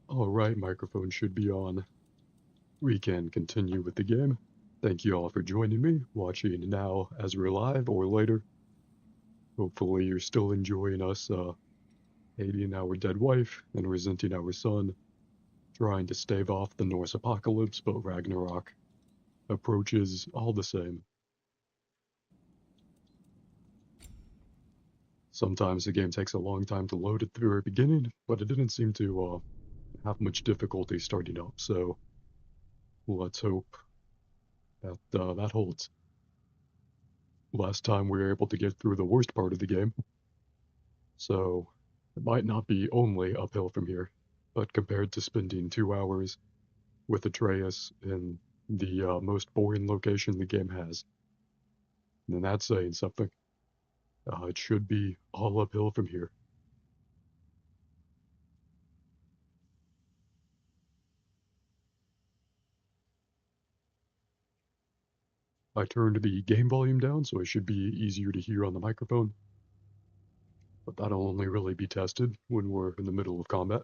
Alright, microphone should be on. We can continue with the game. Thank you all for joining me, watching now as we're live or later. Hopefully you're still enjoying us hating our dead wife and resenting our son, trying to stave off the Norse apocalypse, but Ragnarok approaches all the same. Sometimes the game takes a long time to load at the very beginning, but it didn't seem to have much difficulty starting up, so let's hope that that holds. Last time we were able to get through the worst part of the game, so it might not be only uphill from here, but compared to spending 2 hours with Atreus in the most boring location the game has, then that's saying something. It should be all uphill from here. I turned the game volume down, so it should be easier to hear on the microphone, but that'll only really be tested when we're in the middle of combat.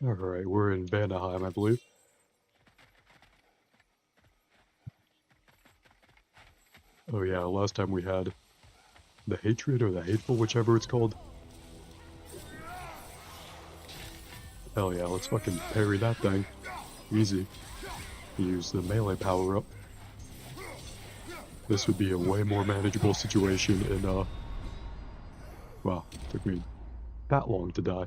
Alright, we're in Vanaheim, I believe. Oh yeah, last time we had the Hatred or the Hateful, whichever it's called. Hell yeah, let's fucking parry that thing. Easy. Use the melee power-up. This would be a way more manageable situation in, wow, took me that long to die.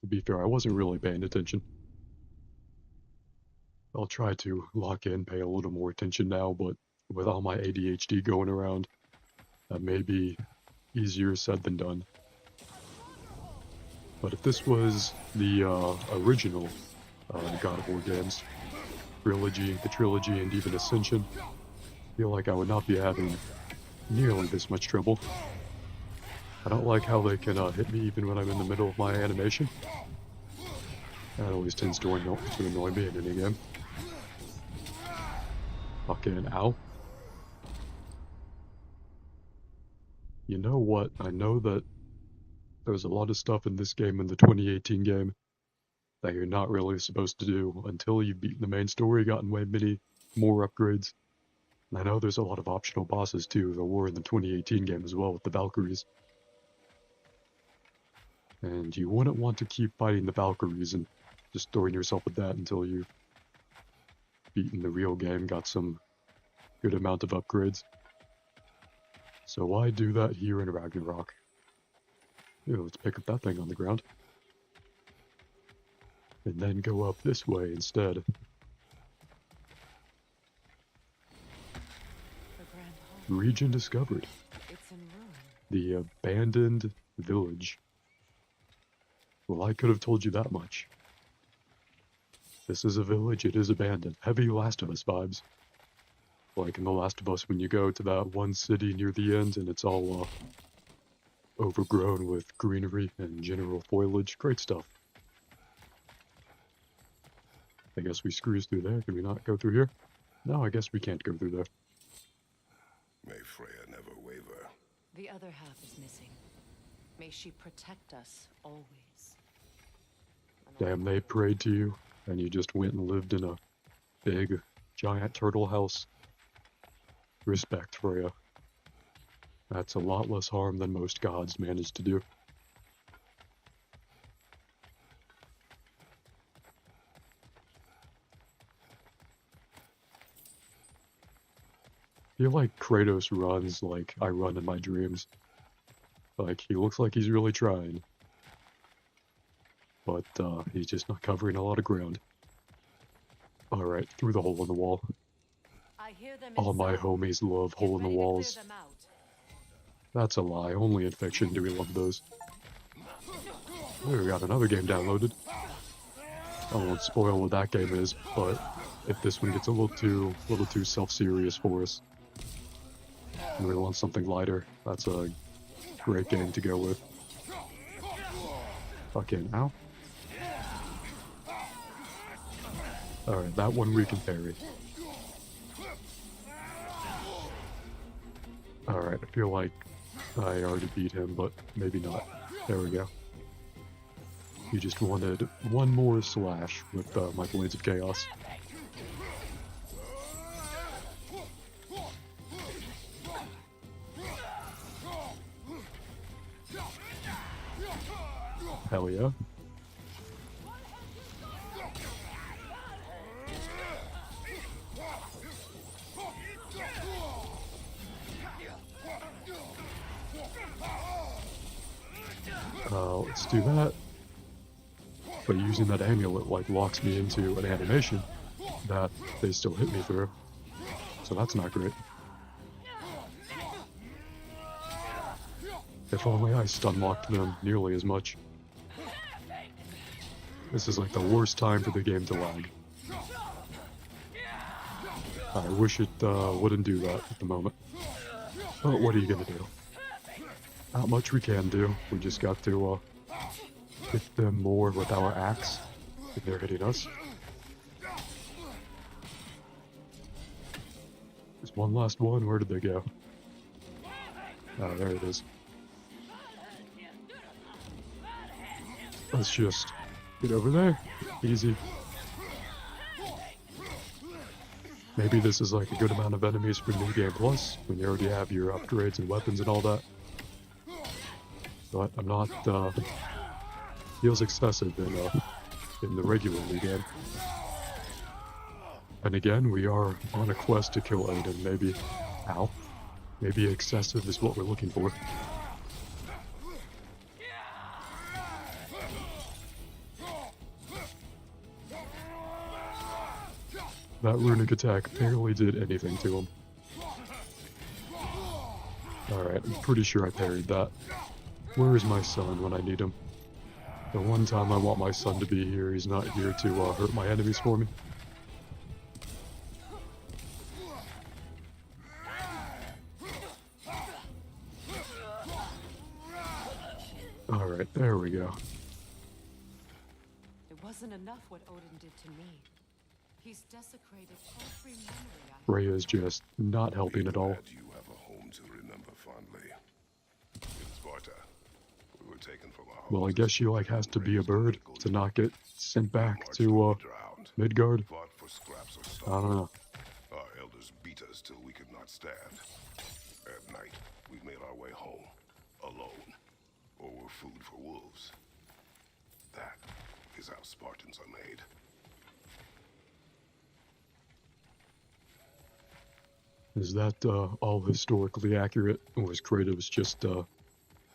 To be fair, I wasn't really paying attention. I'll try to lock in, pay a little more attention now, but with all my ADHD going around, that may be easier said than done. But if this was the original God of War games, the trilogy, and even Ascension, I feel like I would not be having nearly this much trouble. I don't like how they can hit me even when I'm in the middle of my animation. That always tends to annoy me in any game. Fucking ow. You know what? I know that there's a lot of stuff in this game, in the 2018 game, that you're not really supposed to do until you've beaten the main story, gotten way many more upgrades. And I know there's a lot of optional bosses too. There were in the 2018 game as well with the Valkyries. And you wouldn't want to keep fighting the Valkyries and just throwing yourself at that until you've beaten the real game, got some good amount of upgrades. So why do that here in Ragnarok? Here, let's pick up that thing on the ground. And then go up this way instead. Region discovered. It's in ruin. The abandoned village. Well, I could have told you that much. This is a village, it is abandoned. Heavy Last of Us vibes. Like in The Last of Us when you go to that one city near the end and it's all overgrown with greenery and general foliage. Great stuff. I guess we screws through there. Can we not go through here? No, I guess we can't go through there. May Freya never waver. The other half is missing. May she protect us always. Damn, they prayed to you, and you just went and lived in a big, giant turtle house. Respect, Freya. That's a lot less harm than most gods manage to do. I feel like Kratos runs like I run in my dreams. Like, he looks like he's really trying. But, he's just not covering a lot of ground. Alright, through the hole in the wall. I hear them All my inside. homies love Get hole in the ready to clear walls. them out. That's a lie, only in fiction do we love those. Oh, we got another game downloaded. I won't spoil what that game is, but if this one gets a little too self-serious for us, and we want something lighter, that's a great game to go with. Fucking ow. Alright, that one we can parry. Alright, I feel like I already beat him, but maybe not. There we go. He just wanted one more slash with my Blades of Chaos. Hell yeah. Let's do that. But using that amulet like locks me into an animation that they still hit me through. So that's not great. If only I stun locked them nearly as much. This is like the worst time for the game to lag. I wish it wouldn't do that at the moment. But what are you gonna do? Not much we can do. We just got to hit them more with our axe if they're hitting us. There's one last one. Where did they go? Oh, there it is. Let's just get over there. Easy. Maybe this is like a good amount of enemies for New Game Plus, when you already have your upgrades and weapons and all that. But I'm not, feels excessive in the regular New Game. And again, we are on a quest to kill Odin. Maybe excessive is what we're looking for. That runic attack barely did anything to him. Alright, I'm pretty sure I parried that. Where is my son when I need him? The one time I want my son to be here, he's not here to hurt my enemies for me. Alright, there we go. It wasn't enough what Odin did to me. He's desecrated every memory I Freya is just not helping at all. Glad you have a home to remember fondly. In Sparta, we were taken from our Well, I homes guess she like has to be a bird to not get sent back to Midgard. fought for scraps of I stuff. don't know. Our elders beat us till we could not stand. At night, we made our way home, alone, or were food for wolves. That is how Spartans are made. Is that all historically accurate, or is Kratos just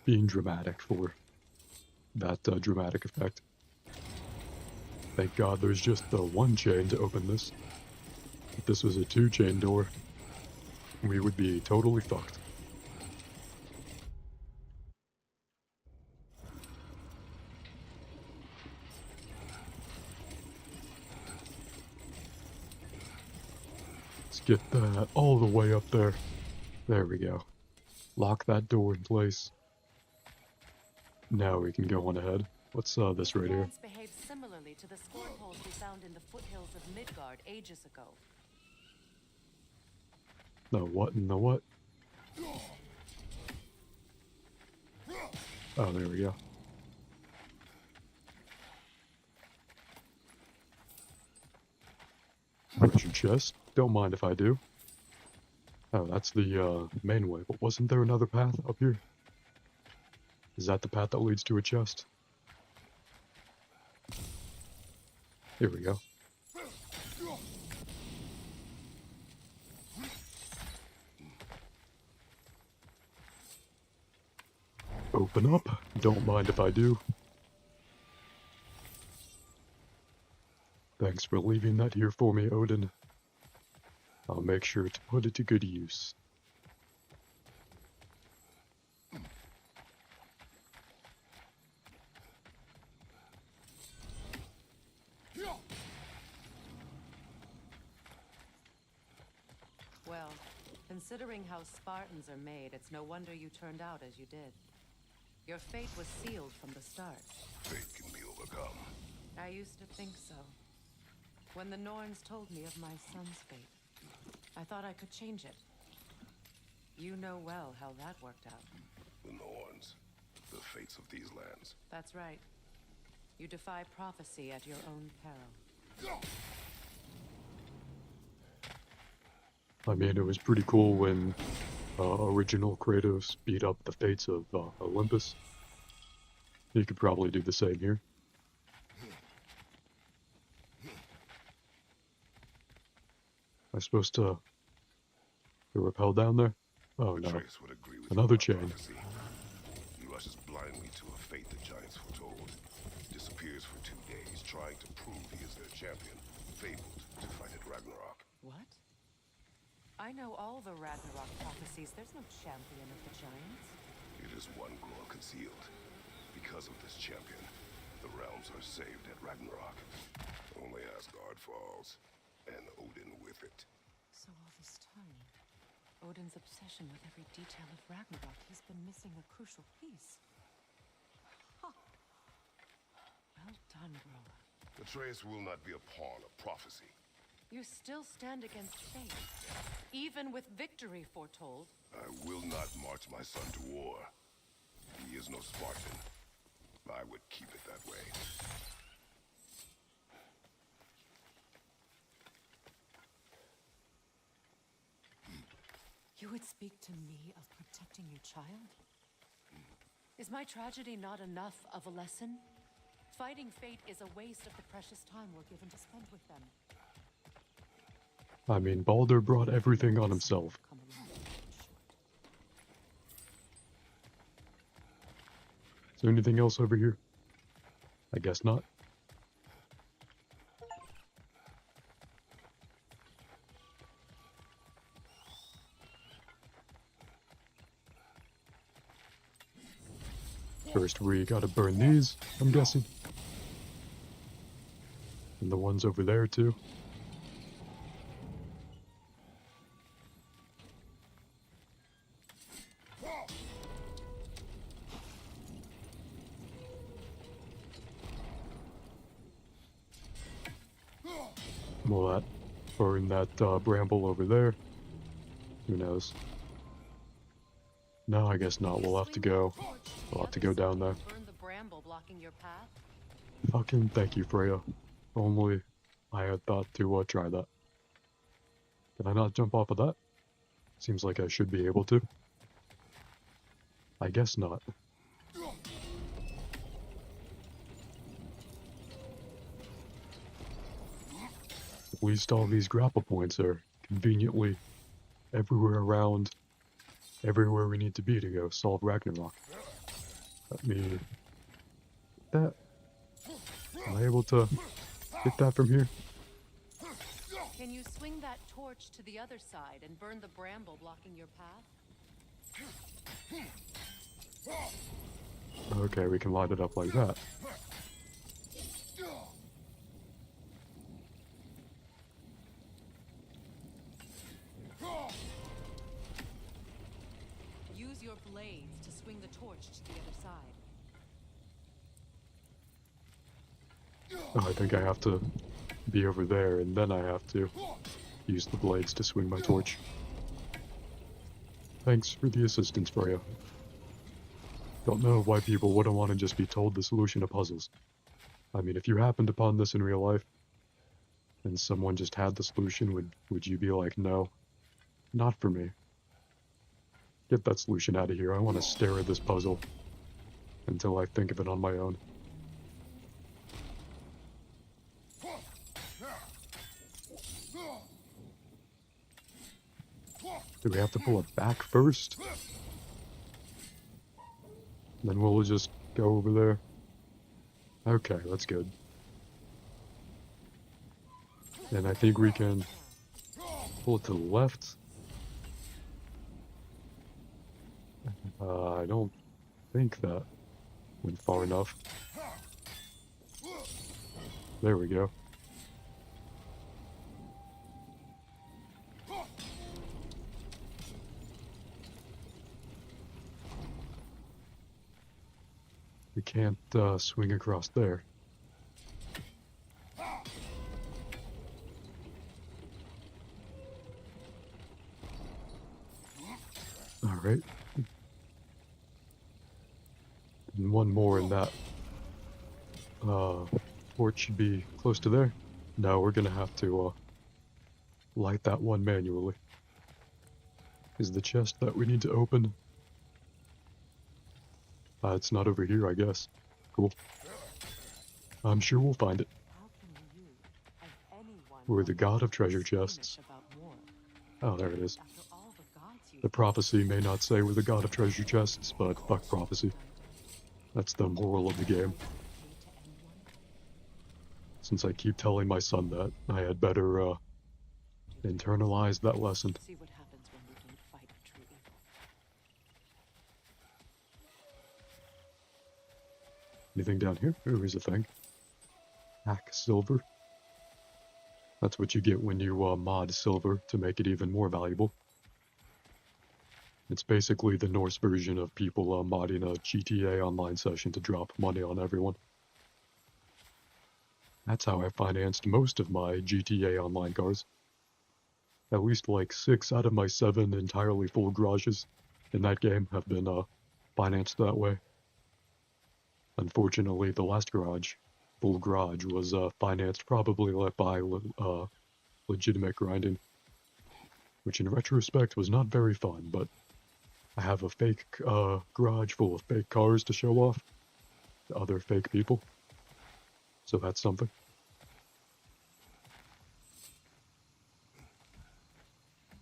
being dramatic for that dramatic effect? Thank God there's just the one chain to open this. If this was a two-chain door, we would be totally fucked. Let's get that all the way up there. There we go. Lock that door in place. Now we can go on ahead. What's this right here? Lands behaved similarly to the scorn holes we found in the foothills of Midgard ages ago. The what and the what? Oh, there we go. Treasure chest. Don't mind if I do. Oh, that's the main way, but wasn't there another path up here? Is that the path that leads to a chest? Here we go. Open up. Don't mind if I do. Thanks for leaving that here for me, Odin. I'll make sure to put it to good use. Well, considering how Spartans are made, it's no wonder you turned out as you did. Your fate was sealed from the start. Fate can be overcome. I used to think so. When the Norns told me of my son's fate, I thought I could change it. You know well how that worked out. The Norns, the fates of these lands. That's right. You defy prophecy at your own peril. I mean, it was pretty cool when original Kratos beat up the fates of Olympus. You could probably do the same here. Am I supposed to rappel down there? Oh no. Atreus would agree with Another you chain. about prophecy. He rushes blindly to a fate the giants foretold. Disappears for 2 days, trying to prove he is their champion. Fabled to fight at Ragnarok. What? I know all the Ragnarok prophecies. There's no champion of the giants. It is one glow concealed. Because of this champion, the realms are saved at Ragnarok. Only Asgard falls, and Odin with it. So all this time, Odin's obsession with every detail of Ragnarok, he's been missing a crucial piece. Huh. Well done, Grola. Atreus will not be a pawn of prophecy. You still stand against fate, even with victory foretold. I will not march my son to war. He is no Spartan. I would keep it that way. You would speak to me of protecting your child? Is my tragedy not enough of a lesson? Fighting fate is a waste of the precious time we're given to spend with them. I mean, Baldur brought everything on himself. Come along. Is there anything else over here? I guess not. First, we gotta burn these, I'm guessing. And the ones over there, too. Will that burn that bramble over there? Who knows? No, I guess not. We'll have to go. We'll have to go down there. Burn the bramble blocking your path. Fucking thank you, Freya. Only I had thought to try that. Did I not jump off of that? Seems like I should be able to. I guess not. At least all these grapple points are conveniently everywhere around, everywhere we need to be to go solve Ragnarok. Let me get that. Am I able to get that from here? Can you swing that torch to the other side and burn the bramble blocking your path? Okay, we can light it up like that. Use your blades to swing the torch to the other side. Oh, I think I have to be over there, and then I have to use the blades to swing my torch. Thanks for the assistance, Freya. Don't know why people wouldn't want to just be told the solution to puzzles. I mean, if you happened upon this in real life, and someone just had the solution, would you be like, no, not for me? Get that solution out of here. I want to stare at this puzzle until I think of it on my own. Do we have to pull it back first? Then we'll just go over there. Okay, that's good. And I think we can pull it to the left. I don't think that went far enough. There we go. We can't swing across there. Alright. And one more in that. Torch should be close to there. No, we're gonna have to, light that one manually. Is the chest that we need to open? It's not over here, I guess. Cool. I'm sure we'll find it. How can you, of anyone, We're the god of be treasure squeamish chests. about war? Oh, there it is. After all the gods you The prophecy may not say we're the god of treasure chests, but fuck prophecy. That's the moral of the game. hate to anyone, Since I keep telling my son that, I had better, internalize that lesson. see what happens when we don't fight true evil. Anything down here? Oh, here's a thing. Hack silver. That's what you get when you mod silver to make it even more valuable. It's basically the Norse version of people modding a GTA online session to drop money on everyone. That's how I financed most of my GTA online cars. At least like 6 out of my 7 entirely full garages in that game have been financed that way. Unfortunately, the last full garage, was financed probably by legitimate grinding, which in retrospect was not very fun, but I have a fake garage full of fake cars to show off to other fake people, so that's something.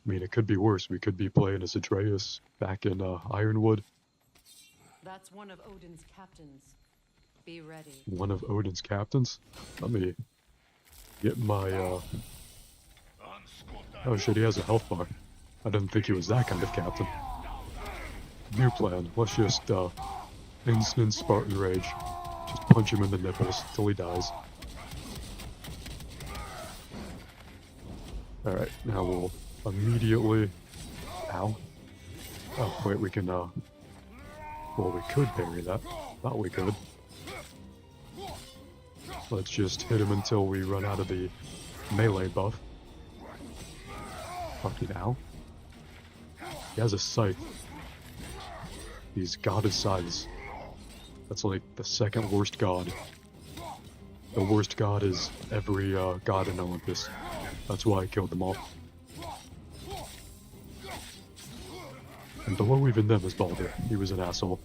I mean, it could be worse. We could be playing as Atreus back in Ironwood. That's one of Odin's captains. Be ready. One of Odin's captains. Let me get my, Oh shit, he has a health bar. I didn't think he was that kind of captain. New plan. Let's just, instant Spartan rage. Just punch him in the nipples till he dies. Alright, now we'll immediately... Ow. Oh, wait, we can, well, we could parry that. Thought we could. Let's just hit him until we run out of the melee buff. Fucking ow. He has a scythe. He's god of scythes. That's like the second worst god. The worst god is every god in Olympus. That's why I killed them all. And below even them is Baldur. He was an asshole.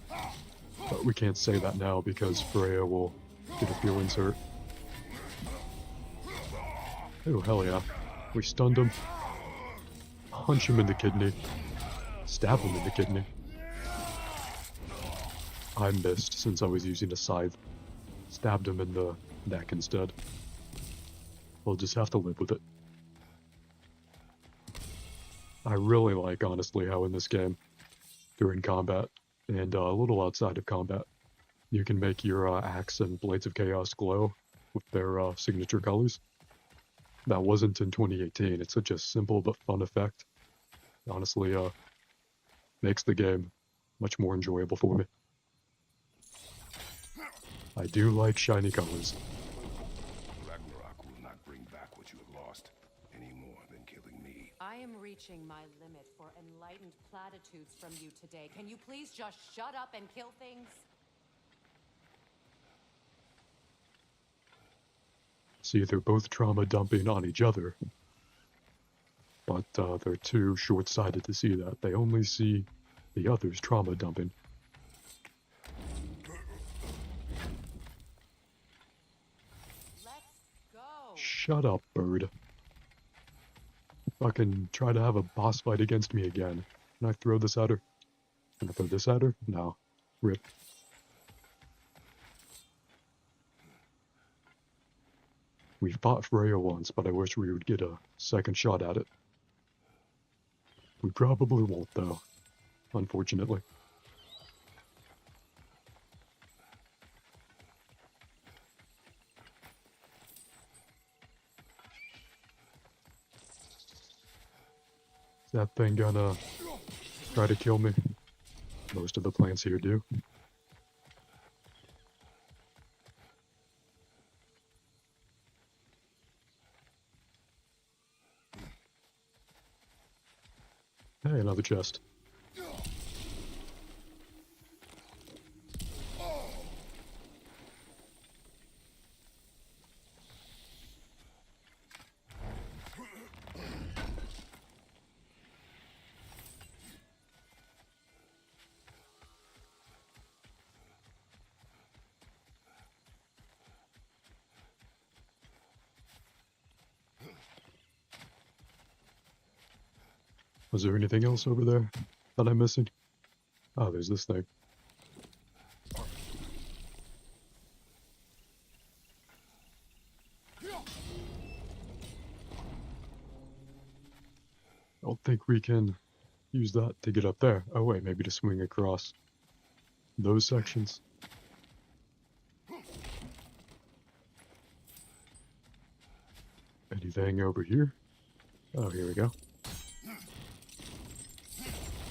But we can't say that now because Freya will get her feelings hurt. Oh, hell yeah. We stunned him. Punch him in the kidney. Stab him in the kidney. I missed since I was using a scythe. Stabbed him in the neck instead. We'll just have to live with it. I really like, honestly, how in this game, during combat, and a little outside of combat, you can make your axe and Blades of Chaos glow with their signature colors. That wasn't in 2018. It's such a simple but fun effect. Honestly, makes the game much more enjoyable for me. I do like shiny colors. Ragnarok will not bring back what you have lost any more than killing me. I am reaching my limit for enlightened platitudes from you today. Can you please just shut up and kill things? See, they're both trauma dumping on each other, but they're too short-sighted to see that. They only see the other's trauma dumping. Let's go. Shut up, bird. Fucking try to have a boss fight against me again. Can I throw this at her? Can I throw this at her? No. Rip. We fought Freya once, but I wish we would get a second shot at it. We probably won't, though. Unfortunately. Is that thing gonna try to kill me? Most of the plants here do. Hey, another chest. Was there anything else over there that I'm missing? Oh, there's this thing. I don't think we can use that to get up there. Oh wait, maybe to swing across those sections. Anything over here? Oh, here we go.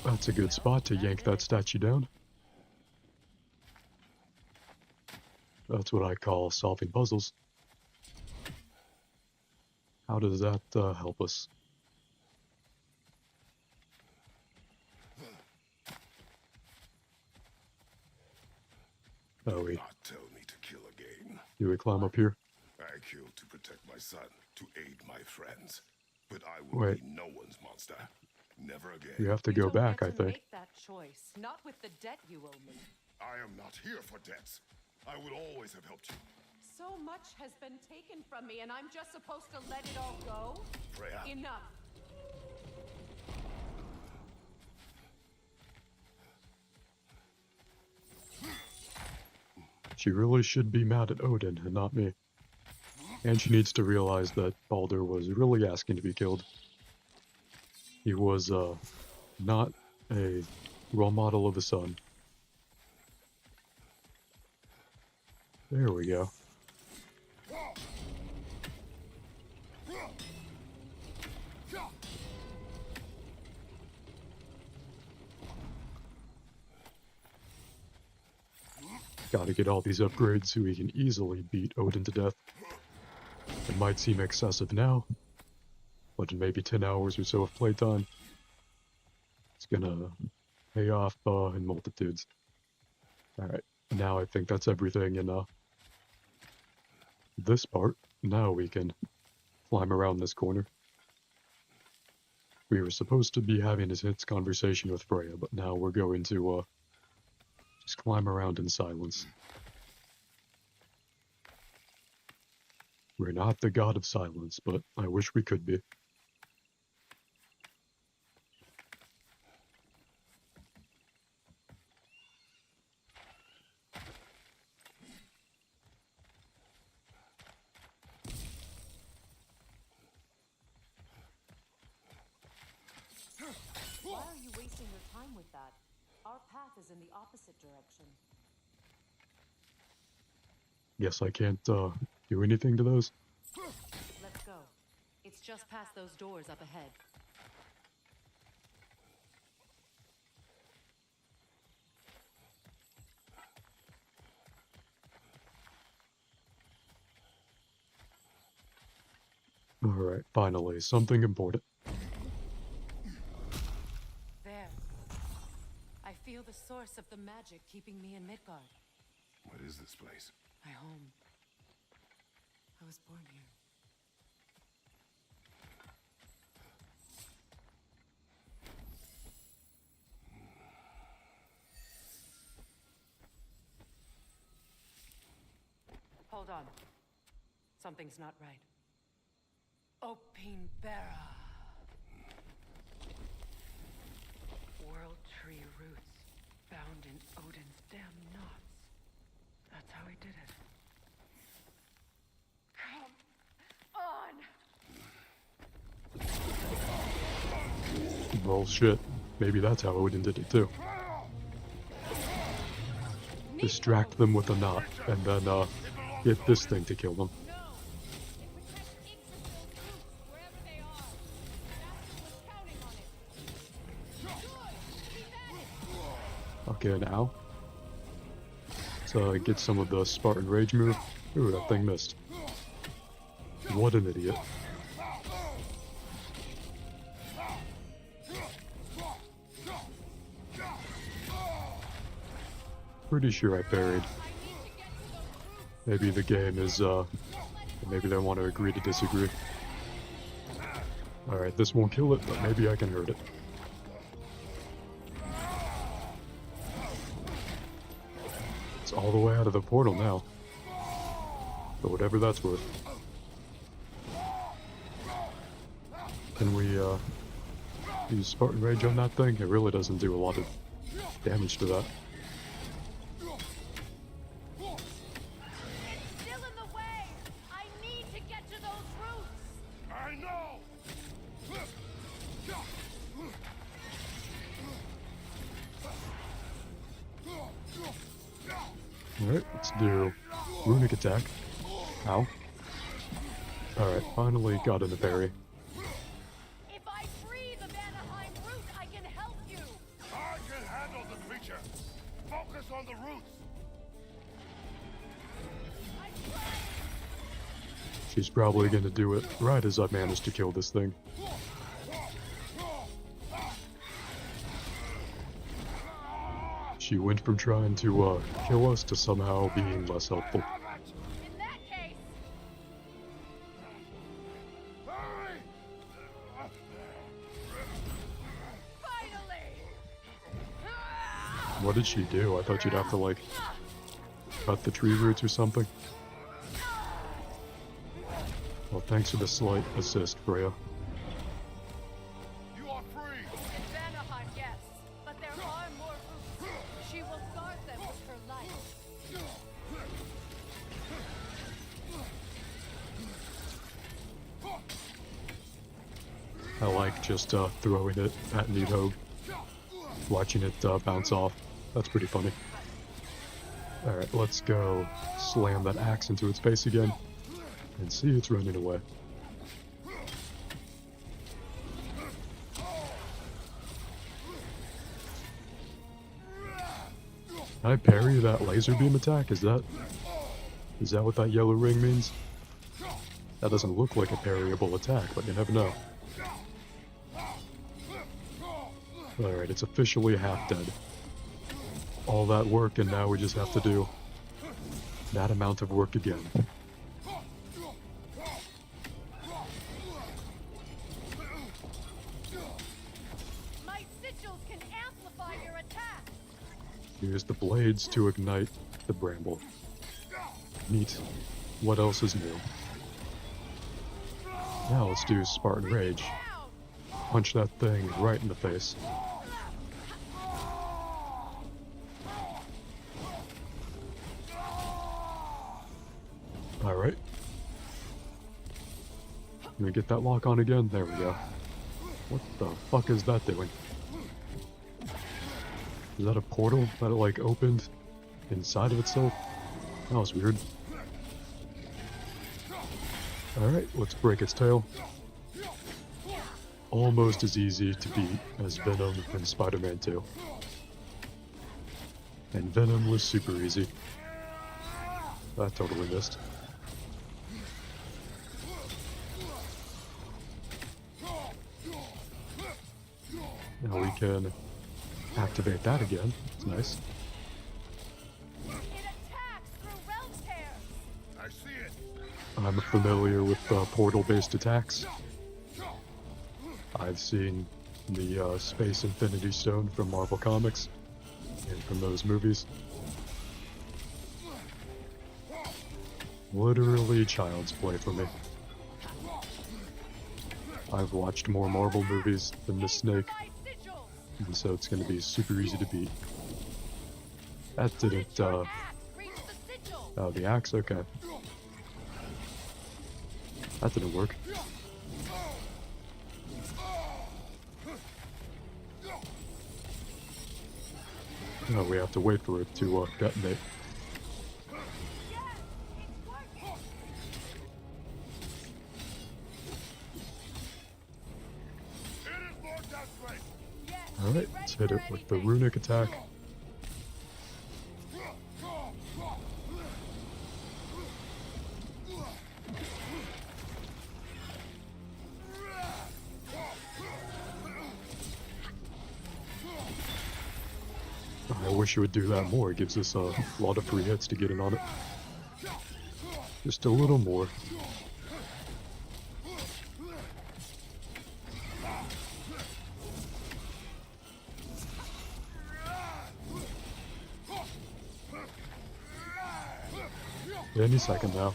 That's a good spot to yank that statue down. That's what I call solving puzzles. How does that help us? Oh, wait. Not tell me to kill again. Do we climb up here? I killed to protect my son, to aid my friends. But I will Wait. be no one's monster. Never again. We have to You go don't back, get I to think. make that choice. Not with the debt you owe me. I am not here for debts. I would always have helped you. So much has been taken from me, and I'm just supposed to let it all go? Freya. Enough. She really should be mad at Odin and not me. And she needs to realize that Baldur was really asking to be killed. He was, not a role model of a son. There we go. Gotta get all these upgrades so we can easily beat Odin to death. It might seem excessive now, but in maybe 10 hours or so of playtime, it's gonna pay off in multitudes. Alright, now I think that's everything in this part. Now we can climb around this corner. We were supposed to be having this conversation with Freya, but now we're going to just climb around in silence. We're not the god of silence, but I wish we could be. Why are you wasting your time with that? Our path is in the opposite direction. Guess I can't do anything to those. Let's go. It's just past those doors up ahead. Alright, finally, something important. There. I feel the source of the magic keeping me in Midgard. What is this place? My home. I was born here. Hold on. Something's not right. Opine Bara. World tree roots bound in Odin's damn knots. That's how he did it. Come on! Well, shit. Maybe that's how Odin did it too. Distract them with a knot, and then, get this thing to kill them. No! It protects Iggs of those roots, wherever they are. Master was counting on it. Good! Okay, now. So get some of the Spartan Rage move. Ooh, that thing missed. What an idiot. Pretty sure I parried. Maybe the game is, maybe they want to agree to disagree. Alright, this won't kill it, but maybe I can hurt it. It's all the way out of the portal now. For whatever that's worth. Can we, use Spartan Rage on that thing. It really doesn't do a lot of damage to that. It's still in the way! I need to get to those roots! I know! Alright, let's do Runic Attack. Ow. Alright, finally got in a parry. If I free the Vanaheim root, I can help you! I can handle the creature. Focus on the roots. I'm trying! She's probably gonna do it right as I manage to kill this thing. She went from trying to kill us to somehow being less helpful. In that case, Hurry! finally! What did she do? I thought you'd have to, like, cut the tree roots or something. Well, thanks for the slight assist, Freya. You are free. In Vanaheim, yes, but there are more roots. She will guard them with her life. I like just throwing it at Nidhogg, watching it bounce off. That's pretty funny. Alright, let's go slam that axe into its face again and see it's running away. Can I parry that laser beam attack? Is that what that yellow ring means? That doesn't look like a parryable attack, but you never know. Alright, it's officially half dead. All that work, and now we just have to do that amount of work again. My sigils can amplify your attack. Use the blades to ignite the bramble. Neat. What else is new? Now let's do Spartan Rage. Punch that thing right in the face. Alright. Let me get that lock on again. There we go. What the fuck is that doing? Is that a portal that it, like, opened inside of itself? That was weird. Alright, let's break its tail. Almost as easy to beat as Venom in Spider-Man 2. And Venom was super easy. That totally missed. Now we can activate that again. It's nice. It attacks through realm tears. I see it. I'm familiar with portal-based attacks. I've seen the Space Infinity Stone from Marvel Comics and from those movies. Literally child's play for me. I've watched more Marvel movies than the Snake, My sigils. and so it's going to be super easy to beat. That didn't, Your axe reach the sigil. oh, the axe? Okay. That didn't work. No, we have to wait for it to detonate. Yes, it's working. It is more desperate. Yes, Alright, be let's ready hit for it with the anything. runic attack. I wish it would do that more. It gives us a lot of free hits to get in on it. Just a little more. Any second now.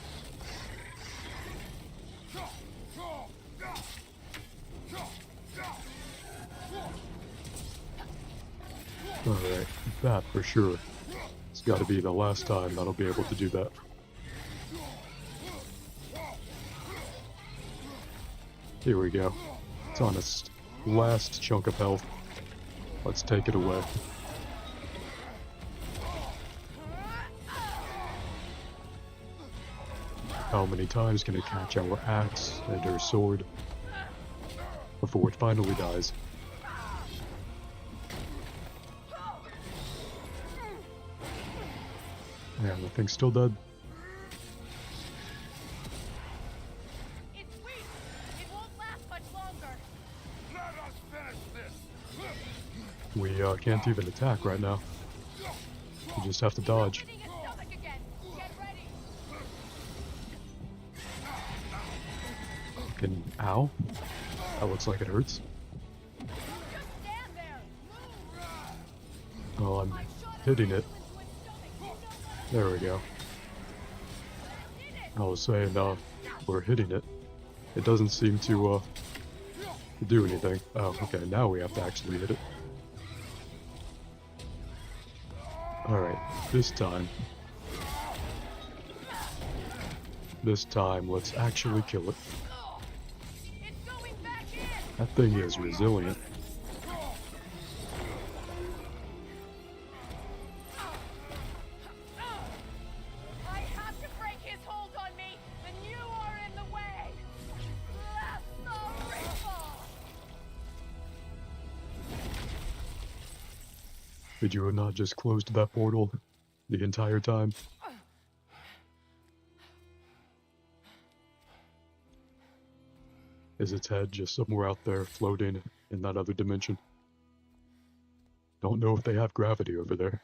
that for sure. It's got to be the last time that I'll be able to do that. Here we go. It's on its last chunk of health. Let's take it away. How many times can it catch our axe and our sword before it finally dies? Man, the thing's still dead. It's weak. It won't last much longer. Let us finish this! We can't even attack right now. We just have to dodge. Hitting his stomach again. Get ready. Ow? That looks like it hurts. Just stand there. Oh, I'm hitting it. Into its stomach. You know what? There we go. I was saying, we're hitting it. It doesn't seem to, do anything. Oh, okay, now we have to actually hit it. Alright, this time, let's actually kill it. It's going back in. That thing is resilient. I have to break his hold on me, and you are in the way. Blast the rifle. Did you not just close that portal the entire time? Is its head just somewhere out there floating in that other dimension? Don't know if they have gravity over there.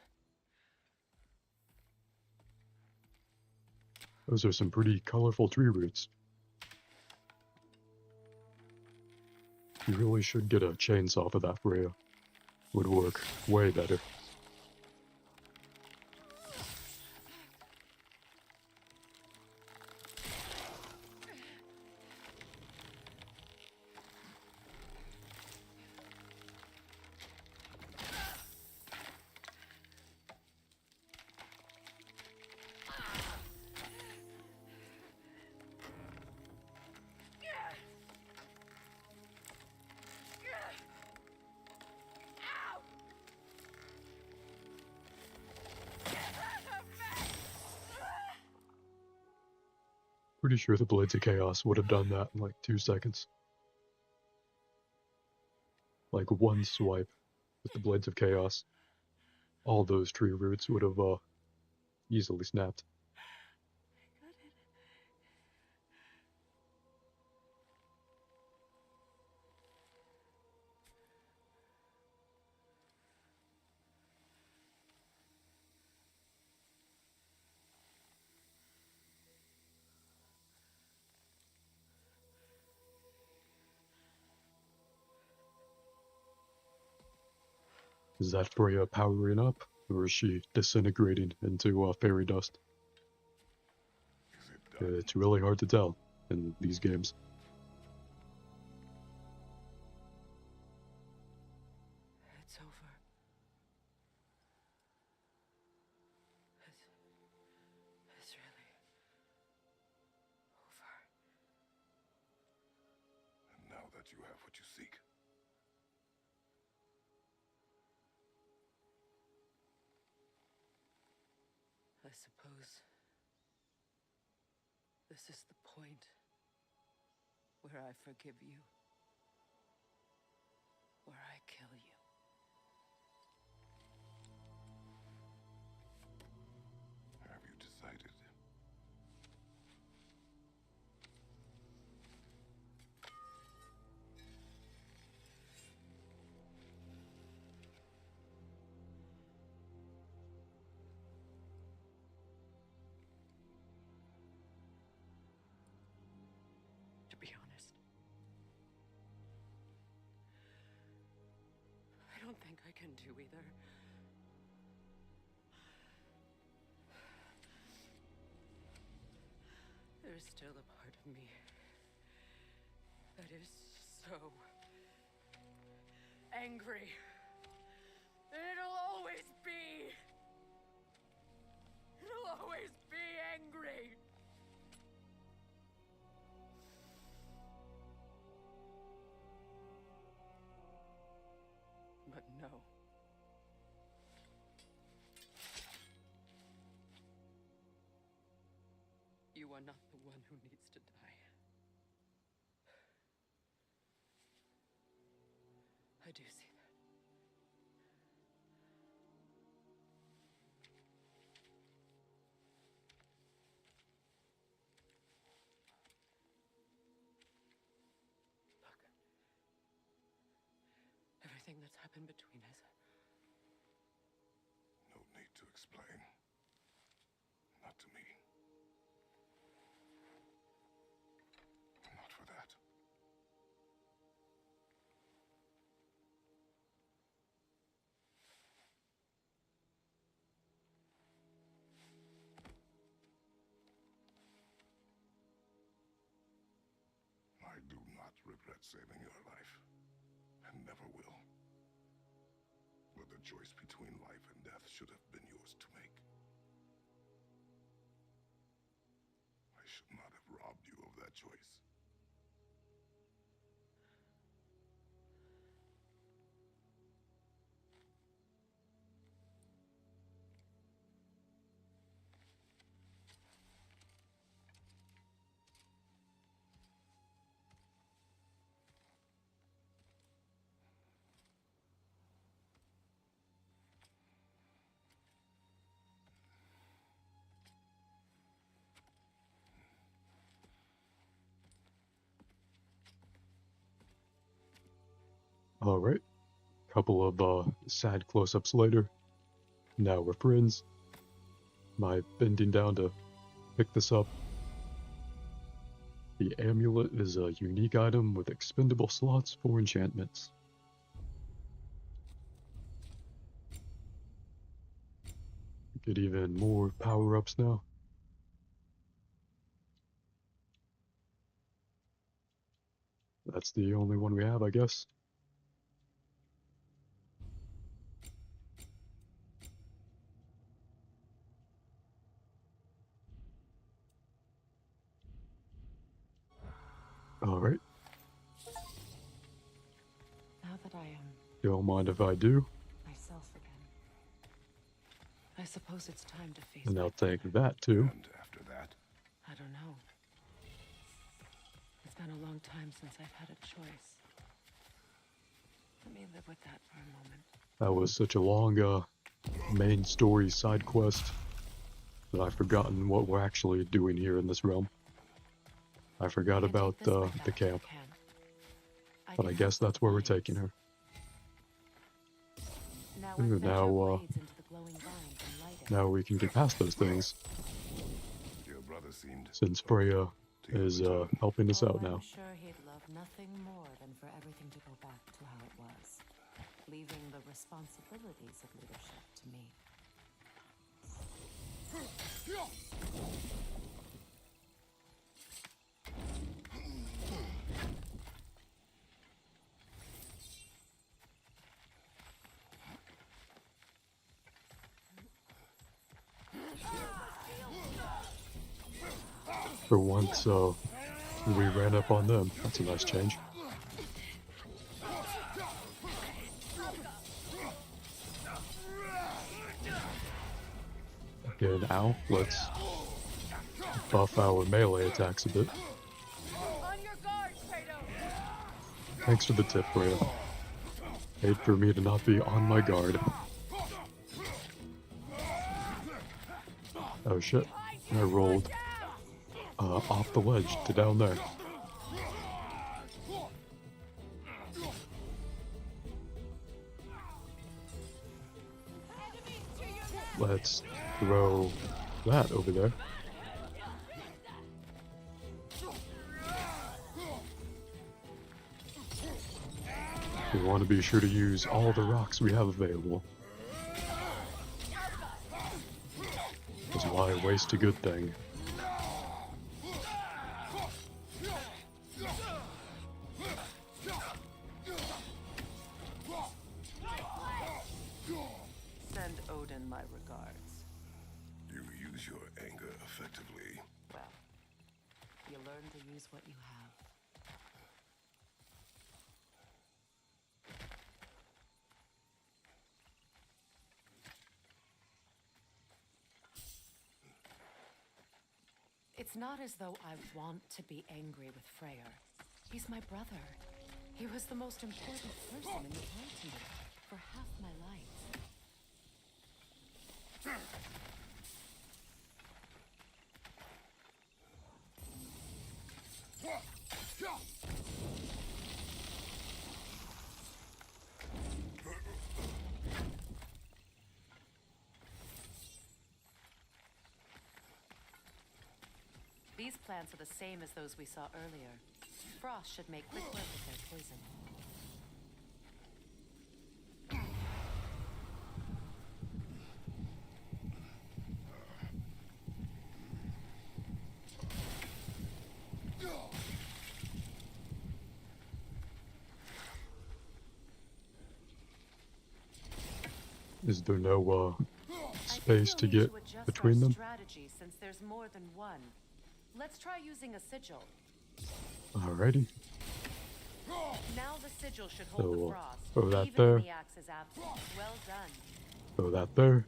Those are some pretty colorful tree roots. You really should get a chainsaw for that, Freya. Would work way better. Pretty sure the Blades of Chaos would have done that in like 2 seconds. Like one swipe with the Blades of Chaos. All those tree roots would have easily snapped. Is that Freya powering up, or is she disintegrating into fairy dust? Is it done? It's really hard to tell in these games. It's over. It's really over. And now that you have what you seek, I suppose this is the point where I forgive you, where I kill you. have you decided? To be honest, I don't think I can do either. There's still a part of me that is so angry And it'll always be. It'll always be angry. But no. You are not the one who needs to die. I do see that. Look. Everything that's happened between us. No need to explain. Not to me. Not for that. I do not regret saving your life, and never will. But the choice between life and death should have been yours to make. I should not have robbed you of that choice. Alright, couple of sad close-ups later. Now we're friends. My bending down to pick this up. The amulet is a unique item with expendable slots for enchantments. Get even more power-ups now. That's the only one we have, I guess. Alright. Now that I am Don't mind if I do. myself again, I suppose it's time to face And my I'll take brother. that too. And after that, I don't know. It's been a long time since I've had a choice. Let me live with that for a moment. That was such a long main story side quest that I've forgotten what we're actually doing here in this realm. I forgot Can't about take this back the out if I camp, can. but I can guess help that's where we're with taking vines. her. Now, Ooh, when now, blades into the glowing vines and light it. Now we can get past those things, your brother seemed since Freya open to your is return. helping us out I'm now. sure he'd love nothing more than for everything to go back to how it was, leaving the responsibilities of leadership to me. For once, we ran up on them. That's a nice change. Again, ow. Let's buff our melee attacks a bit. On your guard, Kratos! Thanks for the tip, Freya. Hate for me to not be on my guard. Oh shit. I rolled off the ledge to down there. Let's throw that over there. We want to be sure to use all the rocks we have available. That's why waste a good thing. learn to use what you have. It's not as though I want to be angry with Freyr. He's my brother. He was the most important person in the world to me for half my life. These plants are the same as those we saw earlier. Frost should make quick work of their poison. Is there no space to need get to adjust between our them? strategy since there's more than one. Let's try using a sigil. Alrighty. Now the sigil should hold So, the frost, throw that even there. when the axe is absent. Well done. Throw that there.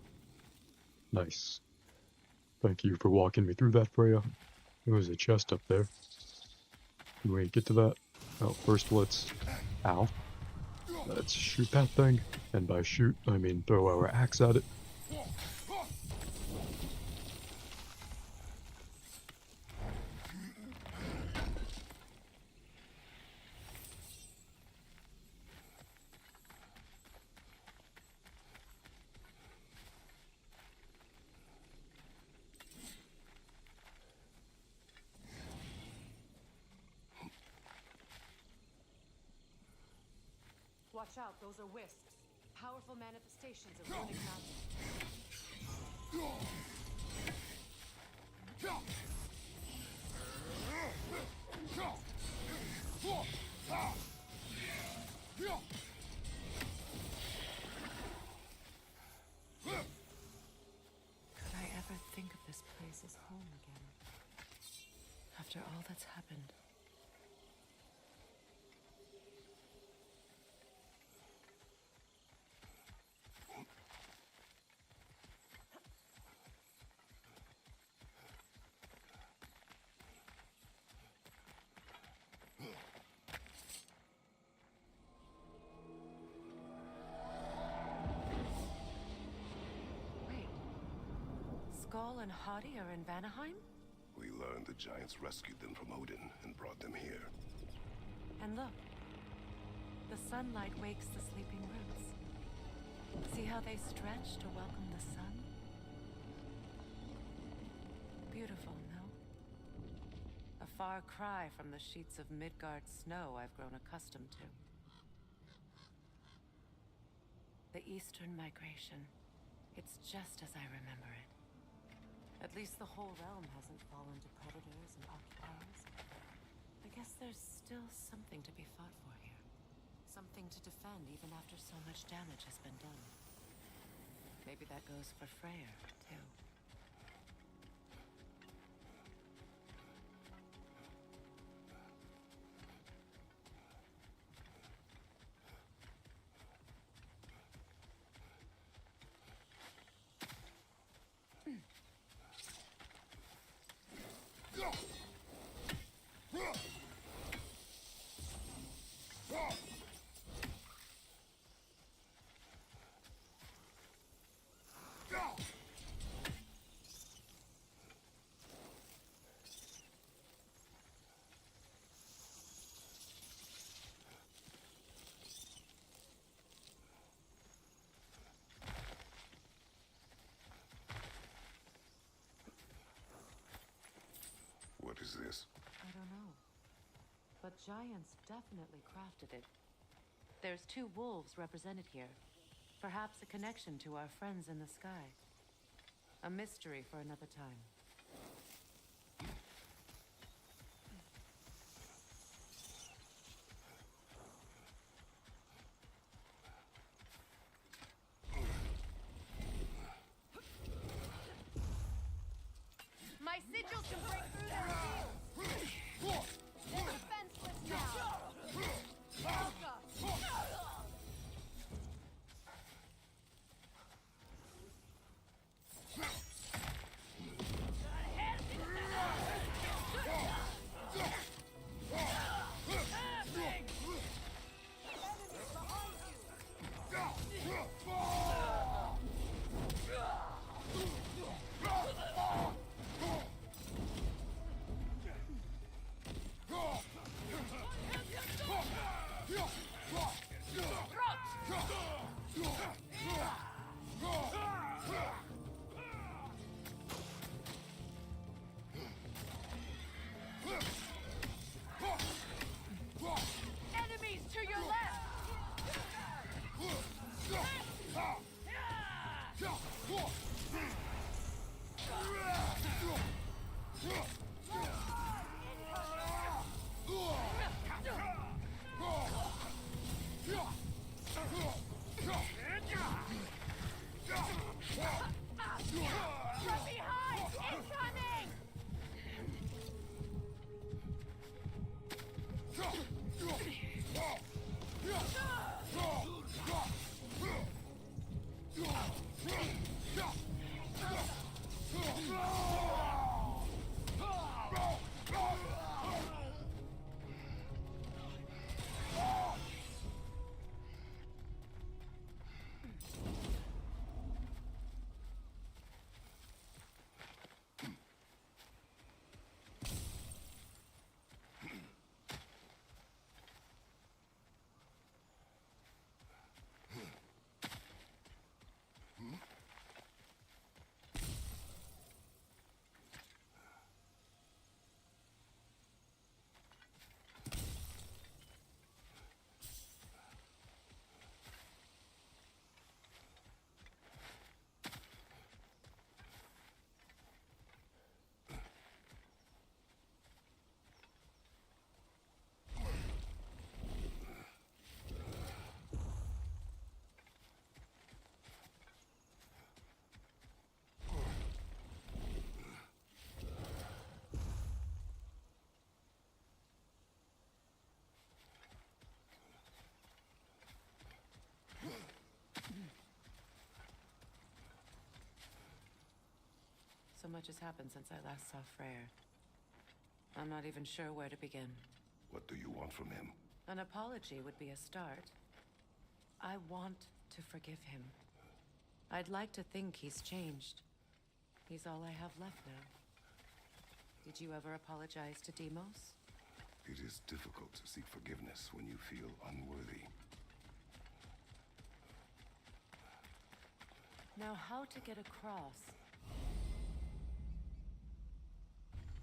Nice. Thank you for walking me through that, Freya. There was a chest up there. Can we get to that? Oh, first let's... Ow. Let's shoot that thing. And by shoot, I mean throw our axe at it. Watch out, those are wisps. Powerful manifestations of runic magic. Could I ever think of this place as home again? After all that's happened. Wait. Skull and Hadi are in Vanaheim? We learned the giants rescued them from Odin and brought them here. And look. The sunlight wakes the sleeping roots. See how they stretch to welcome the sun? Beautiful, no? A far cry from the sheets of Midgard snow I've grown accustomed to. The Eastern migration. It's just as I remember it. At least the whole realm hasn't fallen to predators and occupiers. I guess there's still something to be fought for here. Something to defend even after so much damage has been done. Maybe that goes for Freyr, too. What is this? I don't know. But giants definitely crafted it. There's 2 wolves represented here. Perhaps a connection to our friends in the sky. A mystery for another time. My sigil can break through their shields! So much has happened since I last saw Freyr. I'm not even sure where to begin. What do you want from him? An apology would be a start. I want to forgive him. I'd like to think he's changed. He's all I have left now. Did you ever apologize to Deimos? It is difficult to seek forgiveness when you feel unworthy. Now, how to get across?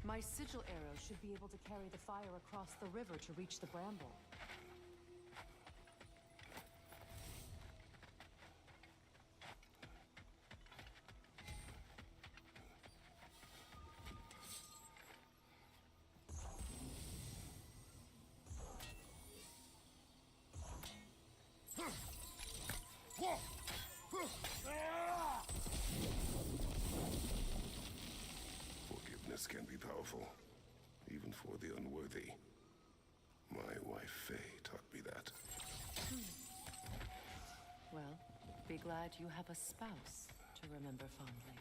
My sigil arrow should be able to carry the fire across the river to reach the bramble. Forgiveness can be powerful, even for the unworthy. My wife Faye taught me that. Well, be glad you have a spouse to remember fondly.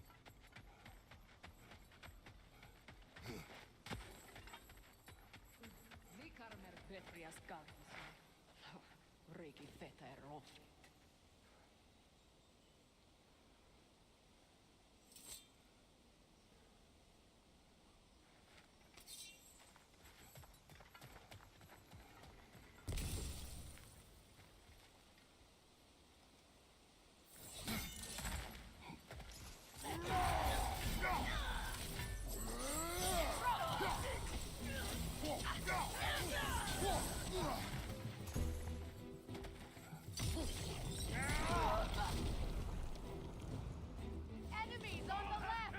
Enemies on the left!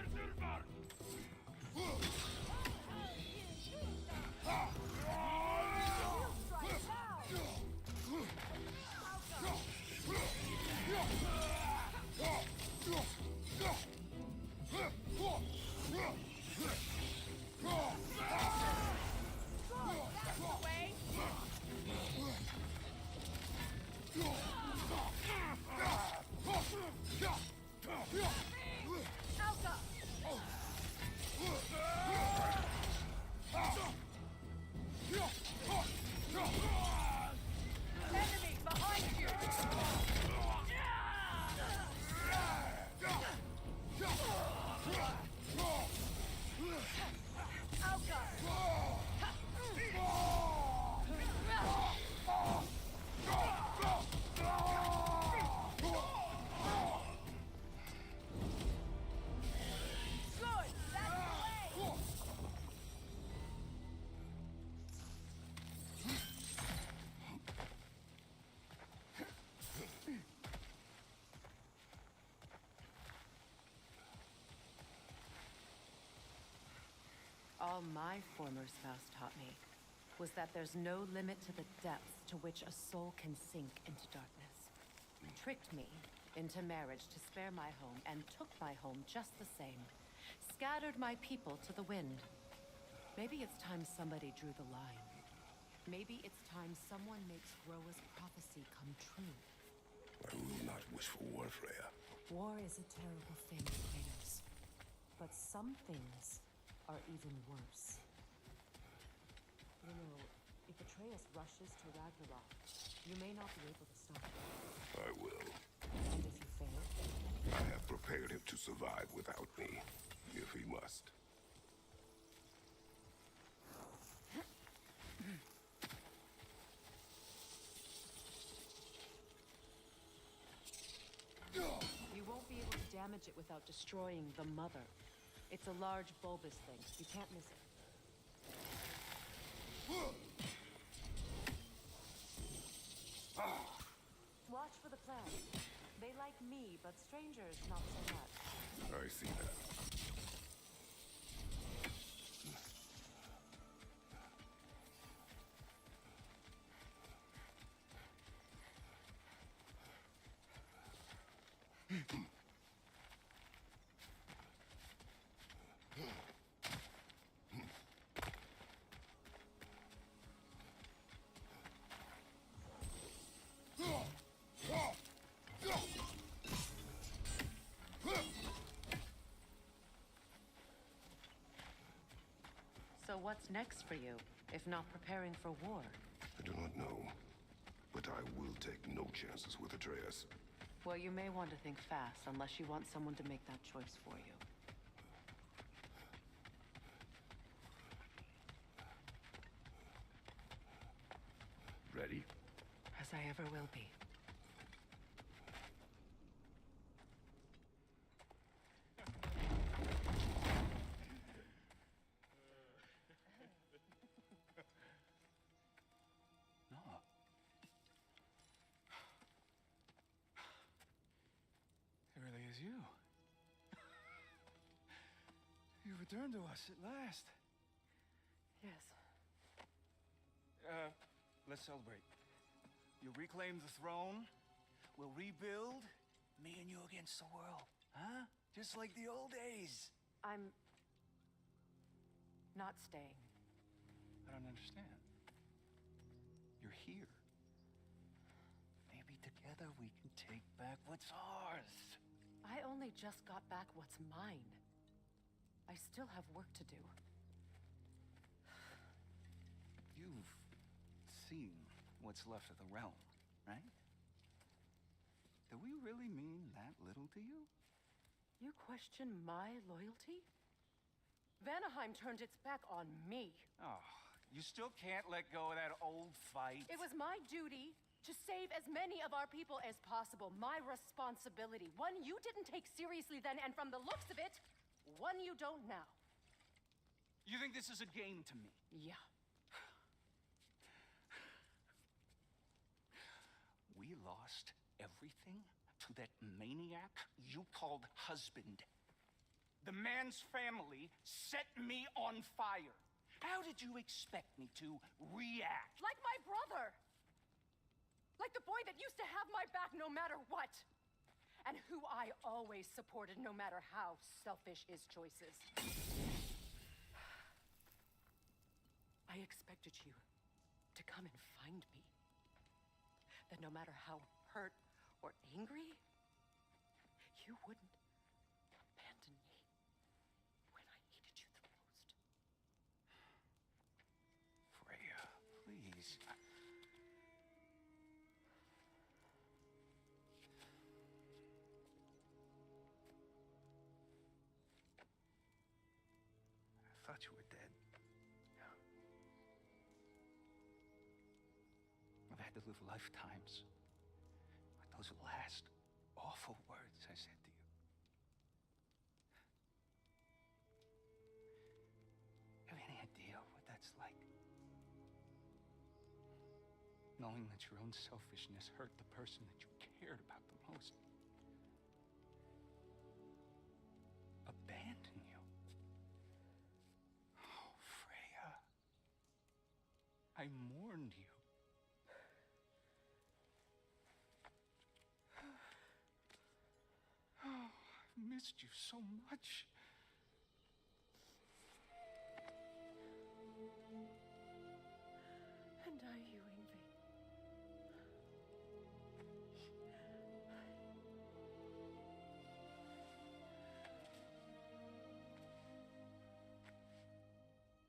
Strike that's the way! Alka! Enemy behind you! Good! That's the way! All my former spouse taught me was that there's no limit to the depths to which a soul can sink into darkness. Tricked me into marriage to spare my home and took my home just the same. Scattered my people to the wind. Maybe it's time somebody drew the line. Maybe it's time someone makes Groa's prophecy come true. I will not wish for war, Freya. War is a terrible thing, Kratos. But some things are even worse. You know, if Atreus rushes to Ragnarok, you may not be able to stop it. I will. And if you fail, I have prepared him to survive without me, if he must. you won't be able to damage it without destroying the mother. It's a large bulbous thing. You can't miss it. Watch for the plants. They like me, but strangers not so much. I see that. So what's next for you, if not preparing for war? I do not know, but I will take no chances with Atreus. Well, you may want to think fast, unless you want someone to make that choice for you. Ready? As I ever will be. No. It really is you. You returned to us at last. Yes. Let's celebrate. You reclaim the throne. We'll rebuild. Me and you against the world. Huh? Just like the old days. I'm... not staying. I don't understand. You're here. Maybe together we can take back what's ours. I only just got back what's mine. I still have work to do. You've seen what's left of the realm, right? Do we really mean that little to you? You question my loyalty? Vanaheim turned its back on me. Oh, you still can't let go of that old fight? It was my duty to save as many of our people as possible. My responsibility. One you didn't take seriously then, and from the looks of it, one you don't now. You think this is a game to me? Yeah. We lost everything to that maniac you called husband. The man's family set me on fire. How did you expect me to react? Like my brother! Like the boy that used to have my back no matter what! And who I always supported no matter how selfish his choices. I expected you to come and find me. That no matter how hurt or angry, you wouldn't abandon me when I needed you the most. Freya, please. I thought you were dead. I've had to live lifetimes with those last awful words I said to you. Have any idea what that's like? Knowing that your own selfishness hurt the person that you cared about the most. Abandon you. Oh, Freya. I mourned you. Oh, I've missed you so much. And I, you, Ingvi.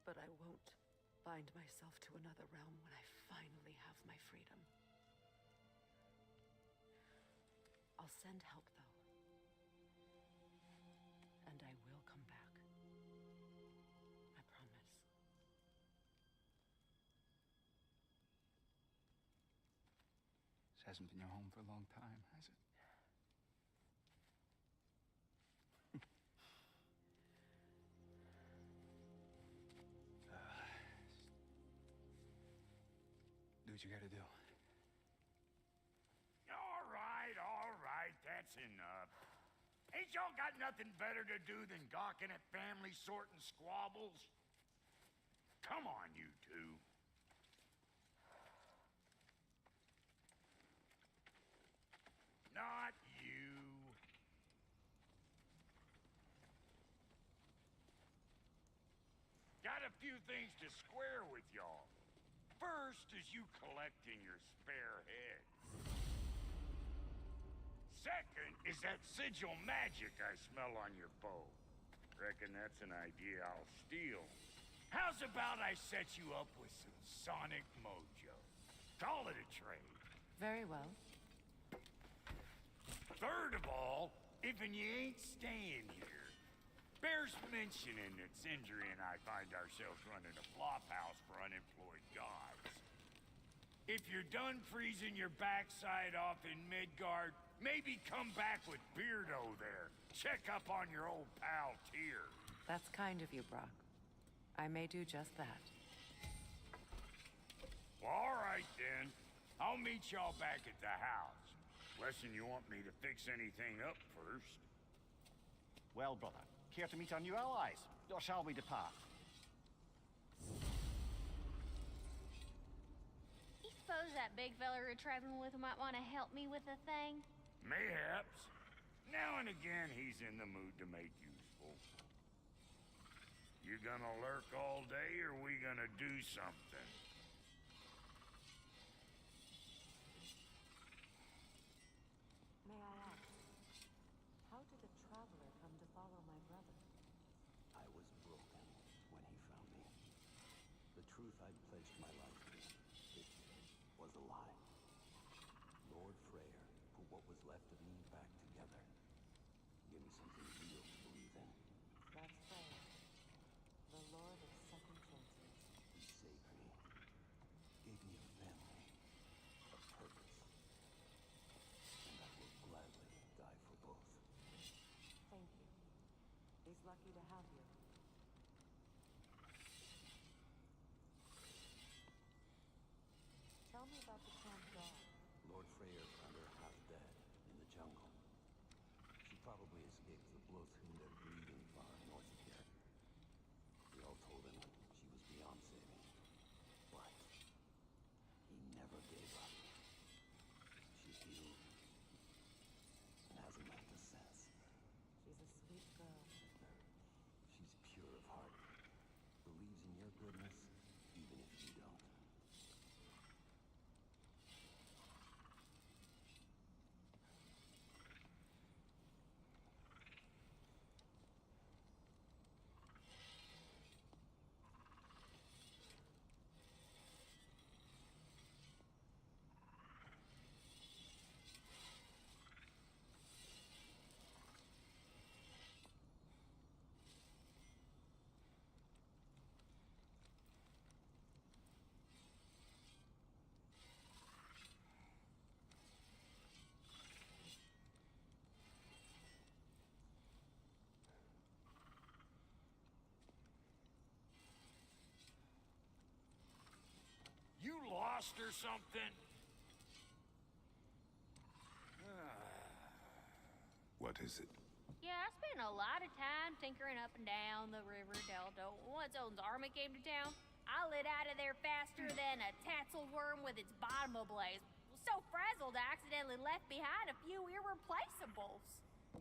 But I won't bind myself to another realm when I finally have my freedom. I'll send help, though. And I will come back. I promise. This hasn't been your home for a long time, has it? Do what you gotta do. All right, that's enough. Ain't y'all got nothing better to do than gawking at family sorting squabbles? Come on, you two. Not you. Got a few things to square with y'all. First is you collecting your spare heads. Second is that sigil magic I smell on your bow. Reckon that's an idea I'll steal. How's about I set you up with some sonic mojo? Call it a trade. Very well. Third of all, if you ain't staying here, bears mentioning that Sindri and I find ourselves running a flop house for unemployed gods. If you're done freezing your backside off in Midgard, maybe come back with Beardo there. Check up on your old pal Tyr. That's kind of you, Brock. I may do just that. Well, all right then. I'll meet y'all back at the house. Lesson you want me to fix anything up first. Well, brother, care to meet our new allies? Or shall we depart? You suppose that big fella we're traveling with might want to help me with a thing? Mayhaps. Now and again, he's in the mood to make useful. You gonna lurk all day, or we gonna do something? May I ask, how did a traveler come to follow my brother? I was broken when he found me. The truth I'd pledged my life to, it was a lie. Lord Freyr put what was left of me back together. Give me something real to believe in. That's Freya, the Lord of Second Chances. He saved me. Gave me a family. A purpose. And I will gladly die for both. Thank you. He's lucky to have you. Tell me about the camp dog. Lord Freyr found her half dead in the jungle. She probably escaped the Blothund and breeding far north of here. We all told him she was beyond saving. But he never gave up. She's healed and hasn't left a sense. She's a sweet girl. She's pure of heart. Believes in your goodness, even if you don't. You lost or something? What is it? Yeah, I spent a lot of time tinkering up and down the river Delta. Once Odin's army came to town, I lit out of there faster than a tassel worm with its bottom ablaze. So frazzled, I accidentally left behind a few irreplaceables.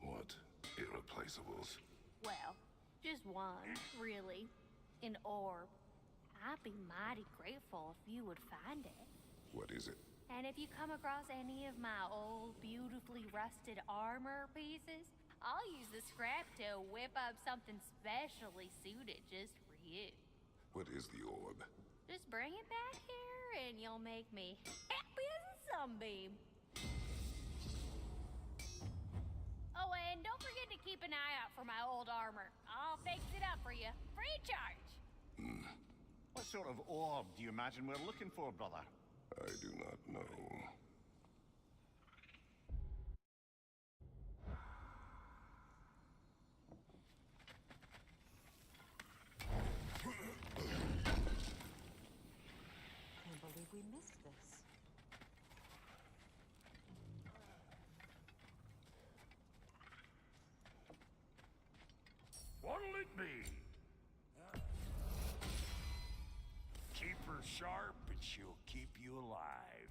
What irreplaceables? Well, just one, really. An orb. I'd be mighty grateful if you would find it. What is it? And if you come across any of my old, beautifully rusted armor pieces, I'll use the scrap to whip up something specially suited just for you. What is the orb? Just bring it back here and you'll make me happy as a sunbeam. Oh, and don't forget to keep an eye out for my old armor. I'll fix it up for you, free of charge. What sort of orb do you imagine we're looking for, brother? I do not know. Can't believe we missed this. What'll it be? Keep her sharp and she'll keep you alive.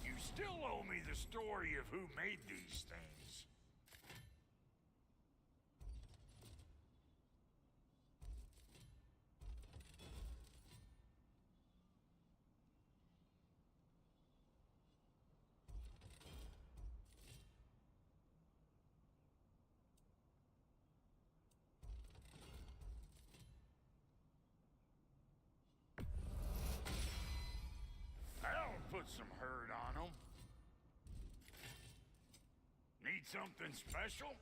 You still owe me the story of who made these things. That'll put some hurt on them. Need something special?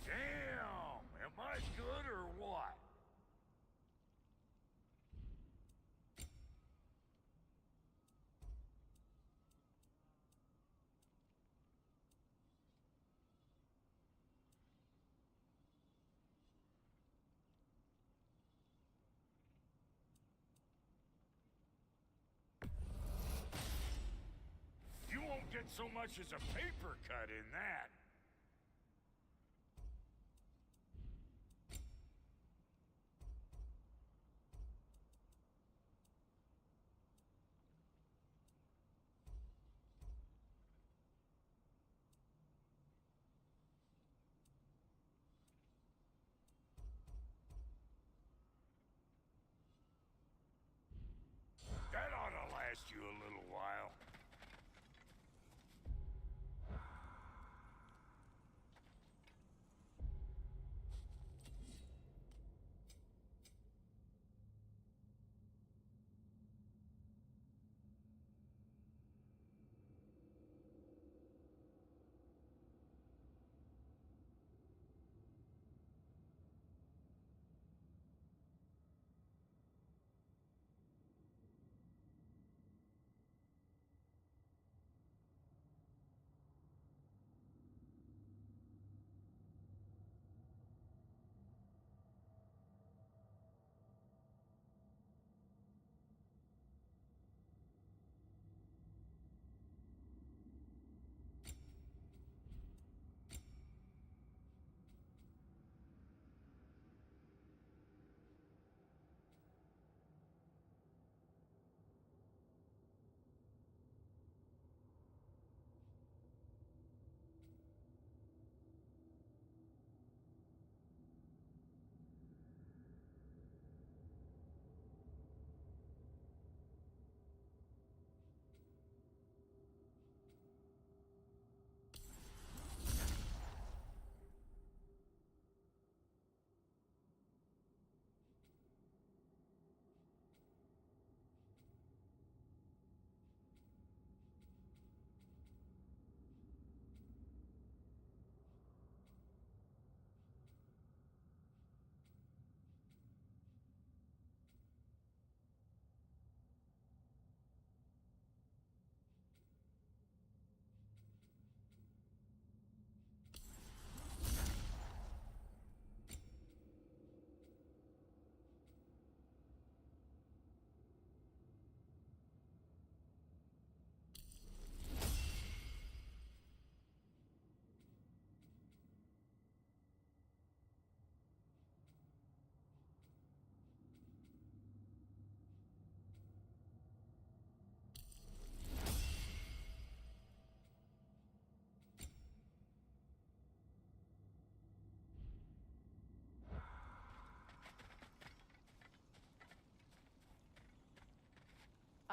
Damn! Am I good or what? You won't get so much as a paper cut in that. That ought to last you a little while.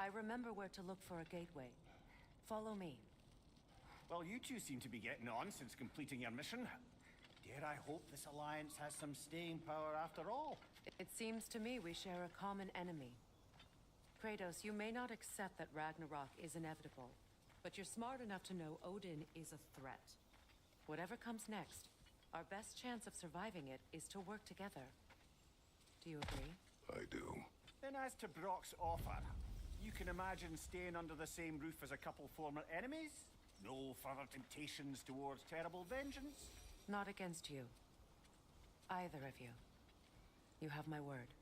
I remember where to look for a gateway. Follow me. Well, you two seem to be getting on since completing your mission. Dare I hope this alliance has some staying power after all? It seems to me we share a common enemy. Kratos, you may not accept that Ragnarok is inevitable, but you're smart enough to know Odin is a threat. Whatever comes next, our best chance of surviving it is to work together. Do you agree? I do. Then as to Brock's offer, you can imagine staying under the same roof as a couple former enemies? No further temptations towards terrible vengeance? Not against you. Either of you. You have my word.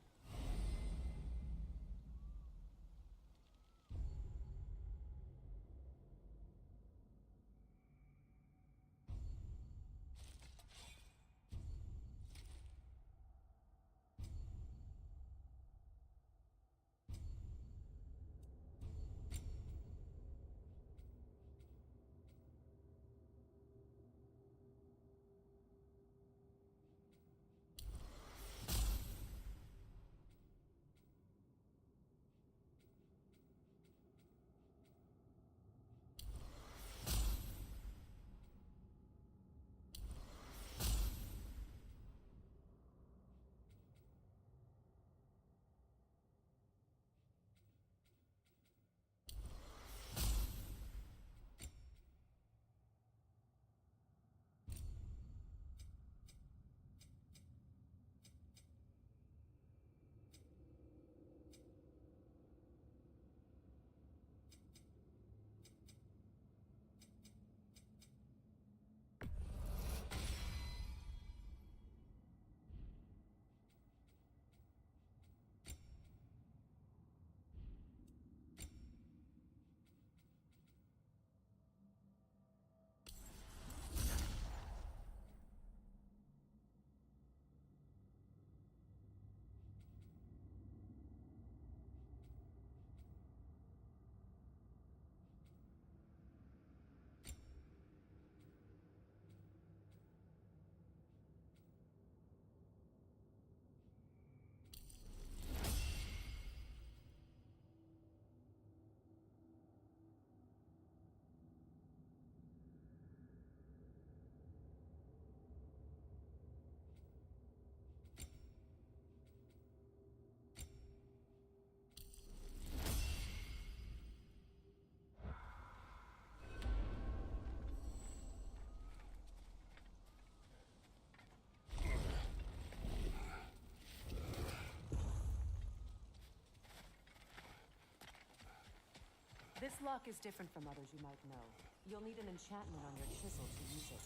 This lock is different from others you might know. You'll need an enchantment on your chisel to use it.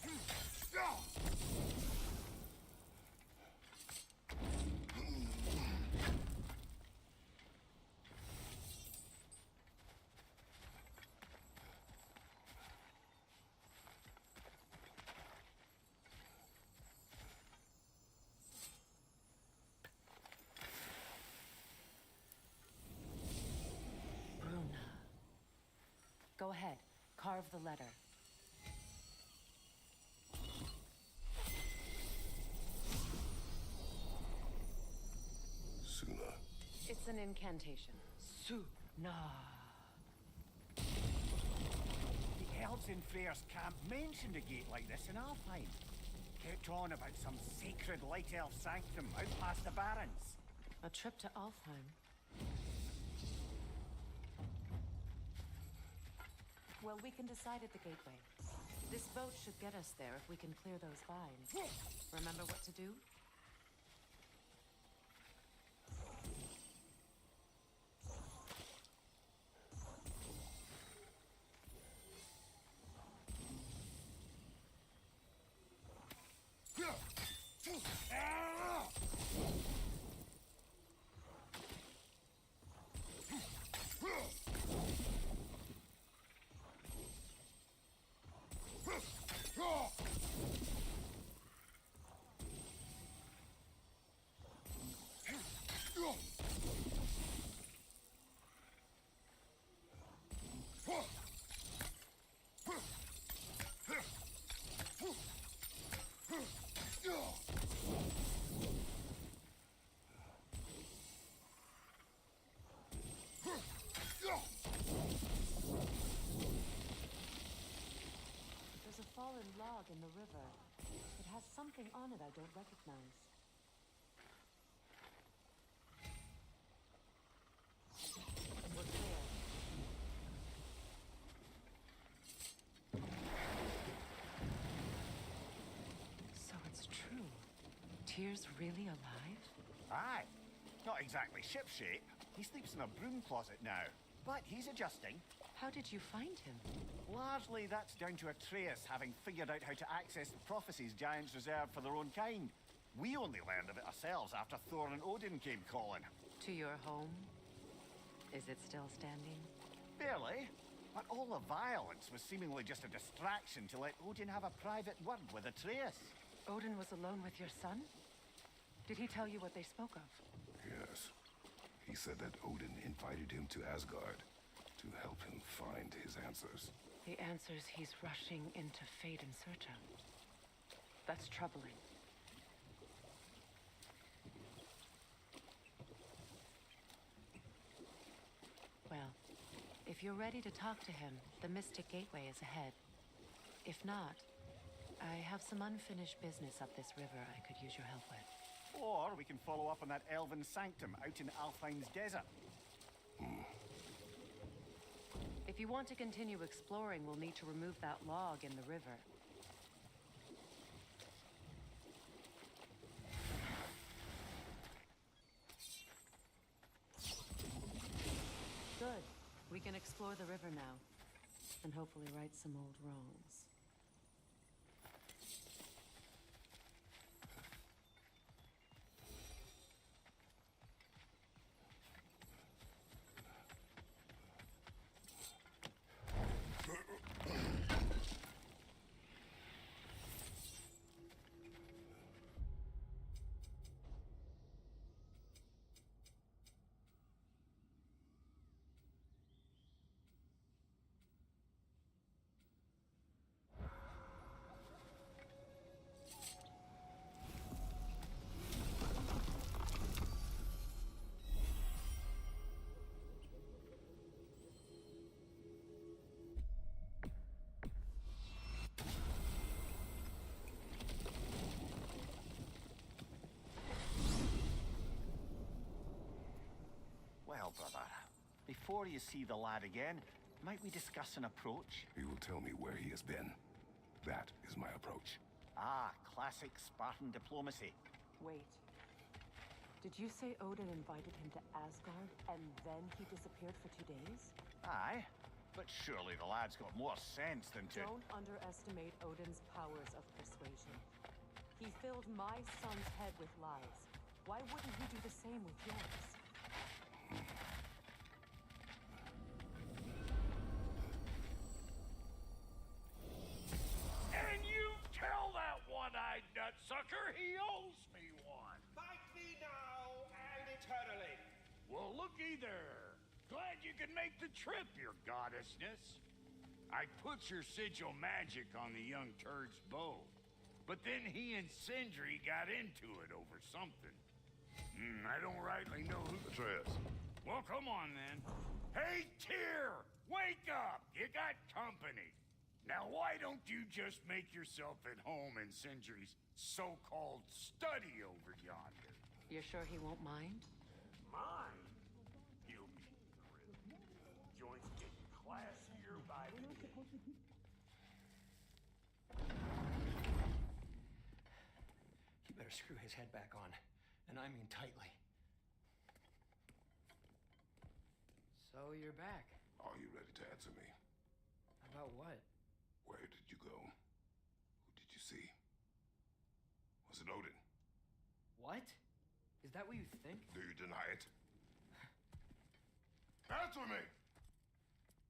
Go ahead, carve the letter. Suna. It's an incantation. Suna. The elves in Freyr's camp mentioned a gate like this in Alfheim. Kept on about some sacred light elf sanctum out past the Barrens. A trip to Alfheim. Well, we can decide at the gateway. This boat should get us there if we can clear those vines. Remember what to do? fallen log in the river. It has something on it I don't recognize. We're clear. So it's true. Tyr's really alive? Aye. Not exactly shipshape. He sleeps in a broom closet now. But he's adjusting. How did you find him? Largely, that's down to Atreus having figured out how to access the prophecies giants reserve for their own kind. We only learned of it ourselves after Thor and Odin came calling. To your home? Is it still standing? Barely. But all the violence was seemingly just a distraction to let Odin have a private word with Atreus. Odin was alone with your son? Did he tell you what they spoke of? Yes. He said that Odin invited him to Asgard to help him find his answers. The answers he's rushing into fate in search of. That's troubling. Well, if you're ready to talk to him, the Mystic Gateway is ahead. If not, I have some unfinished business up this river I could use your help with. Or we can follow up on that elven sanctum out in Alfheim's desert. If you want to continue exploring, we'll need to remove that log in the river. Good. We can explore the river now, and hopefully right some old wrongs. Well, brother, before you see the lad again, might we discuss an approach? He will tell me where he has been. That is my approach. Ah, classic Spartan diplomacy. Wait. Did you say Odin invited him to Asgard, and then he disappeared for 2 days? Aye, but surely the lad's got more sense than to... Don't underestimate Odin's powers of persuasion. He filled my son's head with lies. Why wouldn't he do the same with yours? And you tell that one-eyed nutsucker he owes me one. Fight me now and eternally. Well, looky there. Glad you could make the trip, your goddessness. I put your sigil magic on the young turd's bow, but then he and Sindri got into it over something. I don't rightly know who... Atreus. Well, come on, then. Hey, Tyr! Wake up! You got company. Now, why don't you just make yourself at home in Sindri's so-called study over yonder? You're sure he won't mind? Mine? He'll be thrilled. Joint's getting classier by the day. You better screw his head back on, and I mean tightly. So you're back. Are you ready to answer me? About what? Where did you go? Who did you see? Was it Odin? What? Is that what you think? Do you deny it? Answer me!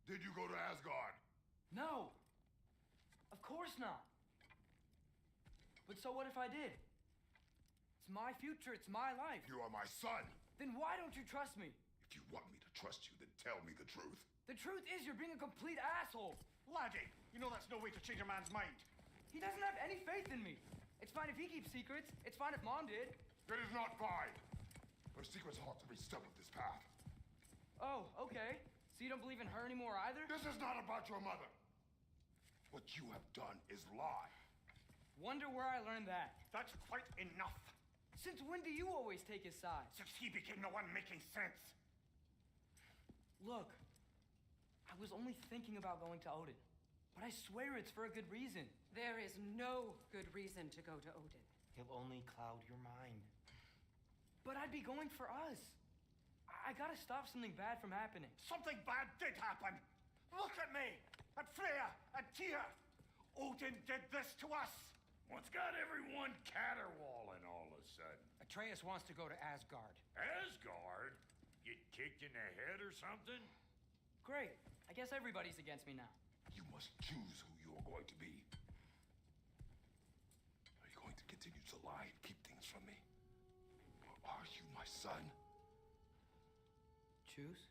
Did you go to Asgard? No! Of course not! But so what if I did? It's my future, it's my life. You are my son! Then why don't you trust me? If you want me to trust you, then tell me the truth. The truth is you're being a complete asshole. Laddie, you know that's no way to change a man's mind. He doesn't have any faith in me. It's fine if he keeps secrets. It's fine if Mom did. It is not fine. Her secrets ought to be step of this path. Oh, okay. So you don't believe in her anymore either? This is not about your mother. What What you have done is lie. Wonder where I learned that. That's quite enough. Since when do you always take his side? Since he became the one making sense. Look, I was only thinking about going to Odin, but I swear it's for a good reason. There is no good reason to go to Odin. He'll only cloud your mind. But I'd be going for us. I gotta stop something bad from happening. Something bad did happen. Look at me, at Freya, at Tyr. Odin did this to us. What's got everyone caterwauling all of a sudden? Atreus wants to go to Asgard. Asgard? Get kicked in the head or something? Great. I guess everybody's against me now. You must choose who you are going to be. Are you going to continue to lie and keep things from me? Or are you my son? Choose?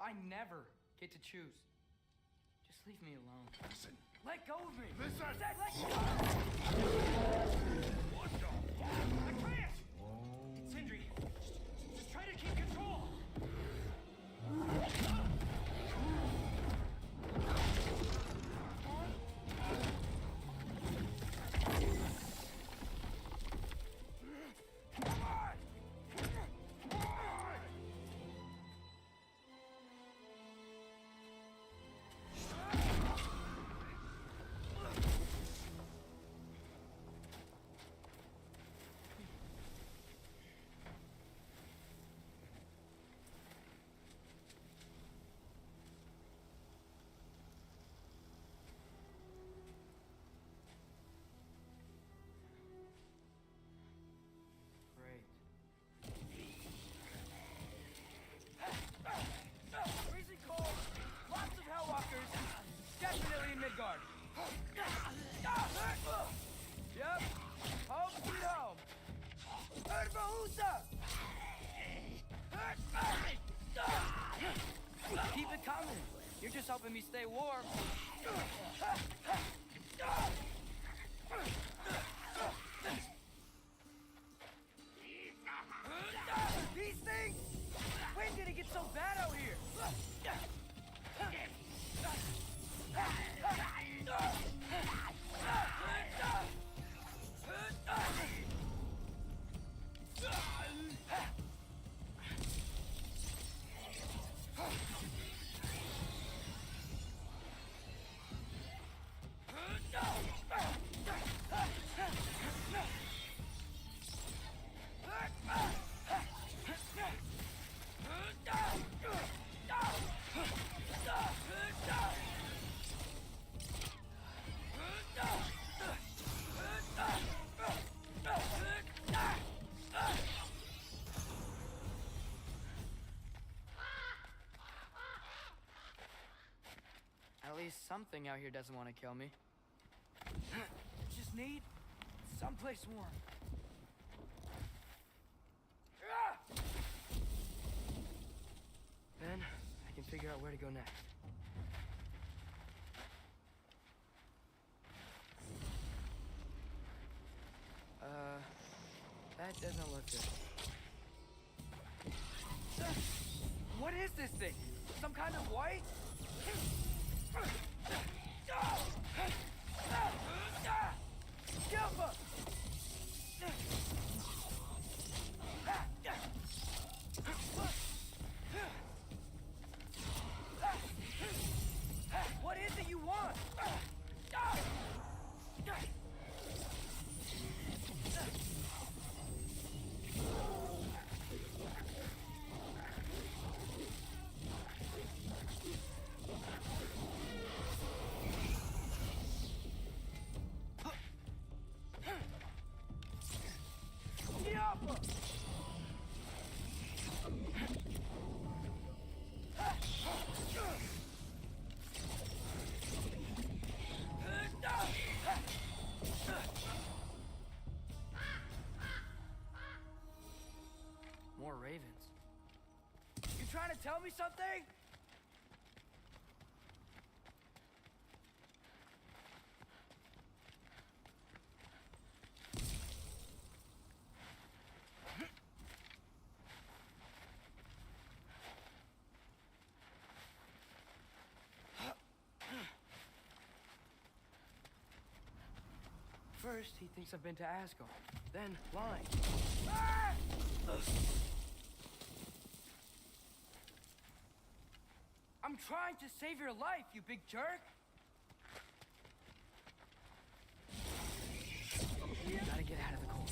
I never get to choose. Just leave me alone. Listen. Let go of me! Listen! Let go! What the? Atreus! Sindri, just try to keep control! Great. Freezing cold, lots of Hellwalkers, definitely in Midgard. Yep, home sweet home. Urbahusa! Keep it coming. You're just helping me stay warm. These things! When did it get so bad out here? At least something out here doesn't want to kill me. Just need someplace warm. Then I can figure out where to go next. That doesn't look good. What is this thing? Some kind of white? Jumper! What is it you want? More ravens. You trying to tell me something? First, he thinks I've been to Asgard. Then, lying. I'm trying to save your life, you big jerk! Gotta get out of the cold.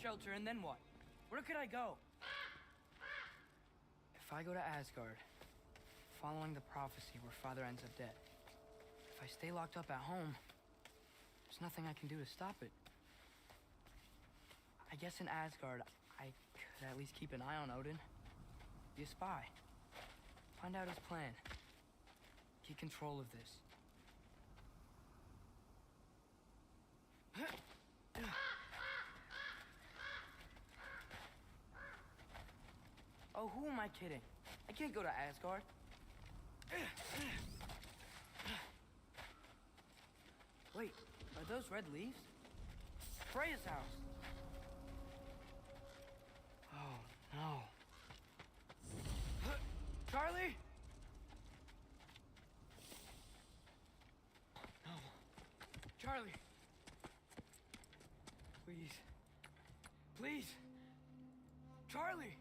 Shelter, and then what? Where could I go? If I go to Asgard, following the prophecy where Father ends up dead, if I stay locked up at home, there's nothing I can do to stop it. I guess in Asgard, I could at least keep an eye on Odin. Be a spy. Find out his plan. Get control of this. Oh, who am I kidding? I can't go to Asgard. Wait, are those red leaves? Freya's house. Oh, no. Charlie? No. Charlie. Please. Please. Charlie.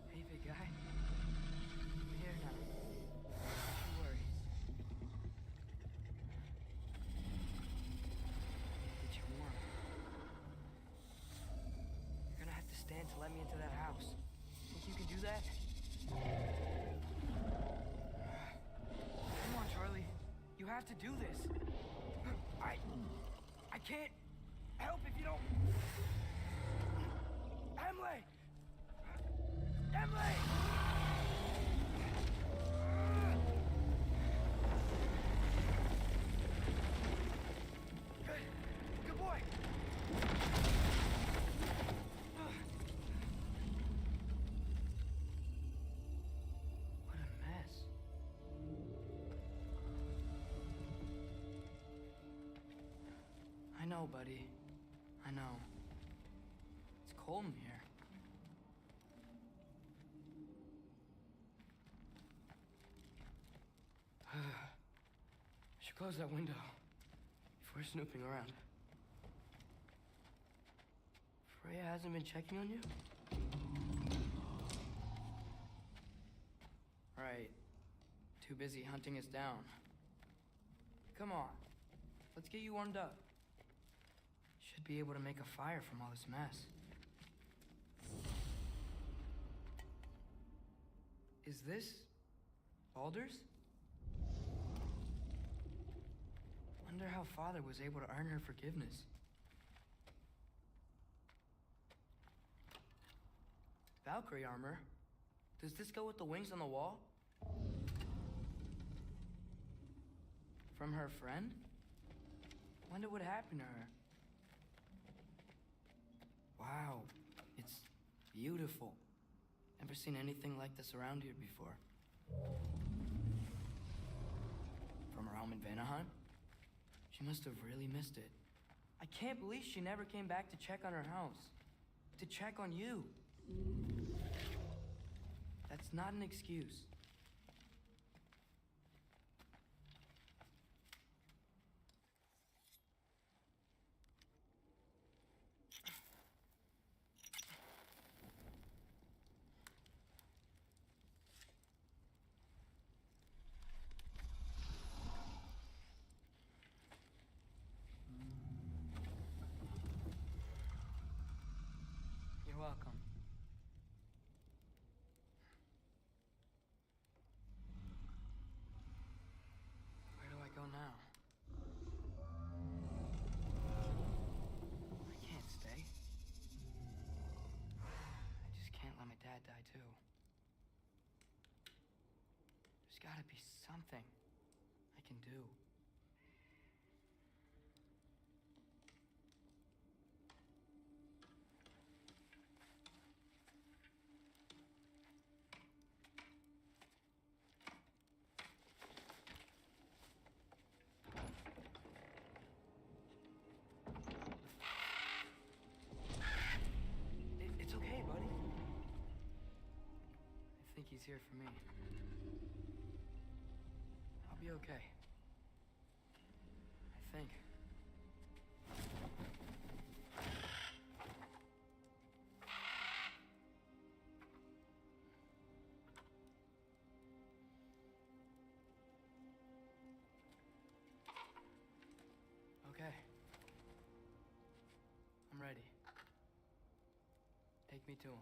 Hey, big guy. I'm here now. Don't worry. Get you warm. You're gonna have to stand to let me into that house. Think you can do that? Come on, Charlie. You have to do this. I can't help if you don't... Emily! Emily! Good boy! What a mess. I know, buddy. I know. It's cold in here. Close that window before snooping around. Freya hasn't been checking on you? Right. Too busy hunting us down. Come on. Let's get you warmed up. Should be able to make a fire from all this mess. Is this Baldur's? Wonder how Father was able to earn her forgiveness. Valkyrie armor? Does this go with the wings on the wall? From her friend? Wonder what happened to her. Wow, it's beautiful. Never seen anything like this around here before. From her home in Vanaheim? She must have really missed it. I can't believe she never came back to check on her house. To check on you. That's not an excuse. You're welcome. Where do I go now? I can't stay. I just can't let my dad die too. There's gotta be something I can do. It's okay, buddy. I think he's here for me. I'll be okay. I think. Okay. I'm ready. Take me to him.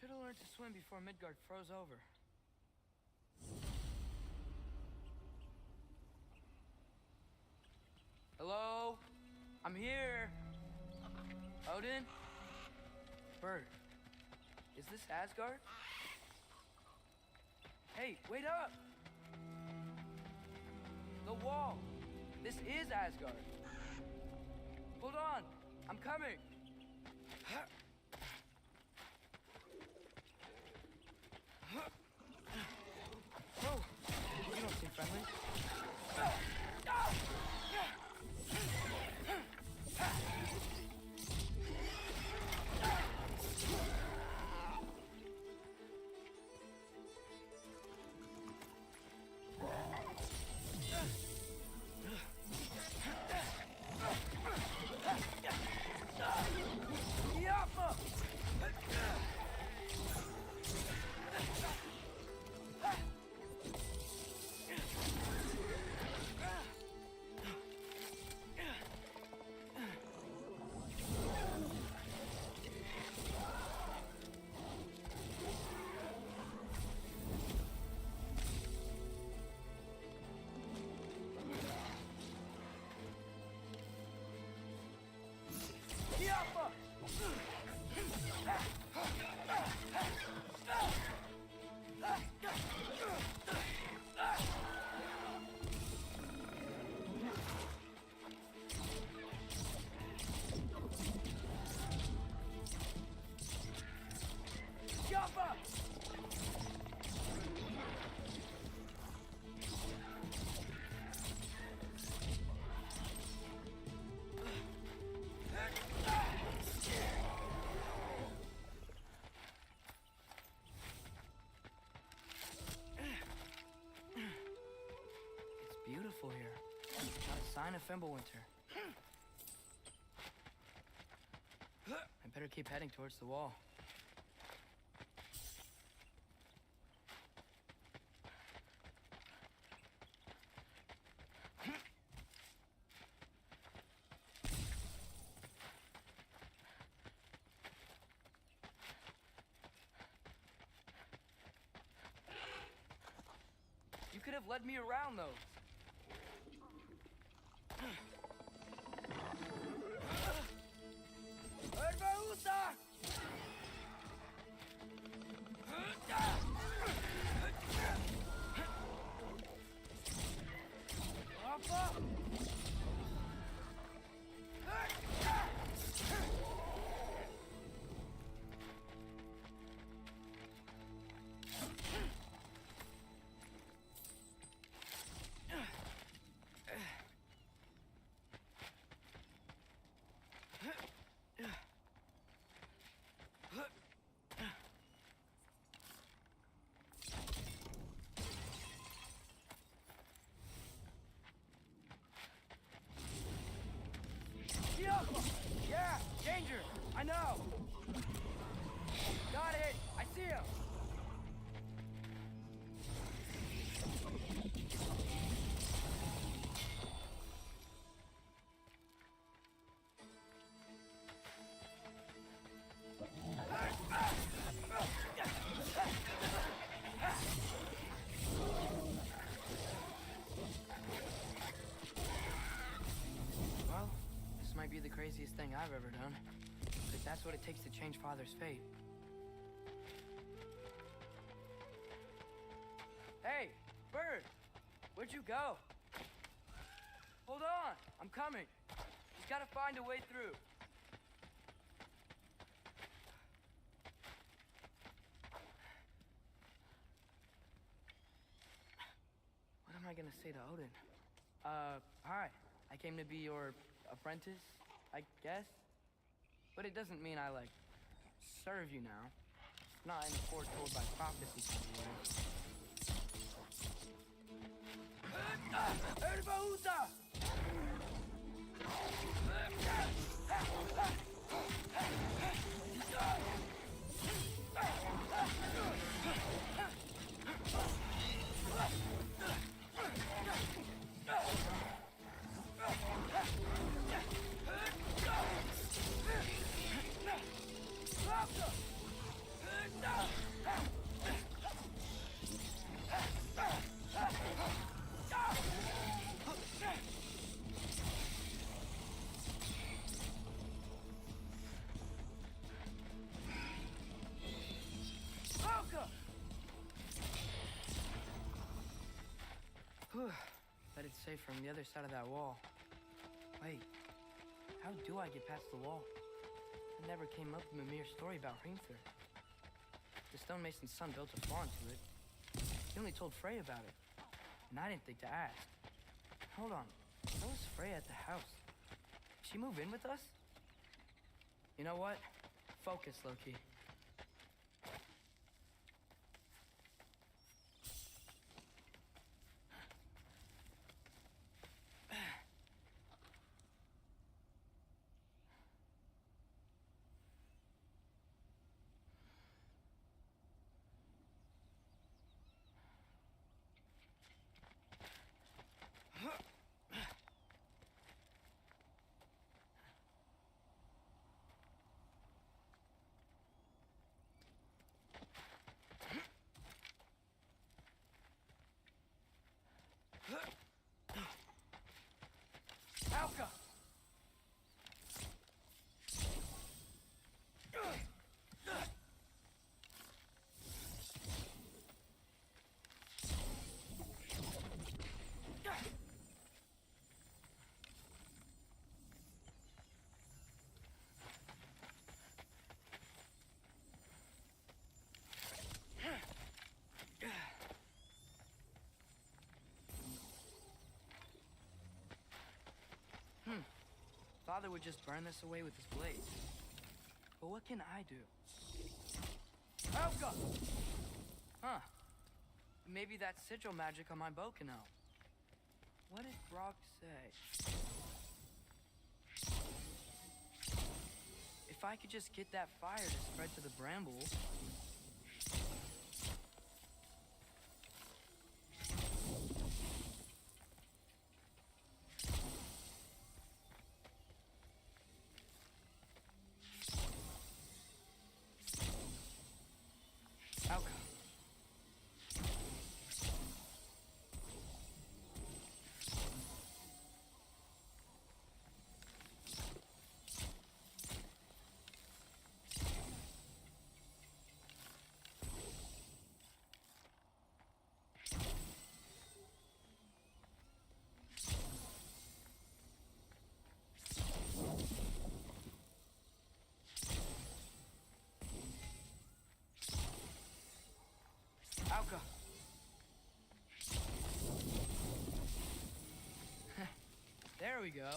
Should have learned to swim before Midgard froze over. Hello? I'm here. Odin? Bird. Is this Asgard? Hey, wait up! The wall. This is Asgard. Hold on. I'm coming. Whoa. You don't seem friendly. peaceful here. Not a sign of Fimbulwinter. I better keep heading towards the wall. You could have led me around those. Yeah, danger! I know! Got it! I see him! Well, this might be the craziest thing I've ever done. But that's what it takes to change Father's fate. Hey, bird! Where'd you go? Hold on, I'm coming. Just gotta find a way through. What am I gonna say to Odin? Hi. I came to be your apprentice, I guess? But it doesn't mean I, like, serve you now. Not in the foretold by prophecy kind of way. Bet it's safe from the other side of that wall. Wait, how do I get past the wall? It never came up in Mimir's story about Hrimthur. The stonemason's son built a farm to it. He only told Frey about it, and I didn't think to ask. Hold on, how was Frey at the house? Did she move in with us? You know what? Focus, Loki. Alka! Father would just burn this away with his blades. But what can I do? Alka! Huh. Maybe that sigil magic on my bow can help. What did Brock say? If I could just get that fire to spread to the bramble. Outcome. Alka. There we go.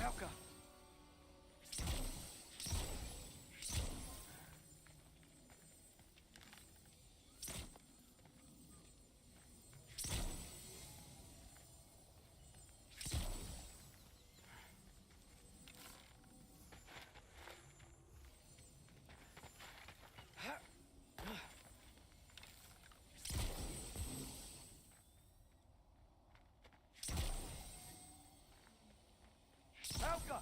Alka. Alka.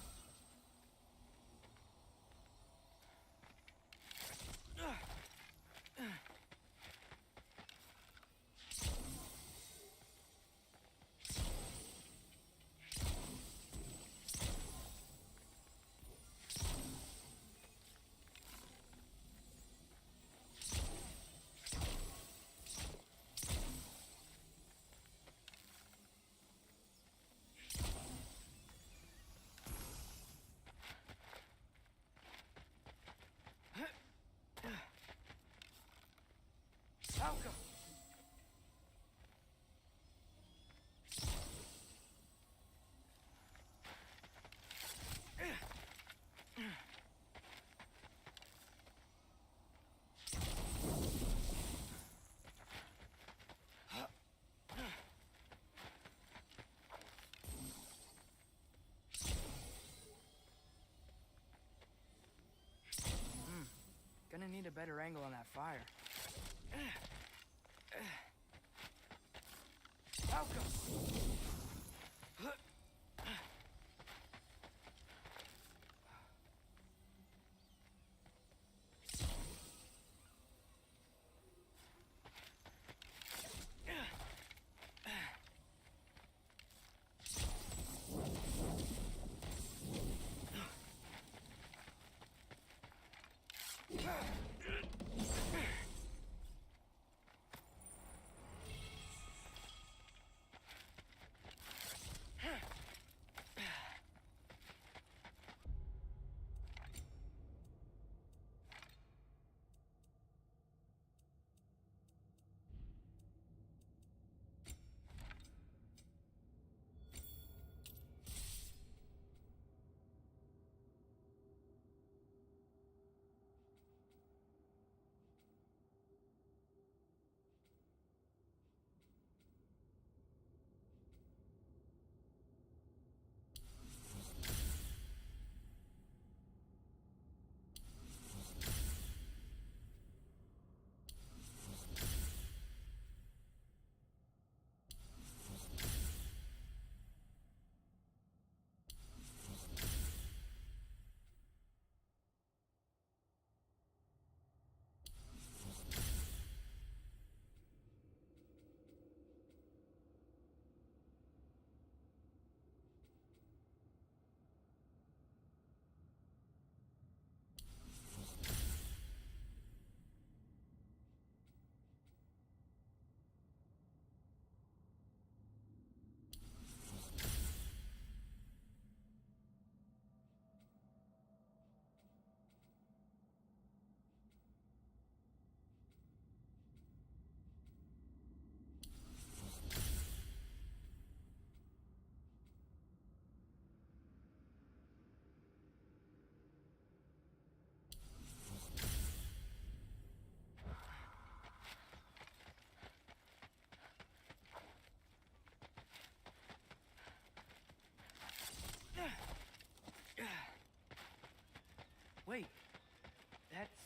Alka. Gonna need a better angle on that fire. Alka.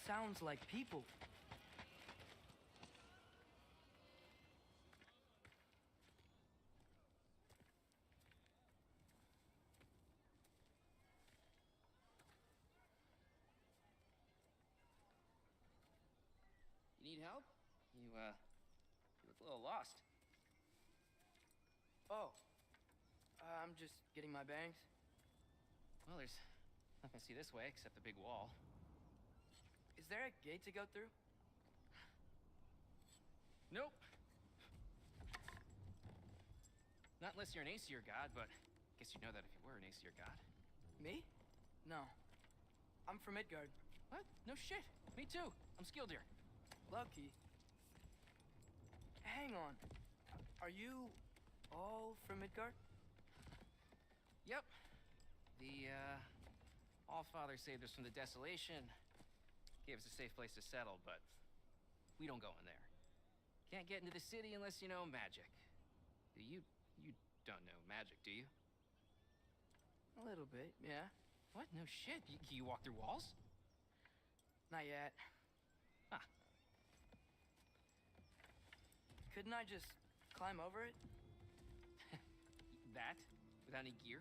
sounds like people. You need help? You look a little lost. Oh, I'm just getting my bearings. Well, there's nothing to see this way except the big wall. Is there a gate to go through? Nope. Not unless you're an Aesir god, but I guess you'd know that if you were an Aesir god. Me? No. I'm from Midgard. What? No shit. Me too. I'm skilled here. Lucky. Hang on. Are you all from Midgard? Yep. The, Allfather saved us from the desolation. Gave us a safe place to settle, but we don't go in there. Can't get into the city unless you know magic. You don't know magic, do you? A little bit, yeah. What? No shit. You walk through walls? Not yet. Huh. Couldn't I just climb over it? That? Without any gear?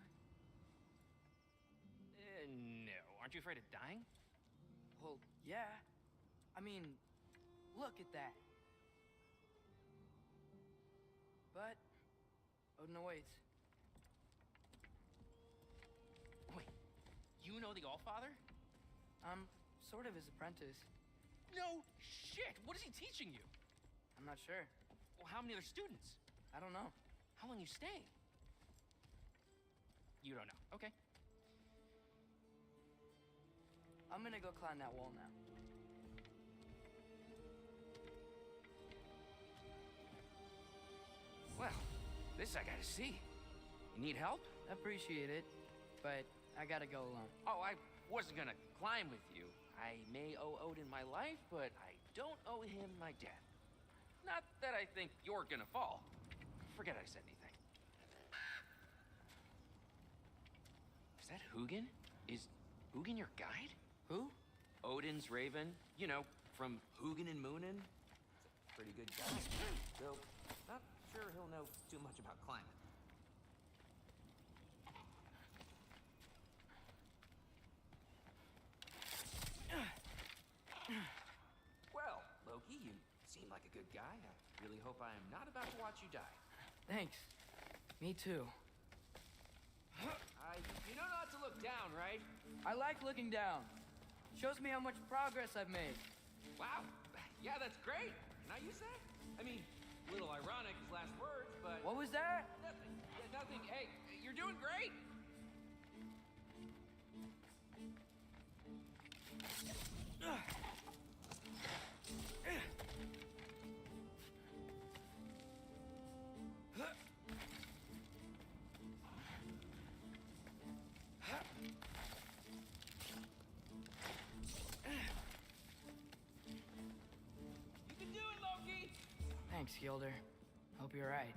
No. Aren't you afraid of dying? Well, yeah. I mean, look at that. But Odin awaits. Wait, you know the Allfather? I'm sort of his apprentice. No shit! What is he teaching you? I'm not sure. Well, how many other students? I don't know. How long you staying? You don't know. Okay. I'm gonna go climb that wall now. Well, this I gotta see. You need help? Appreciate it, but I gotta go alone. Oh, I wasn't gonna climb with you. I may owe Odin my life, but I don't owe him my death. Not that I think you're gonna fall. Forget I said anything. Is that Hugin? Is Hugin your guide? Who? Odin's raven. You know, from Hugin and Moonin. Pretty good guy. Though, not sure he'll know too much about climbing. Well, Loki, you seem like a good guy. I really hope I am not about to watch you die. Thanks. Me too. You know not to look down, right? I like looking down. Shows me how much progress I've made. Wow. Yeah, that's great. Can I use that? I mean, a little ironic his last words, but... What was that? Nothing. Yeah, nothing. Hey, you're doing great. You can do it, Loki! Thanks, Gilder. Hope you're right.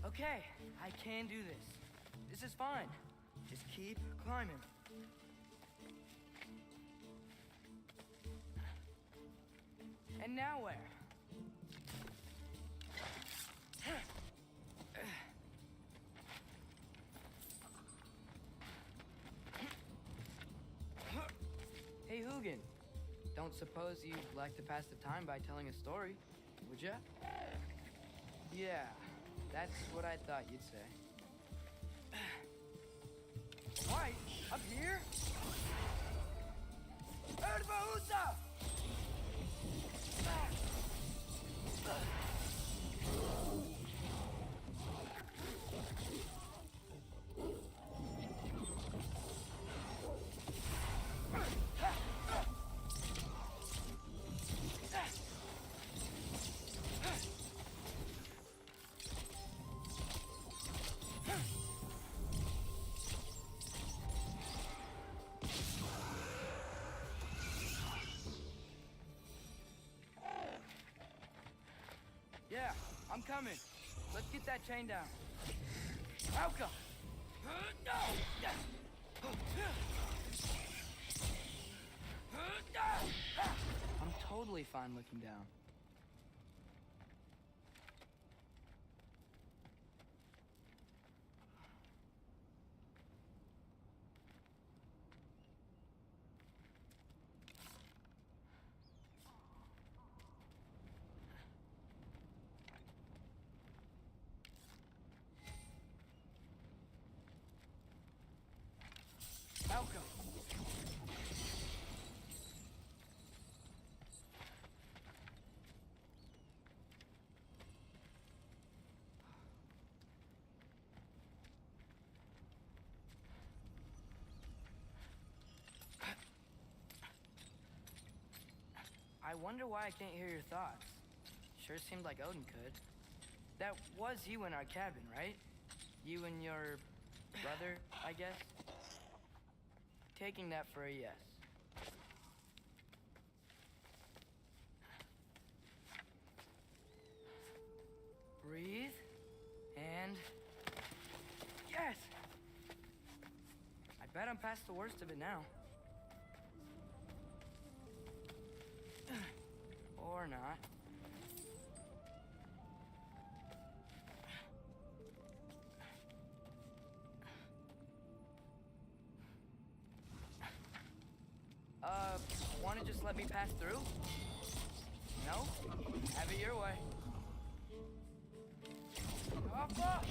Okay, I can do this. This is fine. Just keep climbing. And now where? Hey, Hugin. Don't suppose you'd like to pass the time by telling a story, would ya? Yeah, that's what I thought you'd say. Right, up here? Erbahusa! Yeah, I'm coming. Let's get that chain down. Outcome! I'm totally fine looking down. Outcome! I wonder why I can't hear your thoughts. Sure seemed like Odin could. That was you in our cabin, right? You and your brother, I guess? Taking that for a yes. Breathe. And... yes! I bet I'm past the worst of it now. Or not. Wanna just let me pass through? No? Have it your way. Alpha!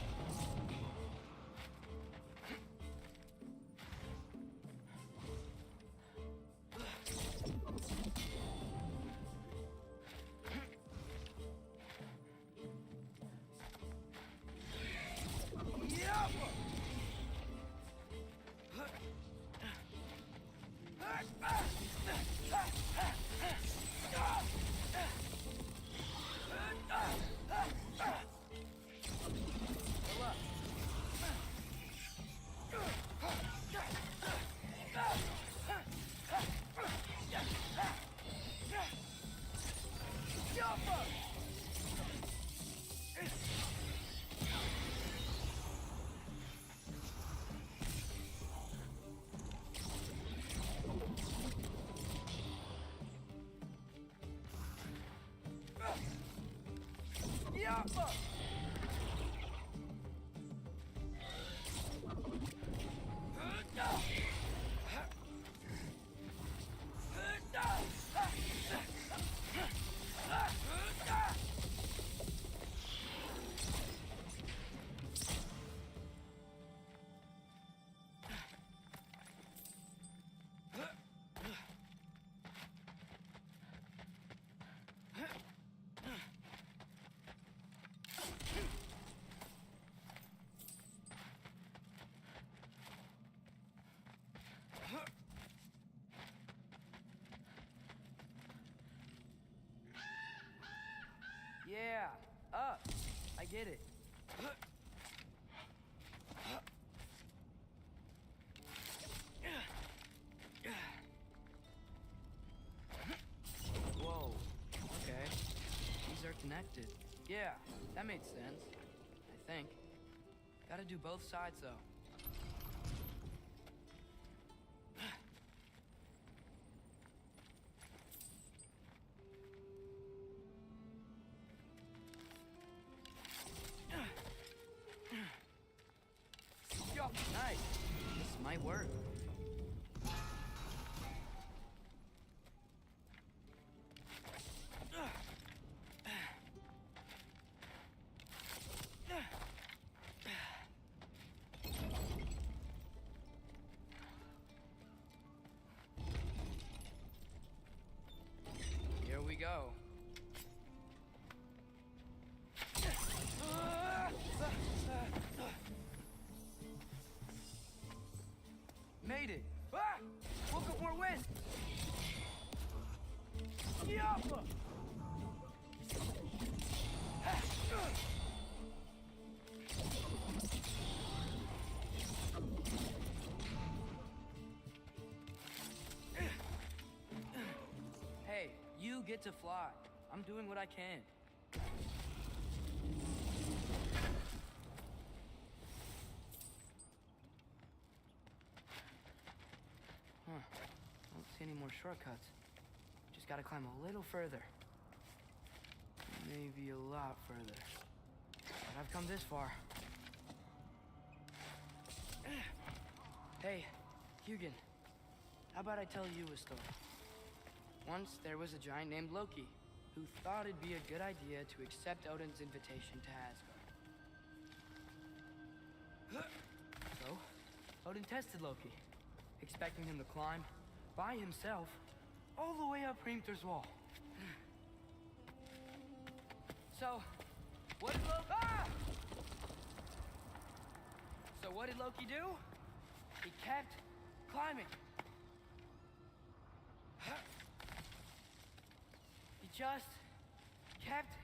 Yeah, up. I get it. Whoa, okay. These are connected. Yeah, that made sense. I think. Gotta do both sides, though. Nice. This might work. Here we go. Made it! Ah! Woke up more wind! Yappa! Hey, you get to fly. I'm doing what I can. Huh. Don't see any more shortcuts. Just gotta climb a little further. Maybe a lot further. But I've come this far. Hey, Hugin. How about I tell you a story? Once there was a giant named Loki who thought it'd be a good idea to accept Odin's invitation to Asgard. So, Odin tested Loki, expecting him to climb by himself all the way up Hrimthur's wall. So, what did Loki... Ah! So what did Loki do? He kept climbing. He just kept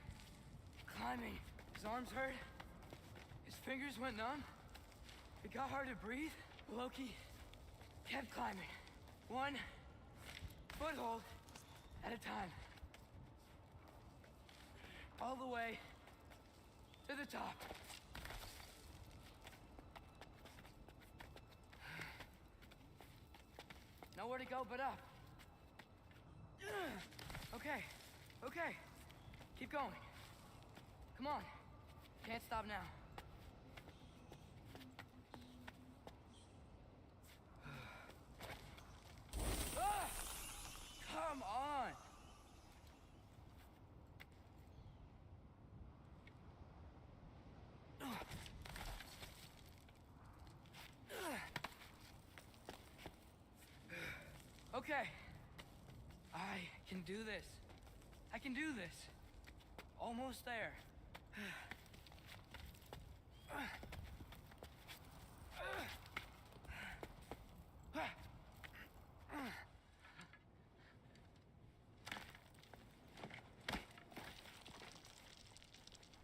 climbing. His arms hurt. His fingers went numb. It got hard to breathe. Loki kept climbing. One foothold at a time. All the way to the top. Nowhere to go but up. Okay, okay. Keep going. Come on. Can't stop now. Ah! Come on! Okay. I can do this. I can do this. Almost there.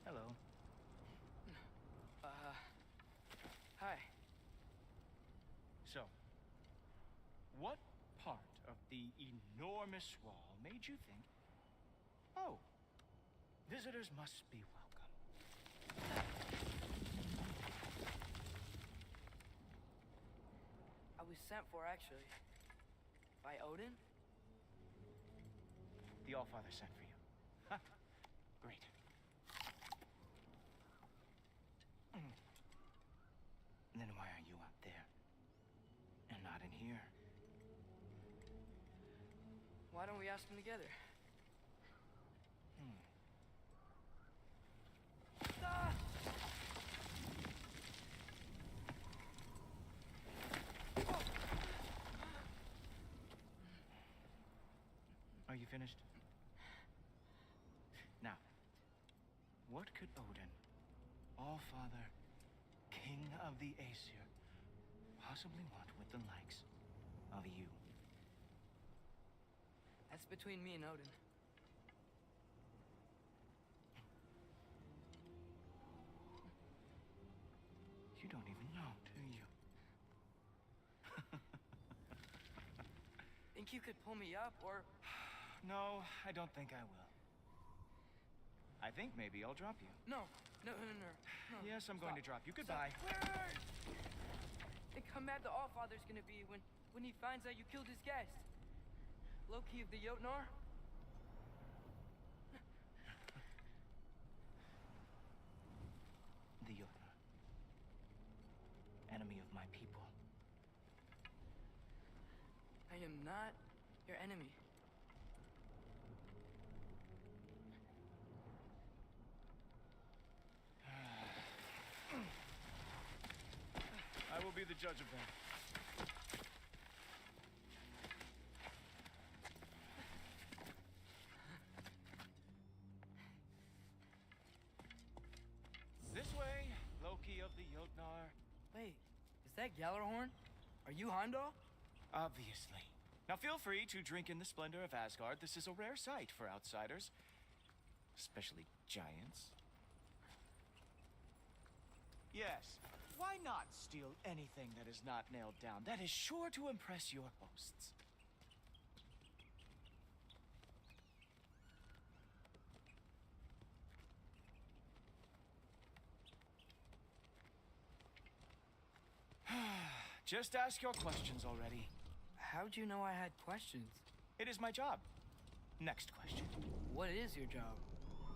Hello. Hi. So, what part of the enormous wall made you think, oh, visitors must be welcome? I was sent for, actually. By Odin? The Allfather sent for you. Ha! Great. Then why are you out there? And not in here? Why don't we ask them together? Ah! Are you finished? Now, what could Odin, Allfather, King of the Aesir, possibly want with the likes of you? That's between me and Odin. You don't even know, do you? Think you could pull me up, or... No, I don't think I will. I think maybe I'll drop you. No. No. Yes, I'm going to drop you. Stop. Goodbye. Wait. Think how mad the Allfather's gonna be when he finds out you killed his guest. Loki of the Jotnar? The Jotnar. Enemy of my people. I am not your enemy. I will be the judge of that. This way, Loki of the Jotnar. Wait, is that Gjallarhorn? Are you Heimdall? Obviously. Now feel free to drink in the splendor of Asgard. This is a rare sight for outsiders. Especially giants. Yes, why not steal anything that is not nailed down? That is sure to impress your hosts. Just ask your questions already. How'd you know I had questions? It is my job. Next question. What is your job?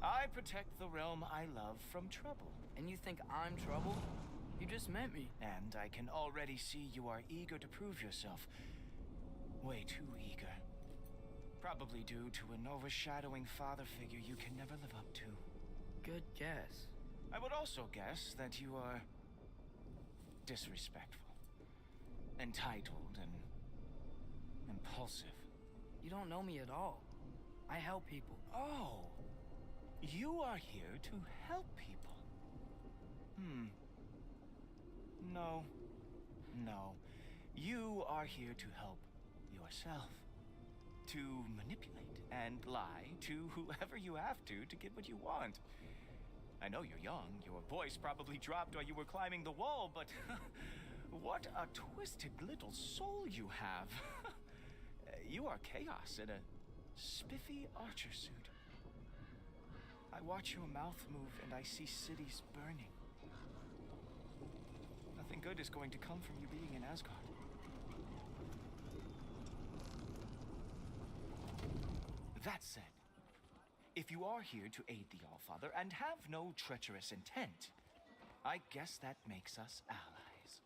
I protect the realm I love from trouble. And you think I'm trouble? You just met me. And I can already see you are eager to prove yourself. Way too eager. Probably due to an overshadowing father figure you can never live up to. Good guess. I would also guess that you are disrespectful, entitled, and impulsive. You don't know me at all. I help people. Oh, you are here to help people. No. No. You are here to help yourself. To manipulate and lie to whoever you have to get what you want. I know you're young. Your voice probably dropped while you were climbing the wall, but what a twisted little soul you have. You are chaos in a spiffy archer suit. I watch your mouth move and I see cities burning. Nothing good is going to come from you being in Asgard. That said, if you are here to aid the Allfather and have no treacherous intent, I guess that makes us allies.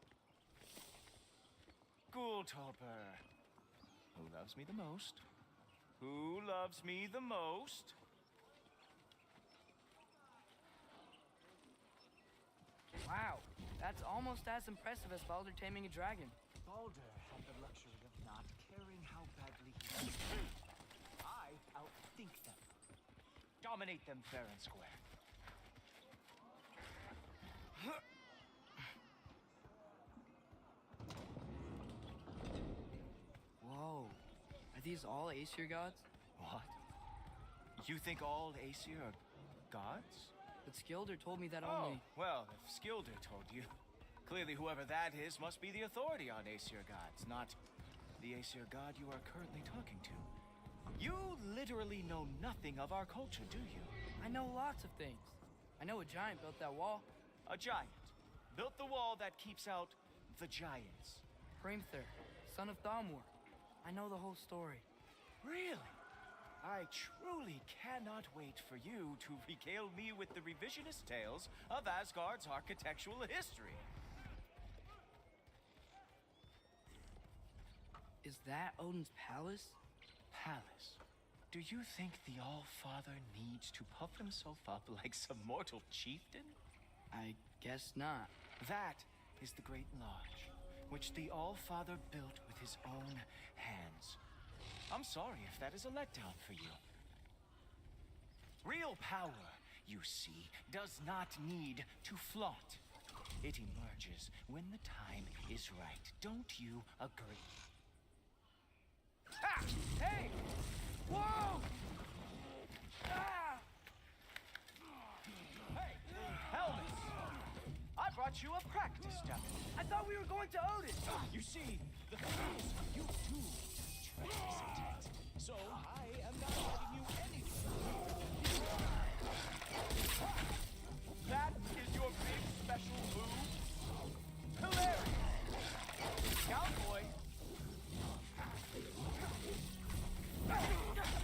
Ghoultoper. Who loves me the most? Who loves me the most? Wow, that's almost as impressive as Baldur taming a dragon. Baldur had the luxury of not caring how badly he was. I outthink them. Dominate them fair and square. Whoa. Are these all Aesir gods? What? You think all Aesir are gods? But Skilder told me that Oh, only... well, if Skilder told you, clearly whoever that is must be the authority on Aesir gods, not the Aesir god you are currently talking to. You literally know nothing of our culture, do you? I know lots of things. I know a giant built that wall. A giant built the wall that keeps out the giants. Hrimthur, son of Thamur. I know the whole story. Really? I truly cannot wait for you to regale me with the revisionist tales of Asgard's architectural history. Is that Odin's palace? Palace? Do you think the All-Father needs to puff himself up like some mortal chieftain? I guess not. That is the Great Lodge, which the All-Father built with his own hands. I'm sorry if that is a letdown for you. Real power, you see, does not need to flaunt. It emerges when the time is right. Don't you agree? Ah! Hey! Whoa! Ah! Hey, Helmet! I brought you a practice dummy. I thought we were going to Odin! You see, the thing is, you do treacherous intent. So I am not letting you anywhere. That is your big special move? Hilarious! Cowboy! Very nice.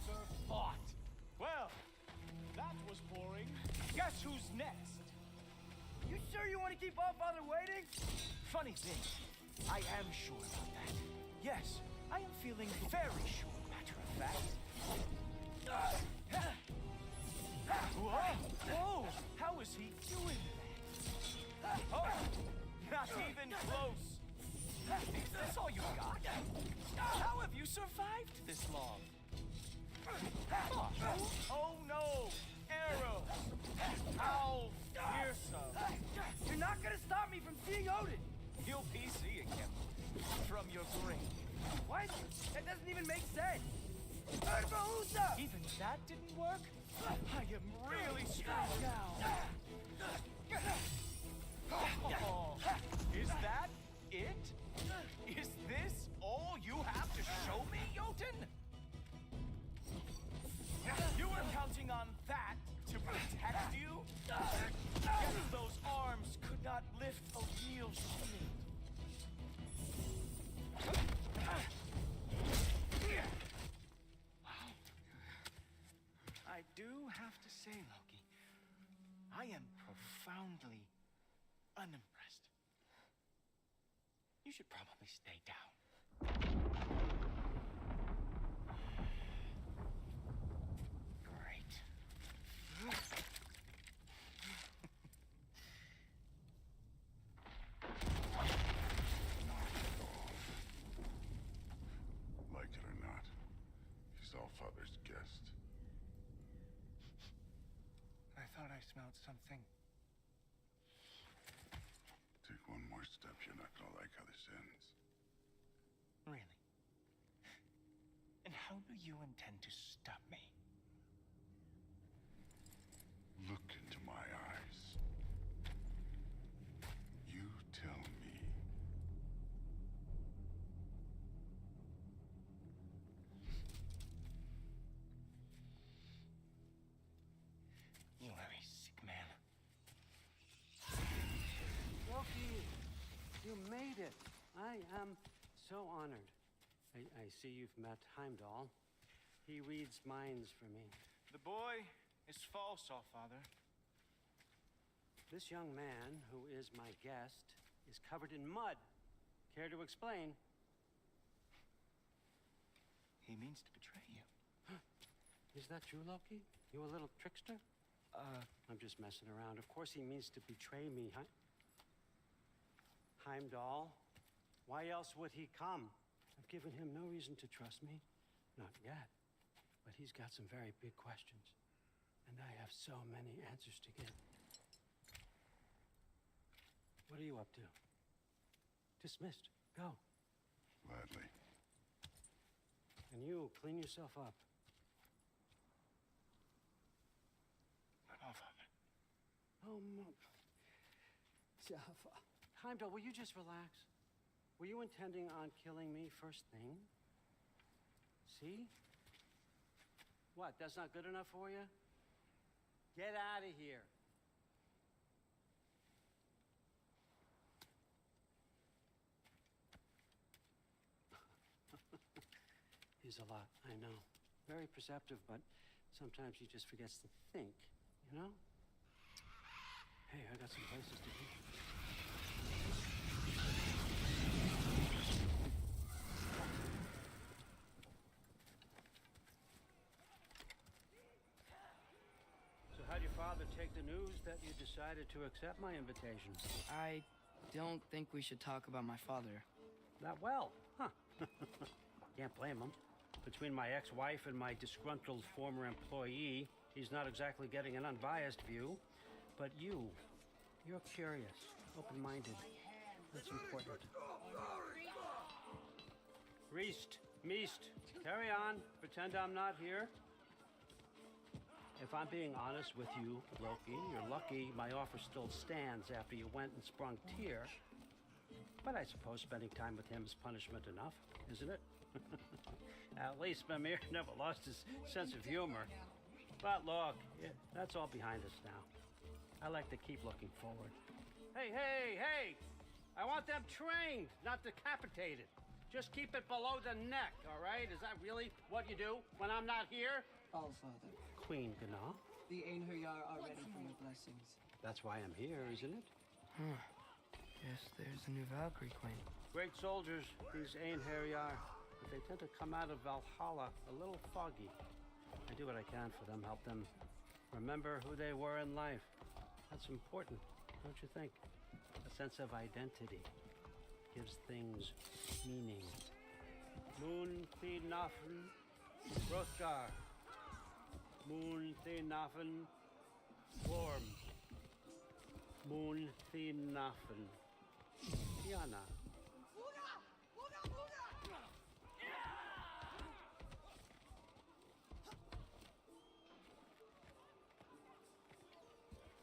With fought. Well, that was boring. Guess who's next? You sure you want to keep All-Father waiting? Funny thing, I am sure about that. Yes, I am feeling very sure, matter of fact. Whoa! How is he doing that? Oh, not even close. Is this all you got? How have you survived this long? Oh no! Arrows! How fearsome! You're not gonna stop me from seeing Odin! You'll be seeing him from your grave. What? That doesn't even make sense! Urbahusa! Even that didn't work? I am really screwed now. Oh, is that it? Is this all you have to show me, Jotun? I do have to say, Loki, I am profoundly unimpressed. You should probably stay down. Great. Like it or not, he's all Father's guest. I thought I smelled something. Take one more step, you're not gonna like how this ends. Really? And how do you intend to stop me? Look into my eyes. You tell me. You are a sick man. Loki, you made it. I am so honored. I see you've met Heimdall. He reads minds for me. The boy is false, Allfather. This young man, who is my guest, is covered in mud. Care to explain? He means to betray you. Is that true, Loki? You a little trickster? I'm just messing around. Of course he means to betray me. Heimdall? Why else would he come? I've given him no reason to trust me. Not yet. But he's got some very big questions. And I have so many answers to give. What are you up to? Dismissed. Go. Gladly. And you, clean yourself up. But Allfather. Oh, Heimdall, will you just relax? Were you intending on killing me first thing? See? What, that's not good enough for you? Get out of here. He's a lot, I know. Very perceptive, but sometimes he just forgets to think, you know? Hey, I got some places to be. So how'd your father take the news that you decided to accept my invitation? I don't think we should talk about my father. That well, huh? Can't blame him. Between my ex-wife and my disgruntled former employee, he's not exactly getting an unbiased view. But you're curious, open-minded. That's important. Meest, carry on. Pretend I'm not here. If I'm being honest with you, Loki, you're lucky my offer still stands after you went and sprung Tyr. But I suppose spending time with him is punishment enough, isn't it? At least Mimir never lost his sense of humor. But look, yeah, that's all behind us now. I like to keep looking forward. Hey! I want them trained, not decapitated. Just keep it below the neck, all right? Is that really what you do when I'm not here? Allfather, Queen Gná. the Einherjar are ready for your blessings. That's why I'm here, isn't it? Guess there's the new Valkyrie Queen. Great soldiers, these Einherjar. But they tend to come out of Valhalla a little foggy. I do what I can for them, help them remember who they were in life. That's important, don't you think? A sense of identity gives things meaning. Moon Thinafen Hrothgar. Moon Thinafen Worm. Moon Thinafen Tiana.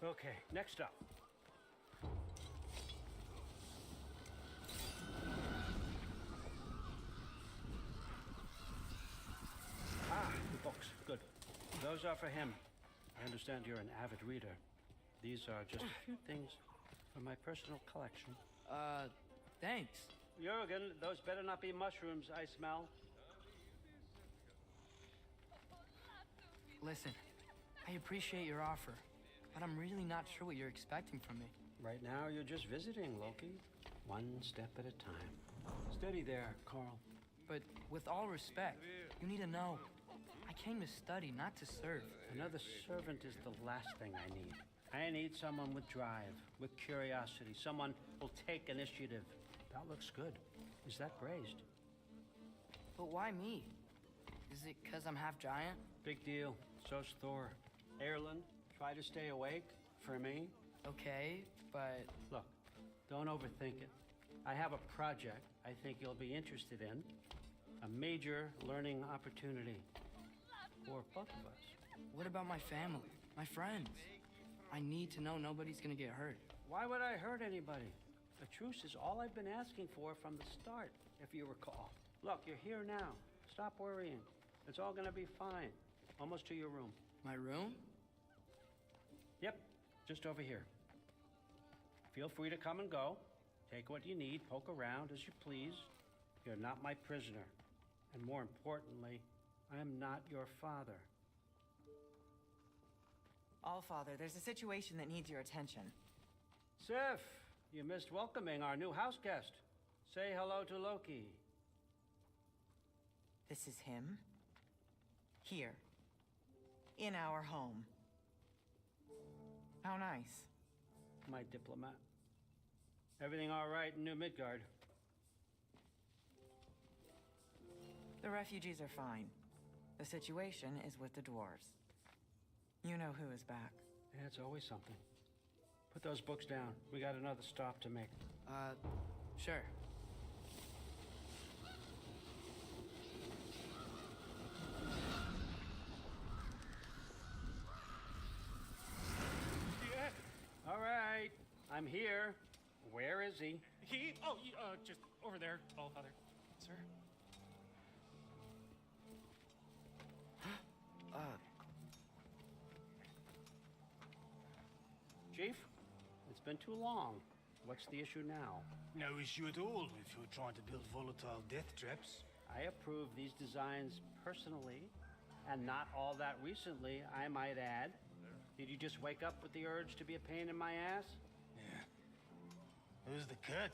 Okay, next up. The books. Good. Those are for him. I understand you're an avid reader. These are just a few things from my personal collection. Thanks. Jurgen, those better not be mushrooms I smell. Listen, I appreciate your offer, but I'm really not sure what you're expecting from me. Right now, you're just visiting, Loki. One step at a time. Steady there, Carl. But with all respect, you need to know, I came to study, not to serve. Another servant is the last thing I need. I need someone with drive, with curiosity, someone who'll take initiative. That looks good. Is that braised? But why me? Is it because I'm half giant? Big deal. So's Thor. Erlen, try to stay awake for me. Okay, but... Look, don't overthink it. I have a project I think you'll be interested in. A major learning opportunity. For both of us. What about my family? My friends? I need to know nobody's gonna get hurt. Why would I hurt anybody? A truce is all I've been asking for from the start, if you recall. Look, you're here now. Stop worrying. It's all gonna be fine. Almost to your room. My room? Yep, just over here. Feel free to come and go. Take what you need, poke around as you please. You're not my prisoner. And more importantly, I am not your father. Allfather, there's a situation that needs your attention. Sif, you missed welcoming our new house guest. Say hello to Loki. This is him. Here. In our home. How nice. My diplomat. Everything all right in New Midgard? The refugees are fine. The situation is with the dwarves. You know who is back. Yeah, it's always something. Put those books down. We got another stop to make. Sure. All right, I'm here. Where is he? Just over there, Allfather. Sir? Chief, it's been too long. What's the issue now? No issue at all if you're trying to build volatile death traps. I approve these designs personally, and not all that recently, I might add. Did you just wake up with the urge to be a pain in my ass? Yeah. Who's the cut?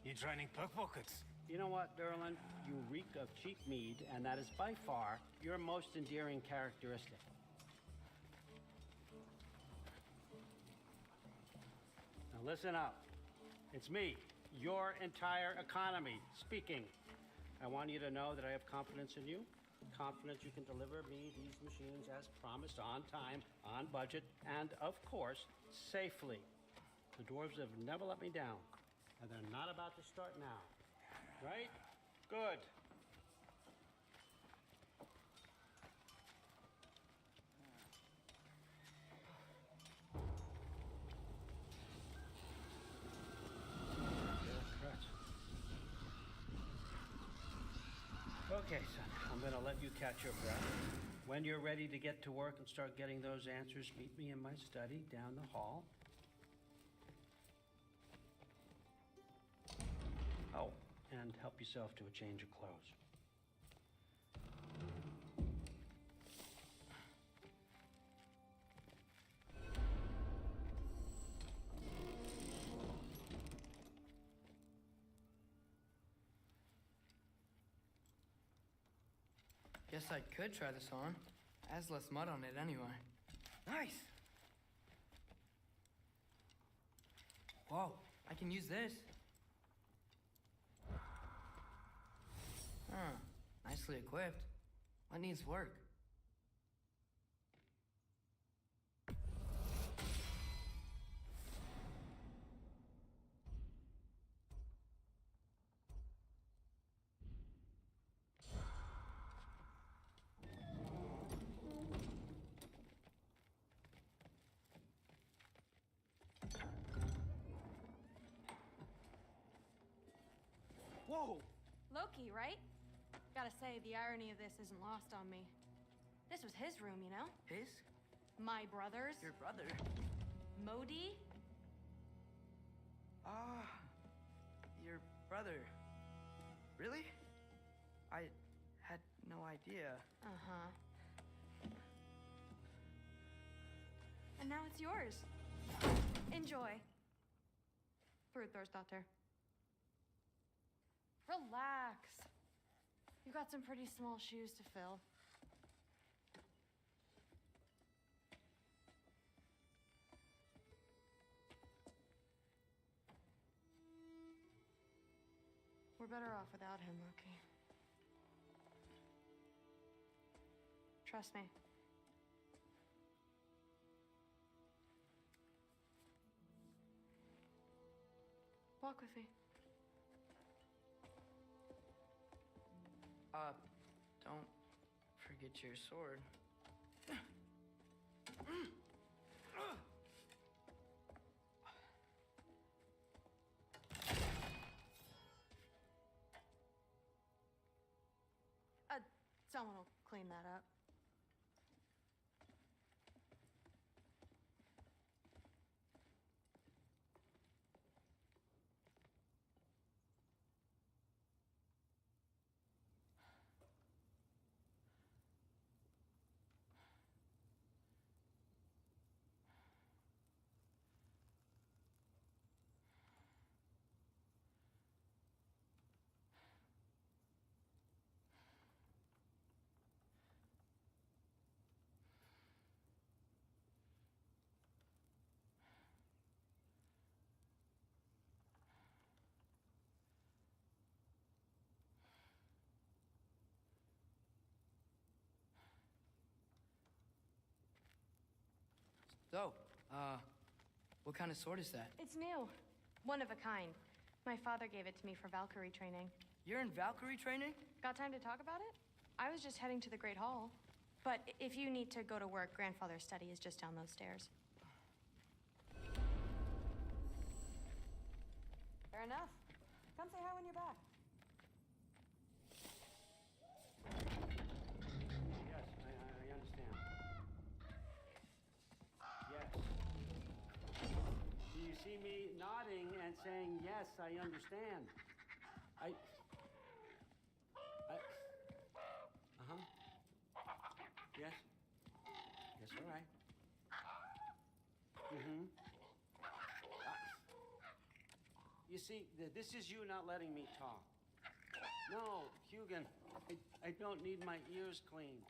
You training pickpockets? You know what, Derlin? You reek of cheap mead, and that is by far your most endearing characteristic. Now listen up. It's me, your entire economy, speaking. I want you to know that I have confidence in you. Confidence you can deliver me these machines as promised, on time, on budget, and of course, safely. The dwarves have never let me down, and they're not about to start now. Right? Good. Okay, son, I'm gonna let you catch your breath. When you're ready to get to work and start getting those answers, meet me in my study down the hall. Oh, and help yourself to a change of clothes. Guess I could try this on. Has less mud on it anyway. Nice! Whoa, I can use this. Huh, nicely equipped. What needs work? Whoa! Loki, right? Gotta say, the irony of this isn't lost on me. This was his room, you know? His? My brother's. Your brother? Modi? Ah, Brother, really? I had no idea. Uh-huh. And now it's yours. Enjoy. Fruit Thor's daughter. Relax. You've got some pretty small shoes to fill. We're better off without him, Loki. Trust me. Walk with me. Don't forget your sword. Someone will clean that up. So, what kind of sword is that? It's new. One of a kind. My father gave it to me for Valkyrie training. You're in Valkyrie training? Got time to talk about it? I was just heading to the Great Hall. But if you need to go to work, Grandfather's study is just down those stairs. Fair enough. Come say hi when you're back. Yes, I understand. Yes. Do you see me nodding and saying, yes, I understand? Uh-huh. Yes. Yes, all right. Mm-hmm. You see, this is you not letting me talk. No, Hugin, I don't need my ears cleaned.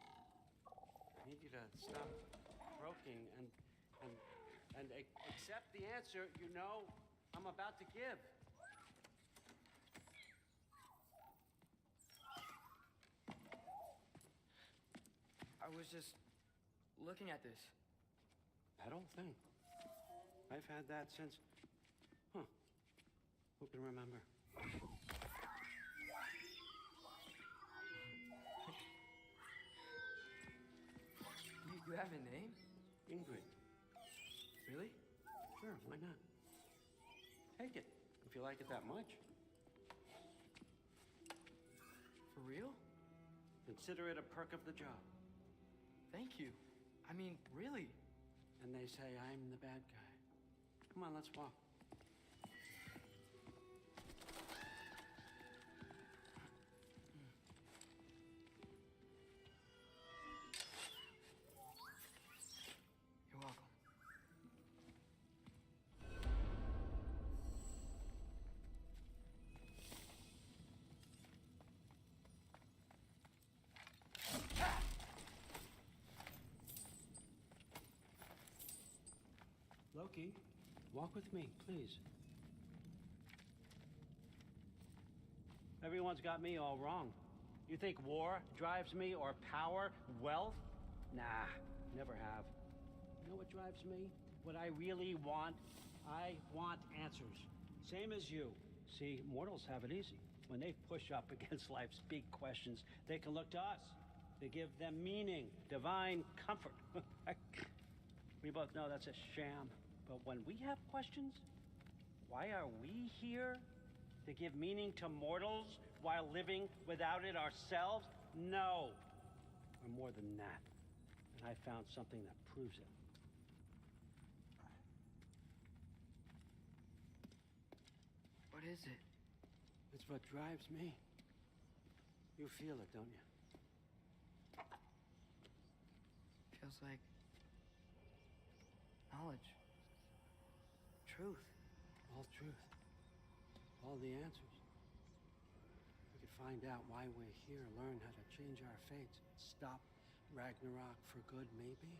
I need you to stop croaking and accept the answer you know I'm about to give. I was just looking at this. That old thing. I've had that since... Huh. Who can remember? You have a name? Ingrid. Really? Sure, why not? Take it, if you like it that much. For real? Consider it a perk of the job. Thank you. I mean, really. And they say I'm the bad guy. Come on, let's walk. You're welcome. Loki, walk with me, please. Everyone's got me all wrong. You think war drives me, or power, wealth? Nah, never have. You know what drives me? What I really want? I want answers. Same as you. See, mortals have it easy. When they push up against life's big questions, they can look to us. They give them meaning, divine comfort. We both know that's a sham. But when we have questions, why are we here? To give meaning to mortals while living without it ourselves? No. We're more than that. And I found something that proves it. What is it? It's what drives me. You feel it, don't you? Feels like knowledge. Truth. All truth. All the answers. We could find out why we're here, learn how to change our fates, stop Ragnarok for good, maybe.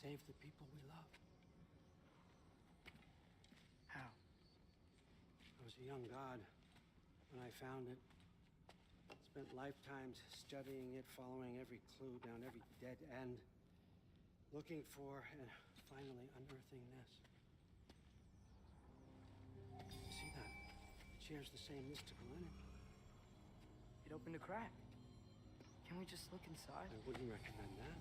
Save the people we love. How? I was a young god when I found it. Spent lifetimes studying it, following every clue down every dead end, looking for and finally unearthing this. You see that? It shares the same mystical energy. It opened a crack. Can we just look inside? I wouldn't recommend that.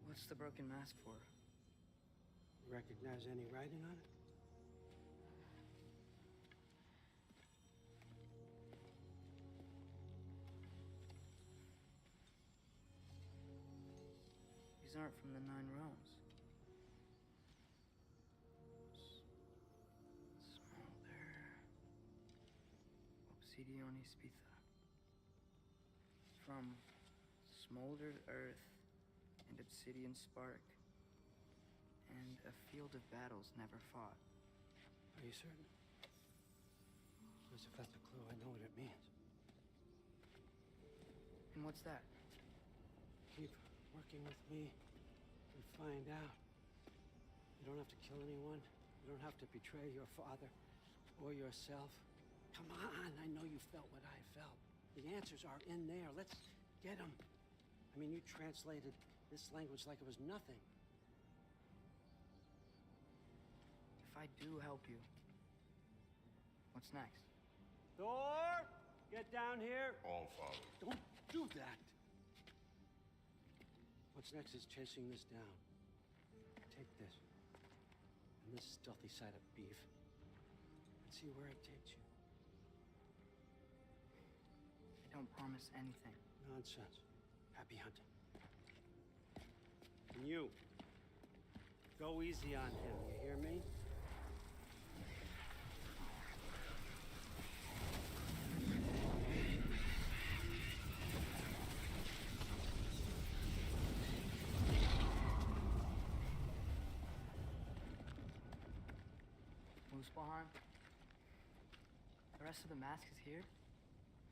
What's the broken mask for? Recognize any writing on it? These aren't from the Nine Realms. Smolder. Obsidione Spitha. From smoldered earth and obsidian spark. And a field of battles never fought. Are you certain? Because if that's a clue, I know what it means. And what's that? Keep working with me and find out. You don't have to kill anyone. You don't have to betray your father or yourself. Come on, I know you felt what I felt. The answers are in there. Let's get them. I mean, you translated this language like it was nothing. If I do help you, what's next? Thor! Get down here! All Father. Don't do that! What's next is chasing this down. Take this, and this stealthy side of beef, and see where it takes you. I don't promise anything. Nonsense. Happy hunting. And you, go easy on him, you hear me? Muspelheim? The rest of the mask is here?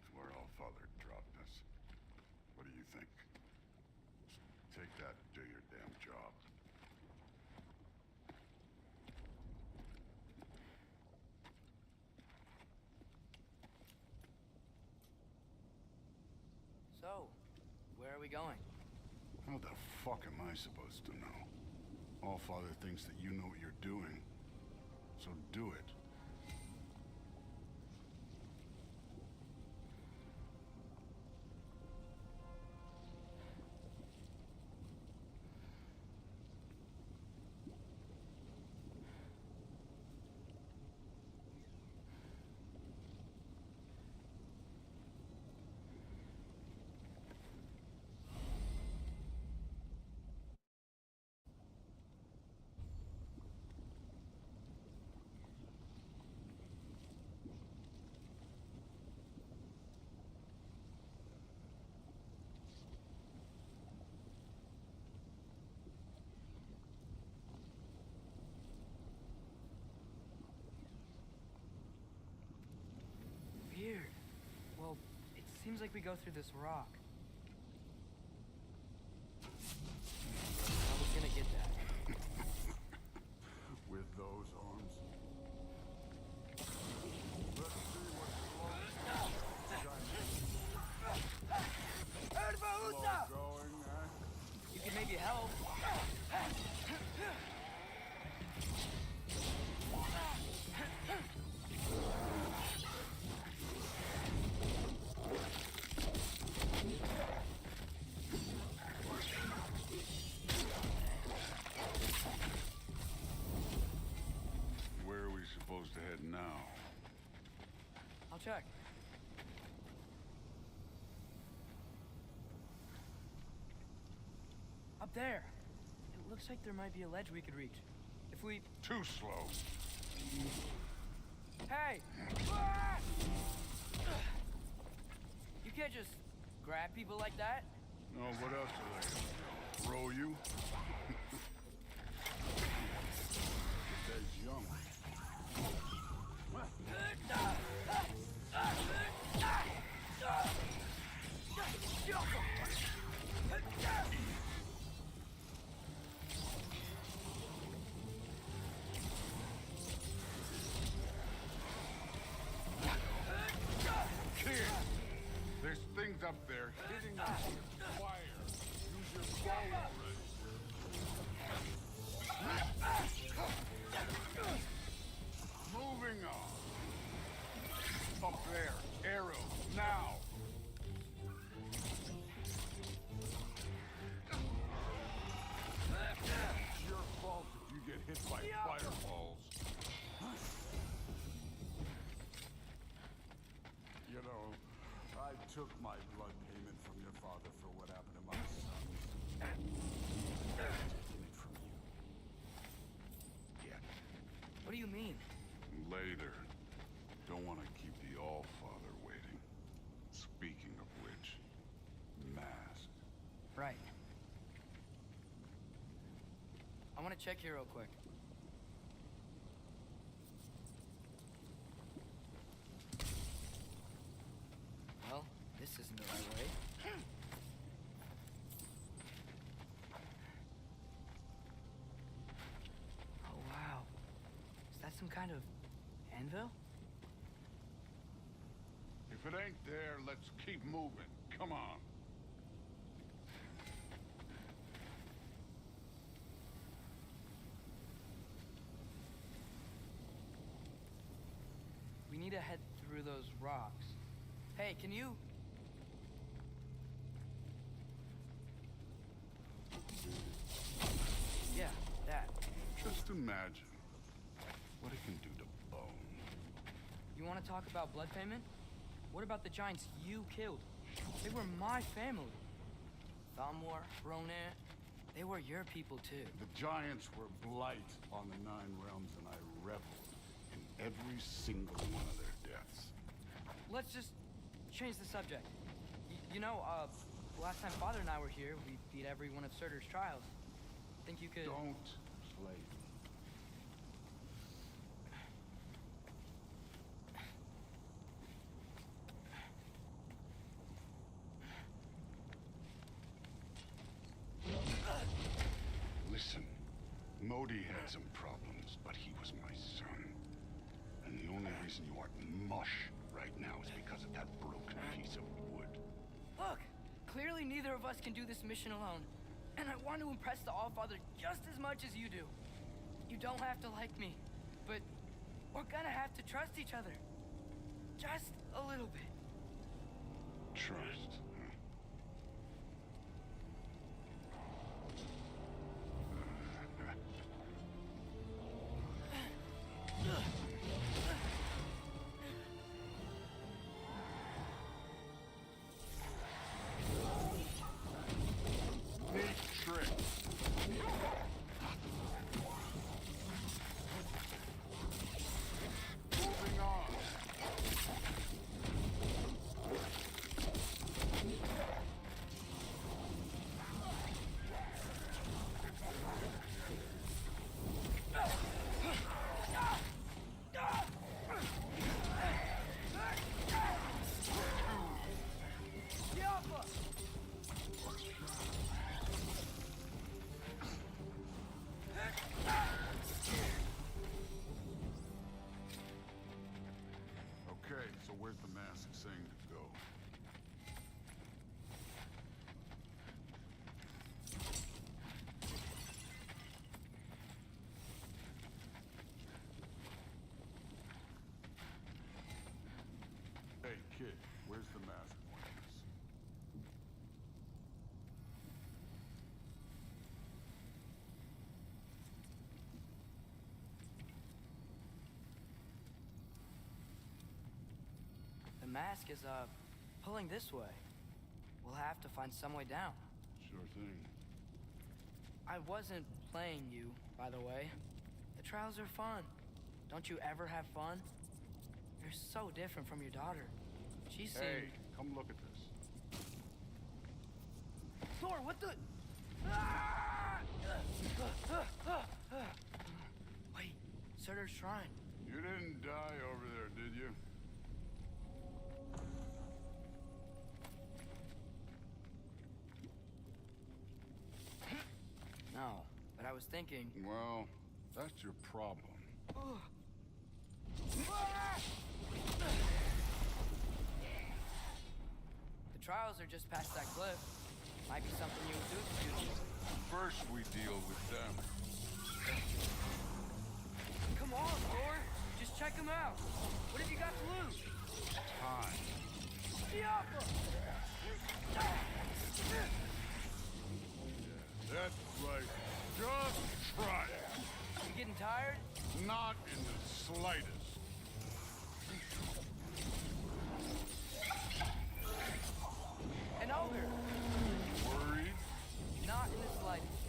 It's where All Father dropped us. What do you think? Take that and do your damn job. So, where are we going? How the fuck am I supposed to know? All Father thinks that you know what you're doing. So do it. Weird. Well, it seems like we go through this rock. I was gonna get that. With those arms. Let's see what's going, eh? You can maybe help. Where are we supposed to head now? I'll check. Up there. It looks like there might be a ledge we could reach. If we... Too slow. Hey! Ah! You can't just grab people like that. Oh, what else do they do? Throw you? There's young. Kid, there's things up there hitting us with fire. Use your bow already. Moving on. Up there, arrow, now. It's your fault if you get hit by fireballs. You know, I took my blood payment from your father for what happened to my sons. Taking it from you. Yeah. What do you mean? Later. Don't want to keep the All-Father waiting. Speaking of which, mask. Right. I want to check here real quick. Well, this isn't the right way. Oh, wow. Is that some kind of anvil? If it ain't there, let's keep moving. Come on. We need to head through those rocks. Hey, can you... Yeah, that. Just imagine what it can do to bone. You want to talk about blood payment? What about the giants you killed? They were my family. Thamor, Ronan, they were your people too. The giants were blight on the Nine Realms, and I reveled in every single one of their deaths. Let's just change the subject. You know, last time Father and I were here, we beat every one of Surtur's trials. Think you could... Don't play. Listen, Modi had some problems, but he was my son. And the only reason you aren't mush right now is because of that broken piece of wood. Look! Clearly neither of us can do this mission alone. And I want to impress the Allfather just as much as you do. You don't have to like me, but we're gonna have to trust each other. Just a little bit. Trust. Neat trick. Moving on. Okay, so where's the mask saying to go? Hey, kid, where's the mask pointing us? The mask is, pulling this way. We'll have to find some way down. Sure thing. I wasn't playing you, by the way. The trials are fun. Don't you ever have fun? You're so different from your daughter. She seemed... Hey, come look at this. Thor, what the... Wait, Surtur's shrine. You didn't die over there, did you? No, but I was thinking... Well, that's your problem. The trials are just past that cliff. Might be something you would do if you do. First, we deal with them. Come on, Thor! Just check them out! What have you got to lose? Time. That's right. Just try it. You getting tired? Not in the slightest. An ogre! Worried? Not in the slightest.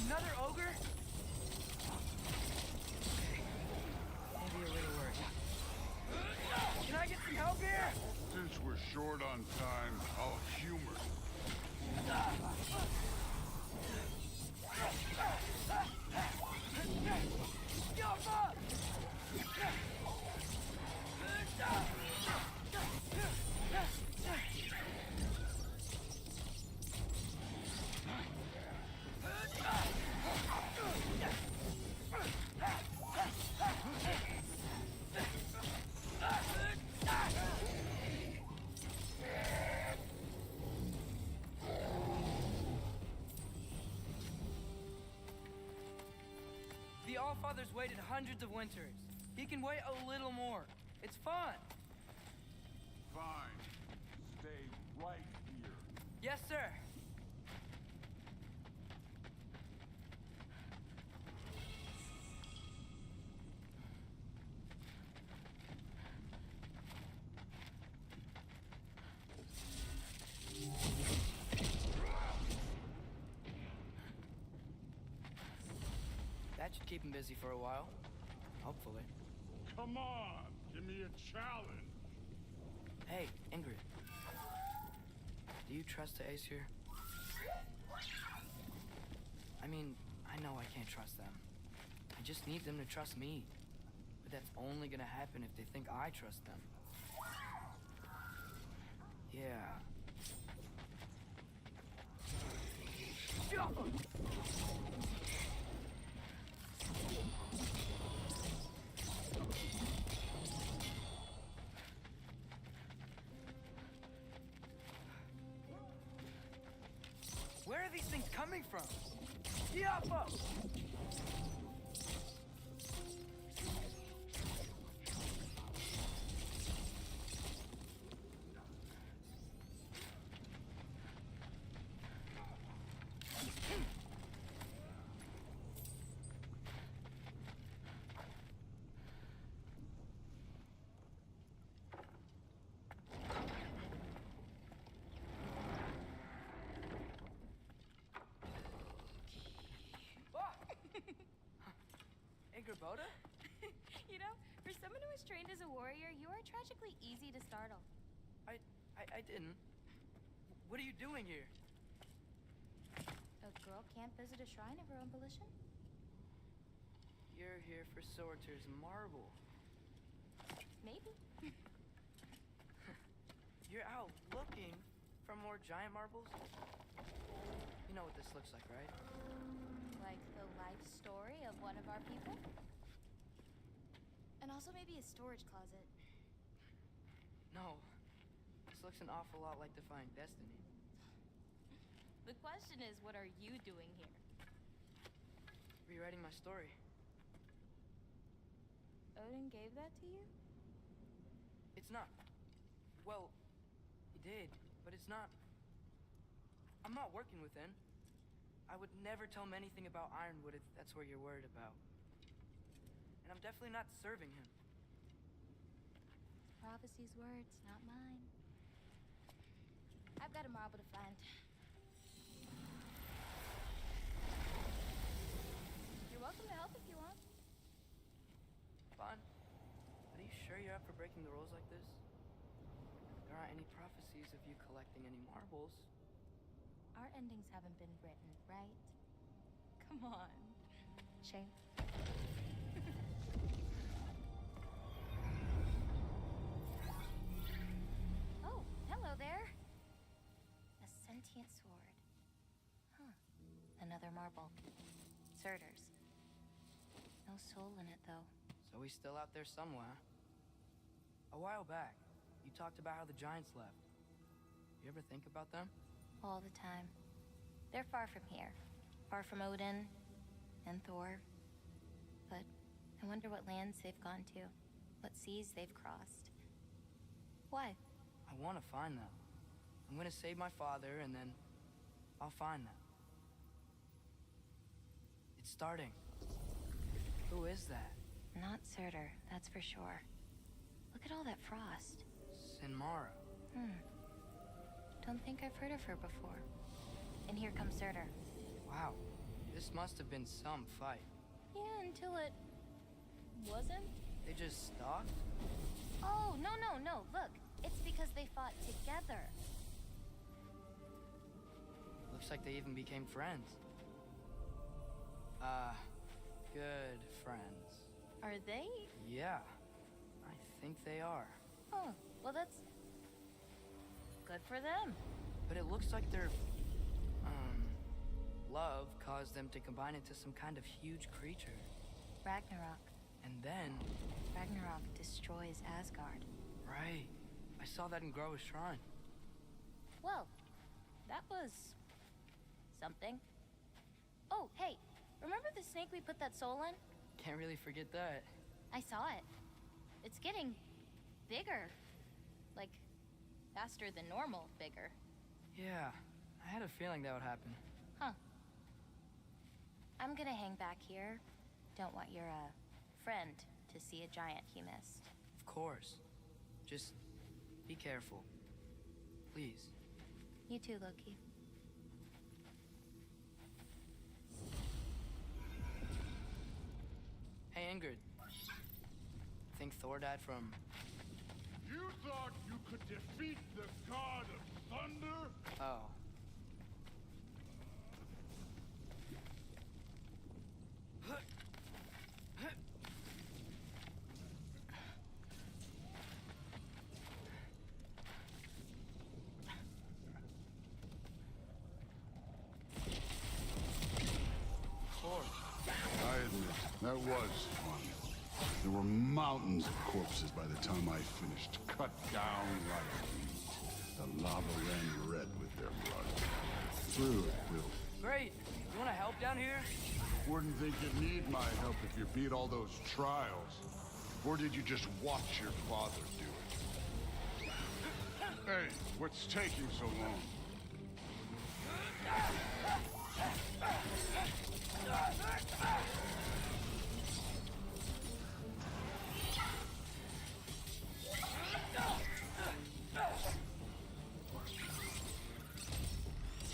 Another ogre? Okay. Maybe a little worried. Can I get some help here? Since we're short on time, I'll humor The Allfather's waited hundreds of winters. He can wait a little more. It's fun. Fine. Stay right here. Yes, sir. That should keep him busy for a while. Hopefully. Come on, give me a challenge. Hey, Ingrid. Do you trust the Ace here? I mean, I know I can't trust them. I just need them to trust me. But that's only gonna happen if they think I trust them. Yeah. Where are these things coming from? Yappa! Boda? You know, for someone who was trained as a warrior, you are tragically easy to startle. I didn't. What are you doing here? A girl can't visit a shrine of her own volition? You're here for Surtur's marble. Maybe. You're out looking for more giant marbles? You know what this looks like, right? Like the life story of one of our people? And also maybe a storage closet. No. This looks an awful lot like Defying Destiny. The question is, what are you doing here? Rewriting my story. Odin gave that to you? It's not. Well, he did, but it's not. I'm not working with him. I would never tell him anything about Ironwood if that's what you're worried about. And I'm definitely not serving him. prophecy's words, not mine. I've got a marble to find. You're welcome to help if you want. Fine. Are you sure you're up for breaking the rules like this? There aren't any prophecies of you collecting any marbles. Our endings haven't been written, right? Come on. Shane. Oh, hello there. A sentient sword. Huh. Another marble. Surtur's. No soul in it, though. So he's still out there somewhere. A while back, you talked about how the giants left. You ever think about them? All the time. They're far from here. Far from Odin and Thor. But I wonder what lands they've gone to. What seas they've crossed. Why? I want to find them. I'm gonna save my father, and then I'll find them. It's starting. Who is that? Not Surtur, that's for sure. Look at all that frost. Sinmara. Don't think I've heard of her before. And here comes Surtur. Wow. This must have been some fight. Yeah, until it wasn't. They just stalked? Oh, no. Look, it's because they fought together. Looks like they even became friends. Good friends. Are they? Yeah, I think they are. Oh, well, that's good for them. But it looks like their, love caused them to combine into some kind of huge creature. Ragnarok. And then... Ragnarok destroys Asgard. Right. I saw that in Groa's shrine. Well, that was... something. Oh, hey, remember the snake we put that soul in? Can't really forget that. I saw it. It's getting bigger. Like, faster than normal bigger. Yeah, I had a feeling that would happen. Huh. I'm gonna hang back here. Don't want your, friend to see a giant he missed. Of course. Just be careful. Please. You too, Loki. Hey, Ingrid. Think Thor died from... You thought you could defeat the god of thunder? Oh. I admit, that was fun. There were mountains of corpses by the time I finished, cut down like weeds. The lava ran red with their blood. Through it, Bill. Great. You want to help down here? Wouldn't think you'd need my help if you beat all those trials. Or did you just watch your father do it? Hey, what's taking so long?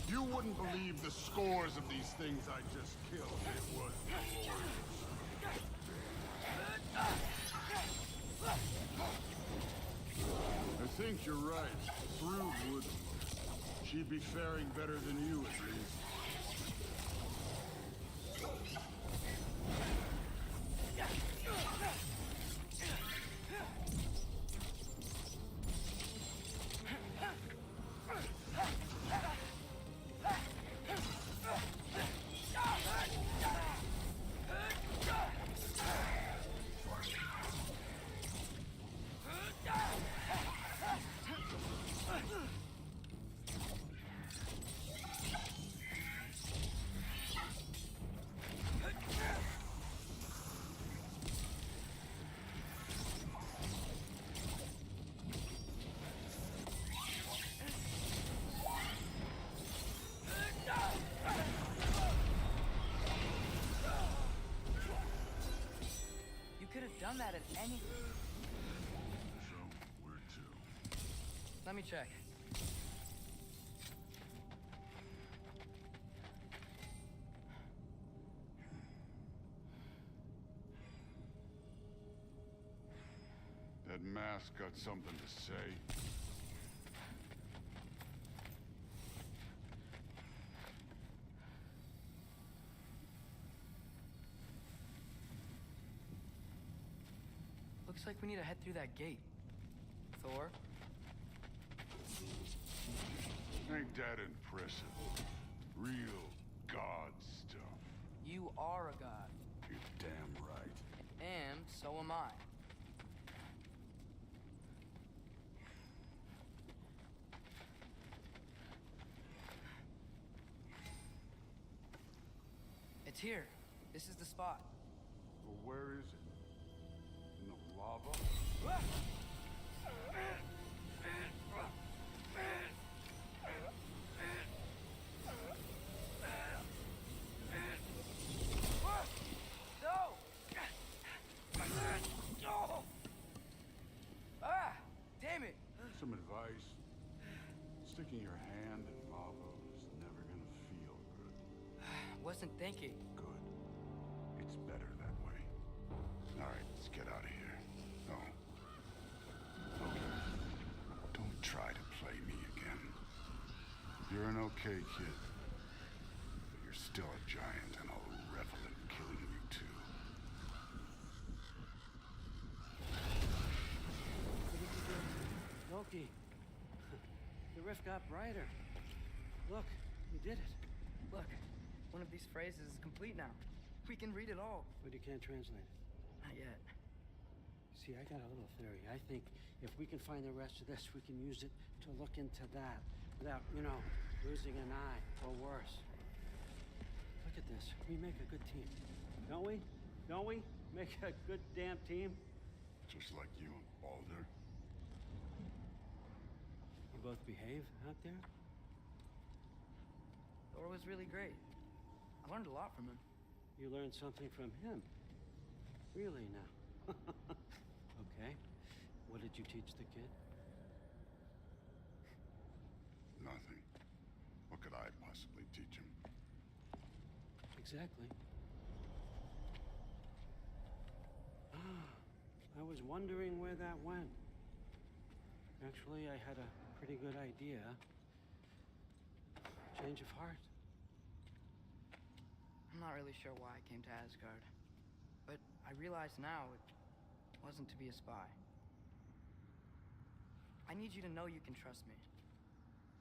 You wouldn't believe the scores of these things I just killed. It was glorious. I think you're right. Through would. She'd be faring better than you, at least. You could have done that at any... So, let me check. That mask got something to say. Looks like we need to head through that gate. Thor? Ain't that impressive? Real god stuff. You are a god. You're damn right. And so am I. It's here. This is the spot. Well, where is it? In the lava? No! Ah! Damn it! Some advice. Sticking your hand in lava is never gonna feel good. Wasn't thinking. Good. It's better that way. All right, let's get out of here. No. Okay. Don't try to play me again. You're an okay kid. But you're still a giant, and I'll revel in killing you too. Loki, the rift got brighter. Look, we did it. Look, one of these phrases is complete now. We can read it all. But you can't translate it. Not yet. See, I got a little theory. I think if we can find the rest of this, we can use it to look into that without, you know, losing an eye or worse. Look at this. We make a good team. Don't we? Don't we? Make a good damn team? Just like you and Balder. You both behave out there? Thor was really great. I learned a lot from him. You learned something from him? Really now? Okay. What did you teach the kid? Nothing. What could I possibly teach him? Exactly. I was wondering where that went. Actually, I had a pretty good idea. Change of heart. I'm not really sure why I came to Asgard. But I realize now it wasn't to be a spy. I need you to know you can trust me.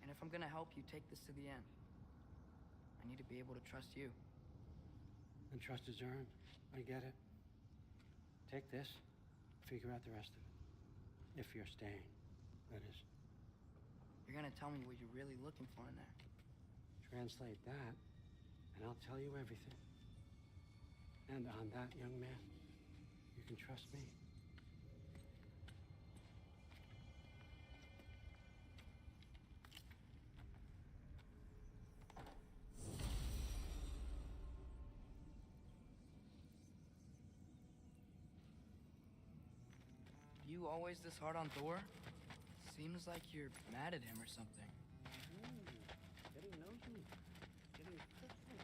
And if I'm gonna help you take this to the end, I need to be able to trust you. And trust is earned. I get it. Take this, figure out the rest of it. If you're staying, that is. You're gonna tell me what you're really looking for in there. Translate that, and I'll tell you everything. And on that, young man, you can trust me. You always this hard on Thor? Seems like you're mad at him or something. Getting nosy. Getting pissy.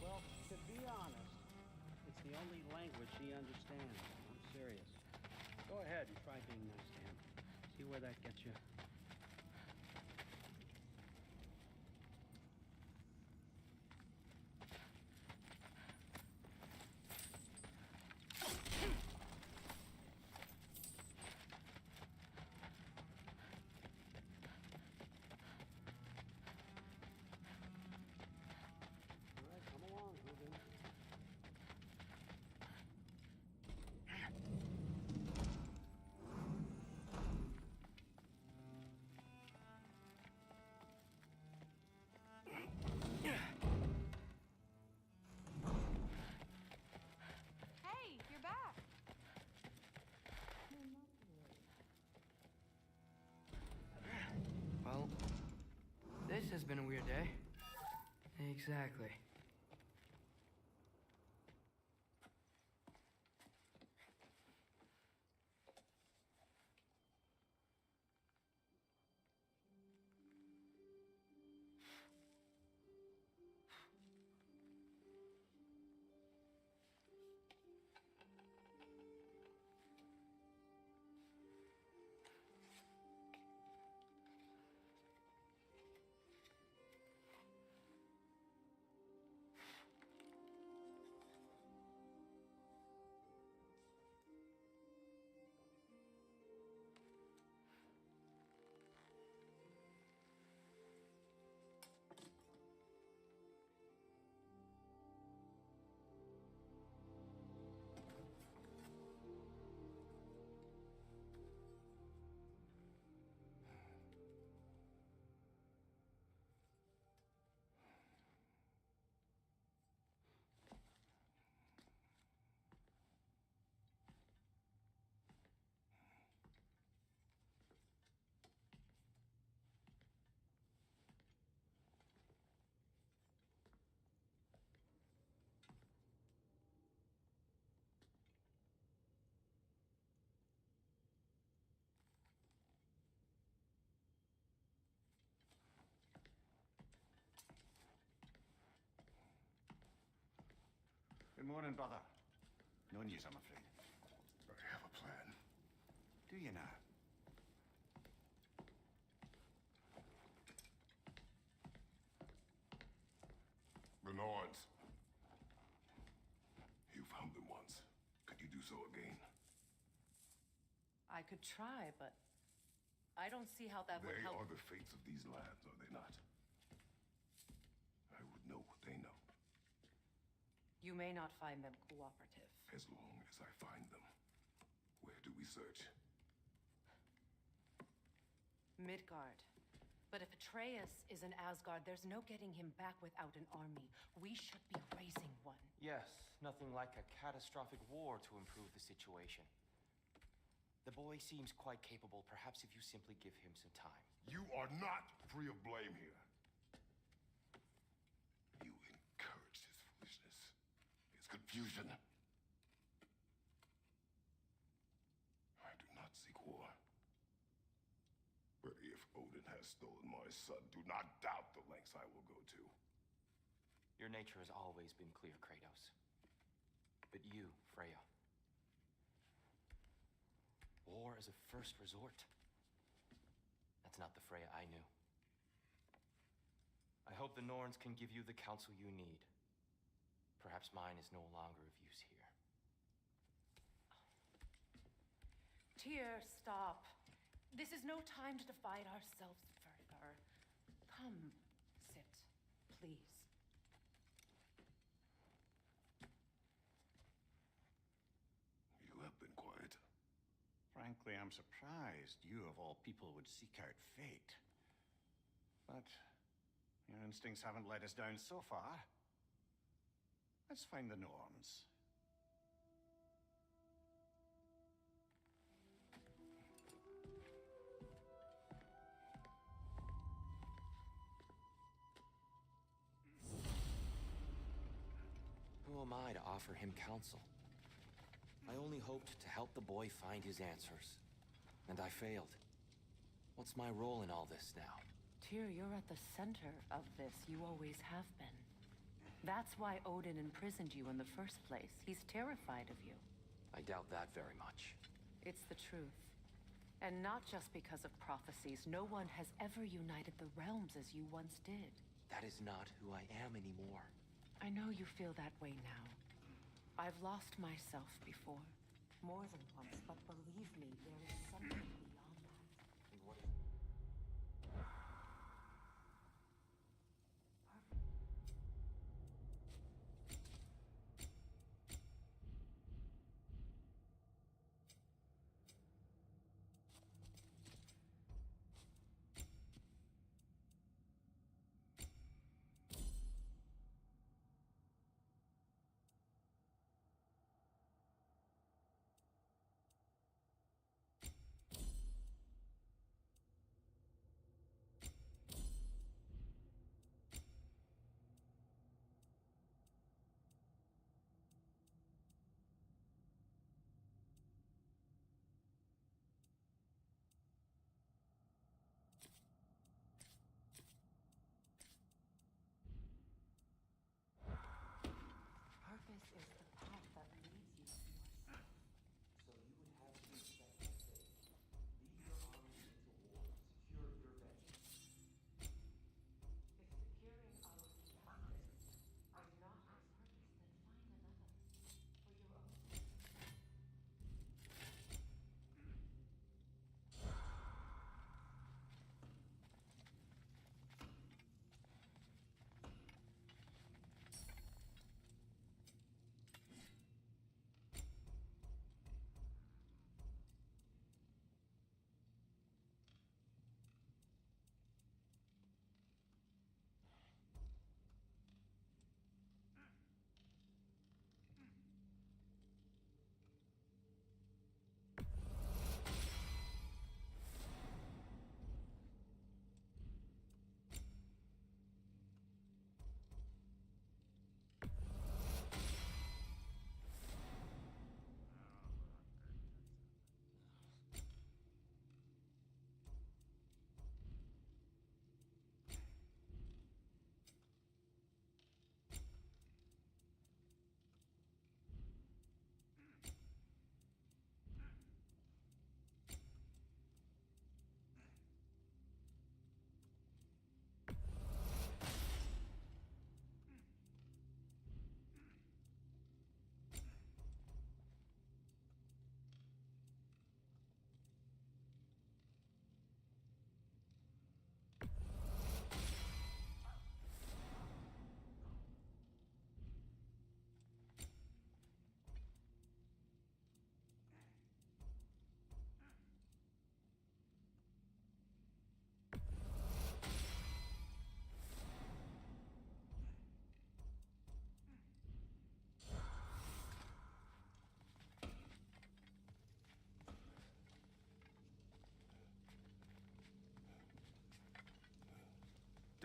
Well, to be honest, it's the only language he understands. I'm serious. Go ahead and try being nice to him. See where that gets you. Hey, you're back. Well, this has been a weird day. Exactly. morning, brother. No news, I'm afraid. I have a plan. Do you now? The Norns. You found them once. Could you do so again? I could try, but I don't see how that would They help. are the fates of these lands, are they not? I would know what they know. You may not find them cooperative. As long as I find them. Where do we search? Midgard. But if Atreus is in Asgard, there's no getting him back without an army. We should be raising one. Yes, nothing like a catastrophic war to improve the situation. The boy seems quite capable. Perhaps if you simply give him some time. You are not free of blame here. You encouraged his foolishness, his confusion. I do not seek war. But if Odin has stolen my son, do not doubt the lengths I will go to. Your nature has always been clear, Kratos. But you, Freya. War as a first resort. That's not the Freya I knew. I hope the Norns can give you the counsel you need. Perhaps mine is no longer of use here. Tyr, stop. This is no time to divide ourselves further. Come, sit, please. You have been quiet. Frankly, I'm surprised you, of all people, would seek out fate. But your instincts haven't let us down so far. Let's find the Norns. Who am I to offer him counsel? I only hoped to help the boy find his answers. And I failed. What's my role in all this now? Tyr, you're at the center of this. You always have been. That's why Odin imprisoned you in the first place. He's terrified of you. I doubt that very much. It's the truth. And not just because of prophecies. No one has ever united the realms as you once did. That is not who I am anymore. I know you feel that way now. I've lost myself before. More than once, but believe me, there is something beyond that. And what is...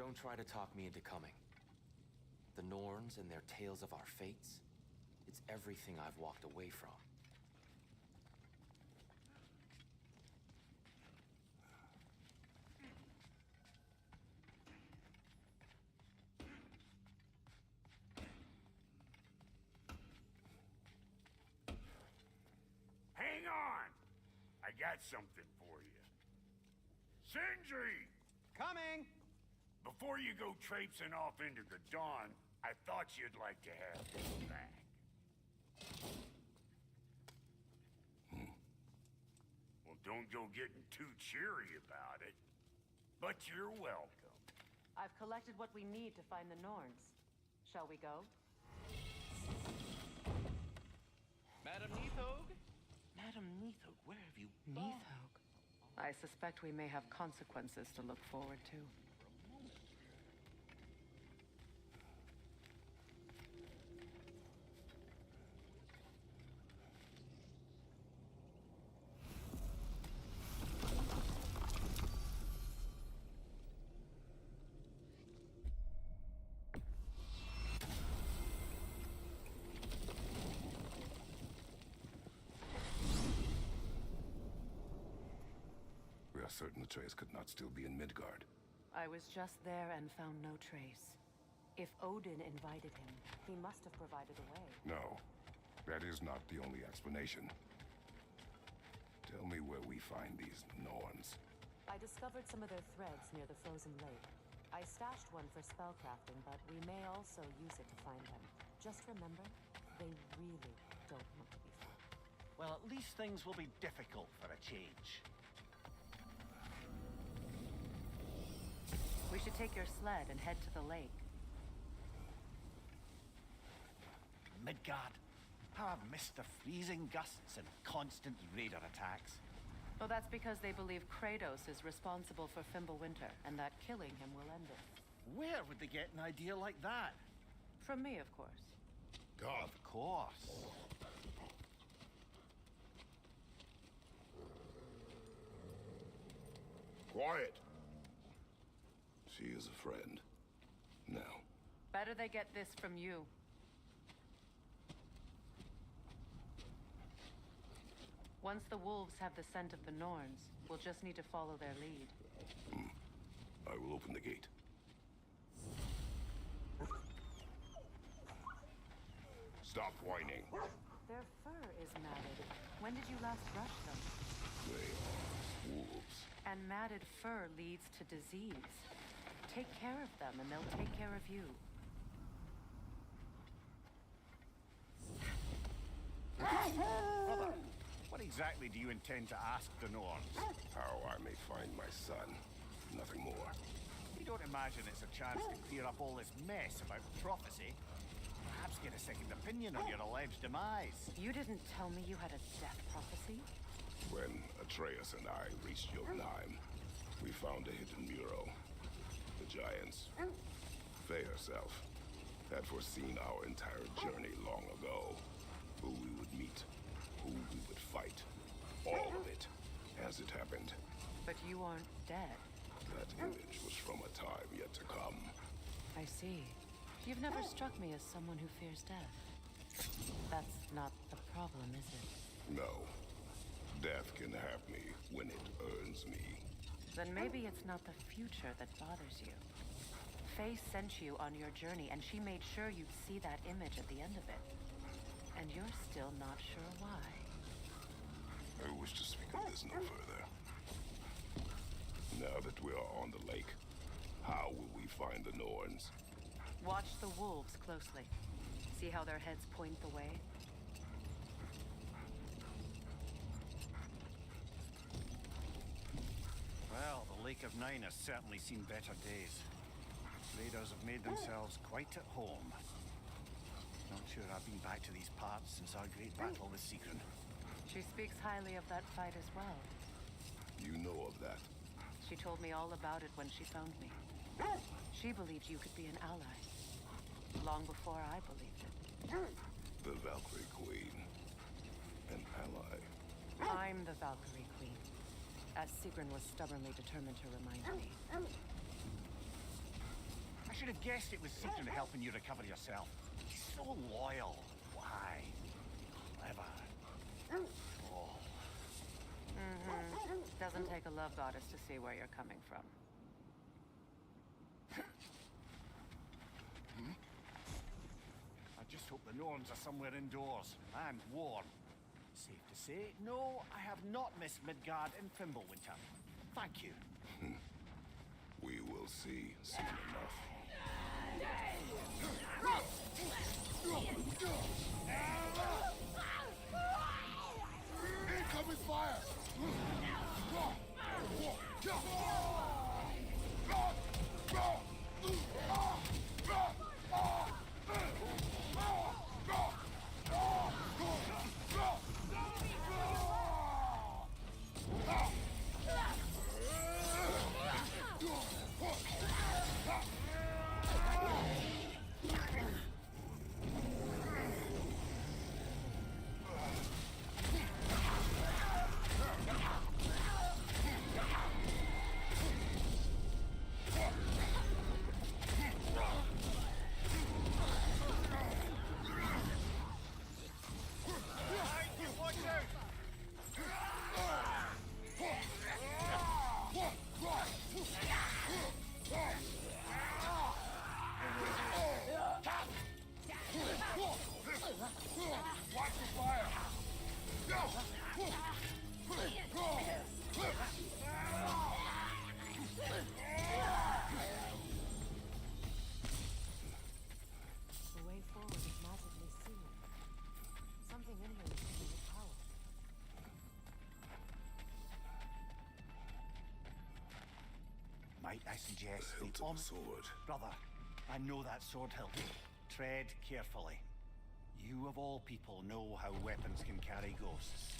Don't try to talk me into coming. The Norns and their tales of our fates, it's everything I've walked away from. Hang on! I got something for you. Sindri! Coming! Before you go traipsing off into the dawn, I thought you'd like to have this back. Well, don't go getting too cheery about it. But you're welcome. I've collected what we need to find the Norns. Shall we go? Madam Neathog? Madam Neathog, where have you gone? Neathog. I suspect we may have consequences to look forward to. We are certain the trace could not still be in Midgard. I was just there and found no trace. If Odin invited him, he must have provided a way. No, that is not the only explanation. Tell me where we find these Norns. I discovered some of their threads near the frozen lake. I stashed one for spellcrafting, but we may also use it to find them. Just remember, they really don't want to be found. Well, at least things will be difficult for a change. We should take your sled and head to the lake. Midgard. How I've missed the freezing gusts and constant raider attacks. Well, that's because they believe Kratos is responsible for Fimbulwinter, and that killing him will end it. Where would they get an idea like that? From me, of course. God. Of course. Quiet! She is a friend. Now. Better they get this from you. Once the wolves have the scent of the Norns, we'll just need to follow their lead. I will open the gate. Stop whining. Their fur is matted. When did you last brush them? They are wolves. And matted fur leads to disease. Take care of them, and they'll take care of you. Brother, what exactly do you intend to ask the Norns? How I may find my son. Nothing more. You don't imagine it's a chance to clear up all this mess about prophecy? Perhaps get a second opinion on your alleged demise. You didn't tell me you had a death prophecy? When Atreus and I reached Jotunheim, we found a hidden mural. The giants, Faye herself, had foreseen our entire journey long ago. Who we would meet, who we would fight. All of it, as it happened. But you aren't dead. That image was from a time yet to come. I see. You've never struck me as someone who fears death. That's not the problem, is it? No. Death can have me when it earns me. Then maybe it's not the future that bothers you. Faye sent you on your journey, and she made sure you'd see that image at the end of it. And you're still not sure why. I wish to speak of this no further. Now that we are on the lake, how will we find the Norns? Watch the wolves closely. See how their heads point the way? Well, the Lake of Nine has certainly seen better days. Raiders have made themselves quite at home. Not sure I've been back to these parts since our great battle with Sigrun. She speaks highly of that fight as well. You know of that? She told me all about it when she found me. She believed you could be an ally. Long before I believed it. The Valkyrie Queen. An ally. I'm the Valkyrie Queen. As Sigrun was stubbornly determined to remind me. should have guessed it was something to helping you recover yourself. He's so loyal. Why? Clever. Oh. Doesn't take a love goddess to see where you're coming from. I just hope the Norns are somewhere indoors and warm. Safe to say, no, I have not missed Midgard in Fimbulwinter. Thank you. We will see soon enough. Incoming fire! Watch the fire! The way forward is magically sealed. Something in here is giving it power. Might I suggest The hilt of the sword. Brother, I know that sword hilt. Tread carefully. You of all people know how weapons can carry ghosts.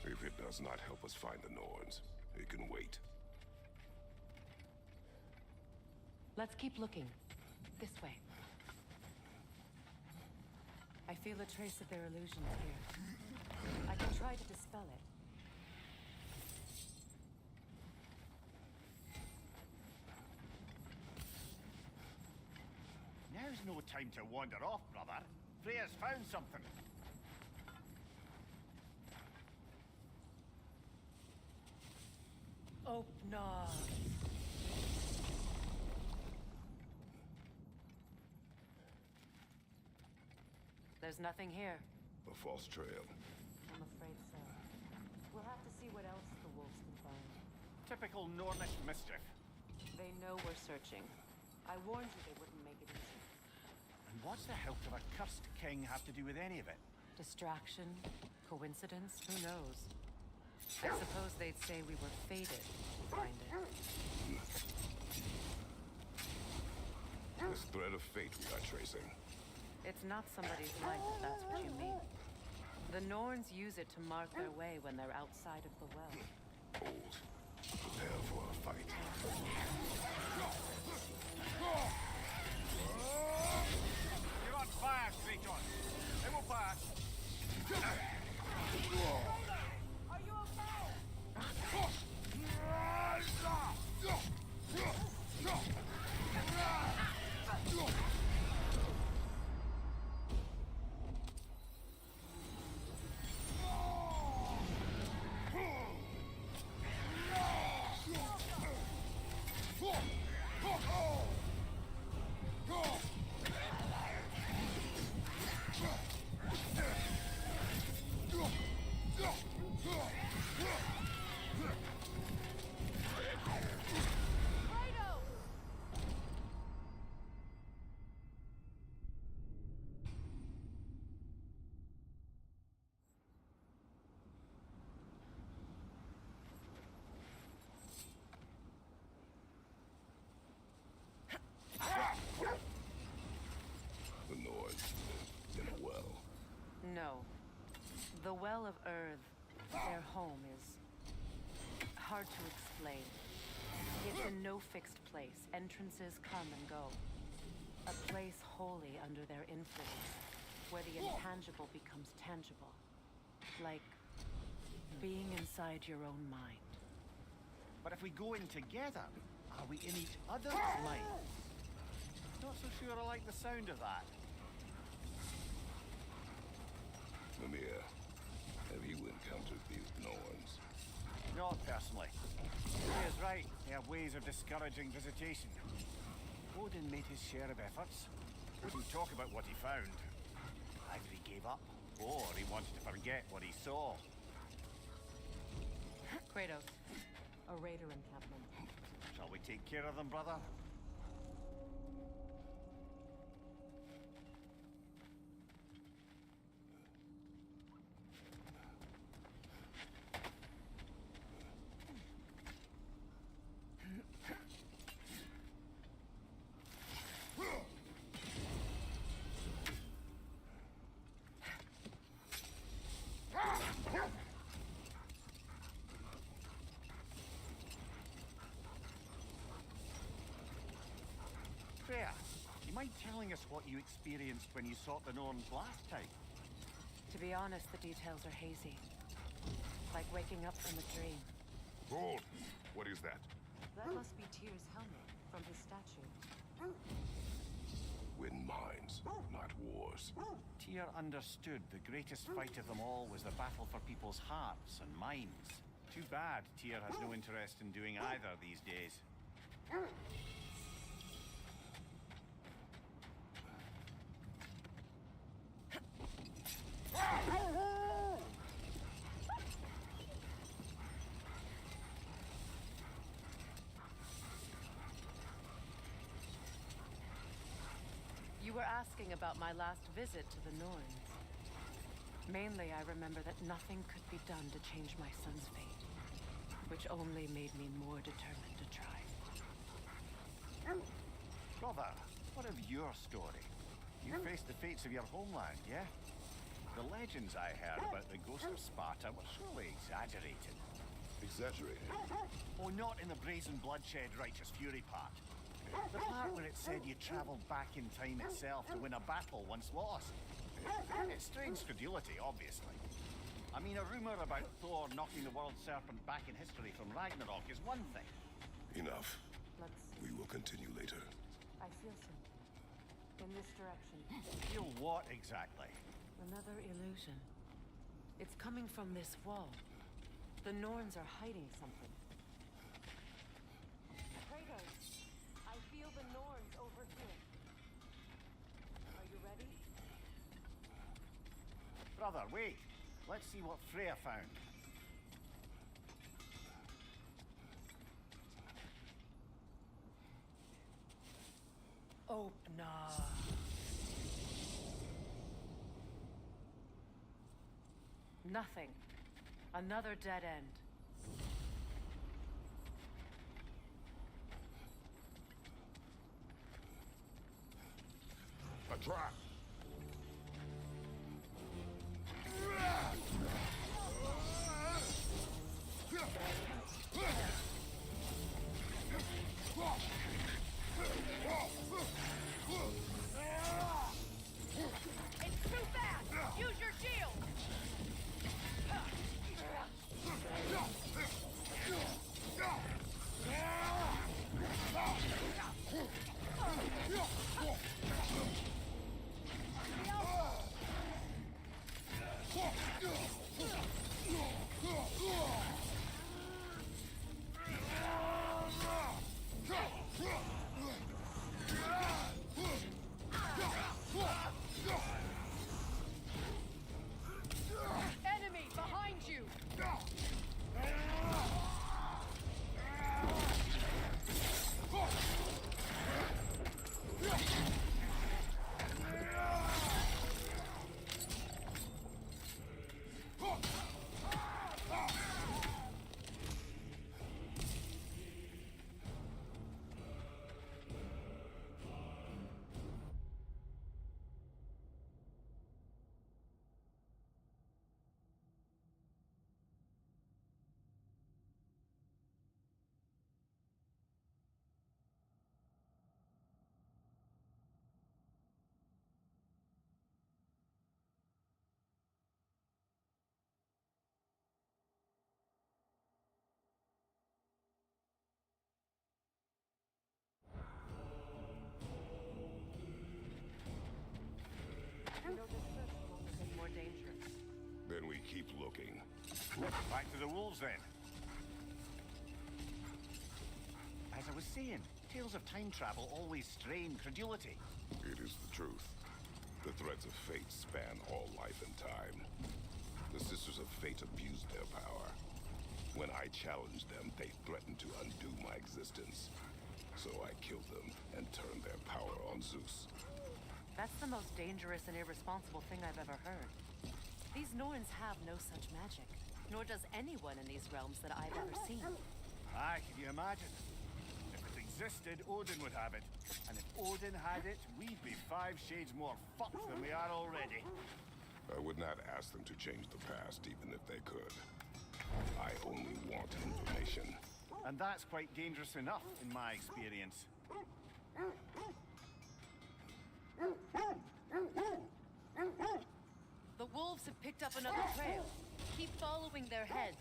If it does not help us find the Norns, it can wait. Let's keep looking. This way. I feel a trace of their illusions here. I can try to dispel it. Now's no time to wander off, brother. Freya's found something. Open. There's nothing here. A false trail. I'm afraid so. We'll have to see what else the wolves can find. Typical Nornish mischief. They know we're searching. I warned you they wouldn't make it easy. And what's the hilt of a cursed king have to do with any of it? Distraction? Coincidence? Who knows? I suppose they'd say we were fated to find it. This thread of fate we are tracing. It's not somebody's life, if that's what you mean. The Norns use it to mark their way when they're outside of the well. Hold. Prepare for a fight. You're on fire, Kratos. They will pass. Are you okay? The Norns in a well. No. The Well of Earth, their home, is hard to explain. It's in no fixed place. Entrances come and go. A place wholly under their influence, where the intangible becomes tangible. Like being inside your own mind. But if we go in together, are we in each other's minds? Not so sure I like the sound of that. Mimir, have you encountered these Norns? Not personally. He is right. They have ways of discouraging visitation. Odin made his share of efforts. Wouldn't talk about what he found. Either he gave up, or he wanted to forget what he saw. Kratos, a raider encampment. Shall we take care of them, brother? Freya, do you mind telling us what you experienced when you sought the Norns last time? To be honest, the details are hazy. Like waking up from a dream. Hold! What is that? That must be Tyr's helmet from his statue. Win minds, not wars. Tyr understood the greatest fight of them all was the battle for people's hearts and minds. Too bad Tyr has no interest in doing either these days. You were asking about my last visit to the Norns. Mainly, I remember that nothing could be done to change my son's fate, which only made me more determined to try. Brother, what of your story? You faced the fates of your homeland, yeah? The legends I heard about the ghost of Sparta were surely exaggerated. Exaggerated? Oh, not in the brazen bloodshed righteous fury part. The part where it said you travelled back in time itself to win a battle once lost. It's strange credulity, obviously. I mean, a rumour about Thor knocking the world serpent back in history from Ragnarok is one thing. Enough. Let's see. We will continue later. I feel something. In this direction. Feel what exactly? Another illusion. It's coming from this wall. The Norns are hiding something. Kratos, I feel the Norns over here. Are you ready? Brother, wait. Let's see what Freya found. Oh, nah. Nothing. Another dead end. A trap! It's too fast! Use your shield! keep looking. Back to the wolves, then. As I was saying, tales of time travel always strain credulity. It is the truth. The threads of fate span all life and time. The Sisters of Fate abused their power. When I challenged them, they threatened to undo my existence. So I killed them and turned their power on Zeus. That's the most dangerous and irresponsible thing I've ever heard. These Norns have no such magic, nor does anyone in these realms that I've ever seen. Aye, can you imagine? If it existed, Odin would have it. And if Odin had it, we'd be 5 shades more fucked than we are already. I would not ask them to change the past, even if they could. I only want information. And that's quite dangerous enough, in my experience. The wolves have picked up another trail. Keep following their heads.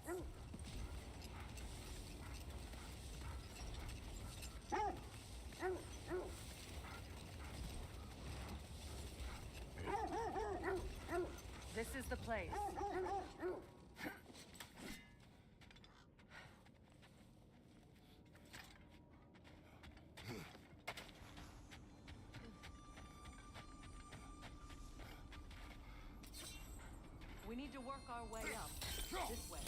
This is the place. We need to work our way up. This way.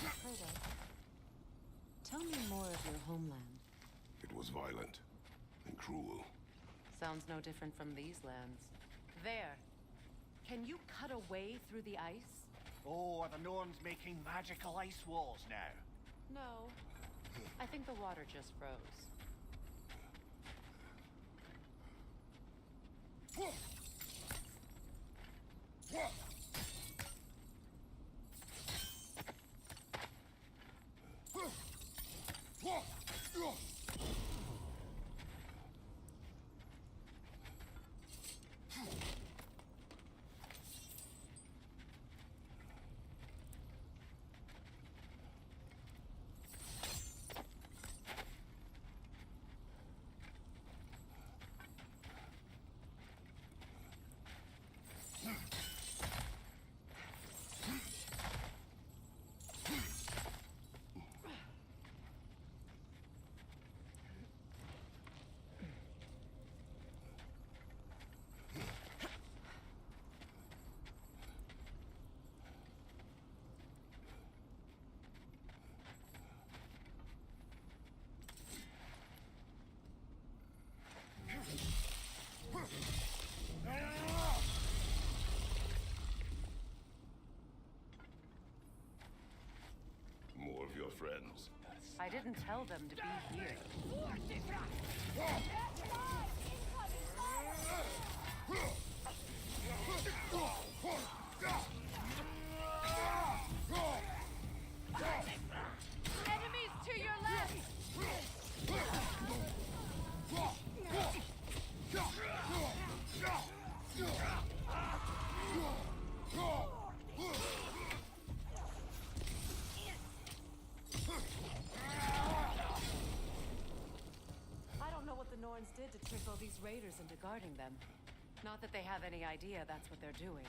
Kratos, tell me more of your homeland. It was violent and cruel. Sounds no different from these lands. There. Can you cut a way through the ice? Oh, are the Norns making magical ice walls now? No. I think the water just froze. More of your friends. I didn't tell them to be here. Enemies to your left! I don't know what the Norns did to trick all these raiders into guarding them. Not that they have any idea that's what they're doing.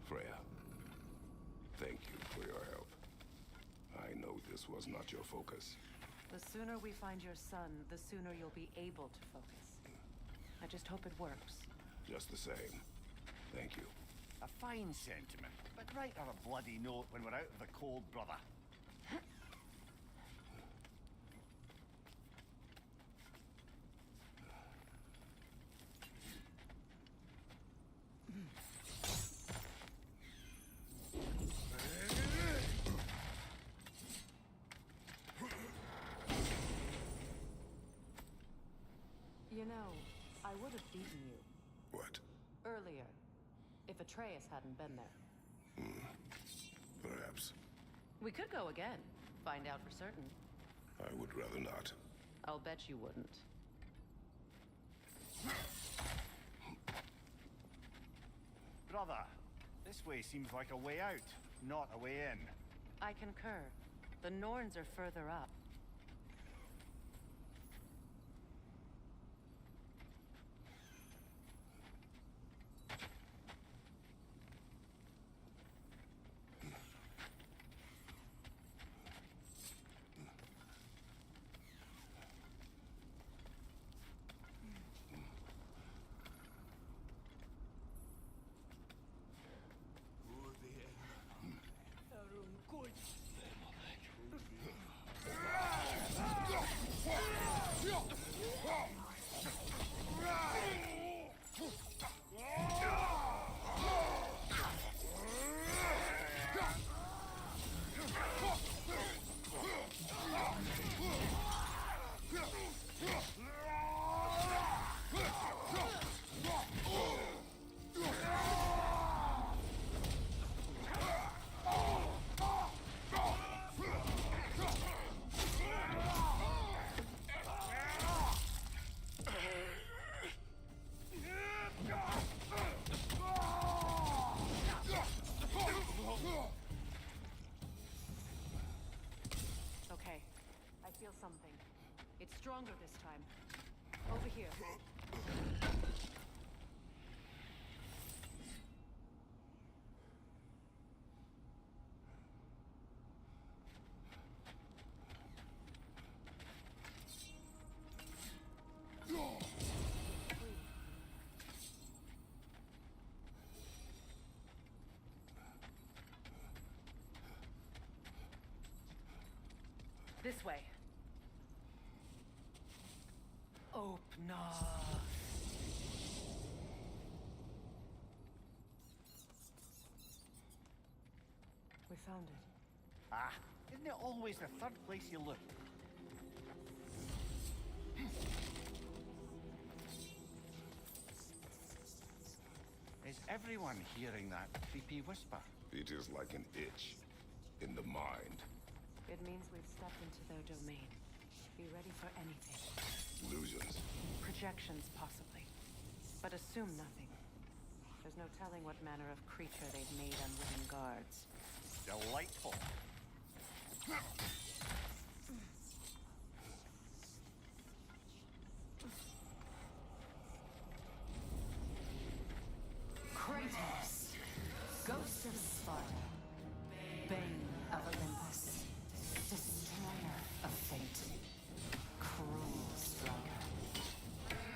Freya, thank you for your help. I know this was not your focus. The sooner we find your son, the sooner you'll be able to focus. I just hope it works. Just the same. Thank you. A fine sentiment, but write her a bloody note when we're out of the cold, brother. You know, I would have beaten you. What? Earlier. If Atreus hadn't been there. Perhaps. We could go again. Find out for certain. I would rather not. I'll bet you wouldn't. Brother, this way seems like a way out, not a way in. I concur. The Norns are further up. Okay. I feel something. It's stronger this time. Over here. This way. Open up. We found it. Ah, isn't it always the third place you look? Is everyone hearing that creepy whisper? It is like an itch in the mind. It means we've stepped into their domain. Be ready for anything. Illusions. Projections, possibly. But assume nothing. There's no telling what manner of creature they've made unwitting guards. Delightful. Kratos, Ghost of Sparta, Bane of Olympus, Destroyer of Fate, Cruel Striker,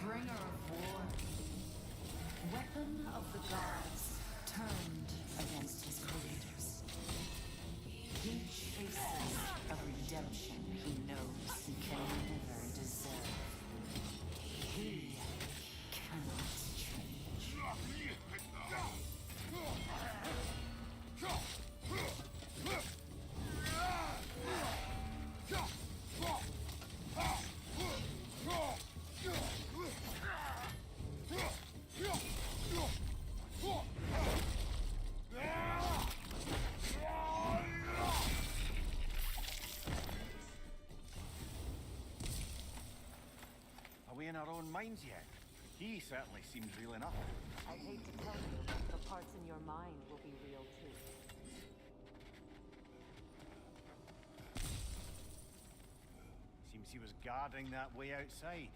Bringer of War, Weapon of the Gods turned against his creators. He chases a redemption he knows he can never deserve. He cannot change. Are we in our own minds yet? He certainly seems real enough. I hate to tell you, the parts in your mind will be real too. Seems he was guarding that way outside.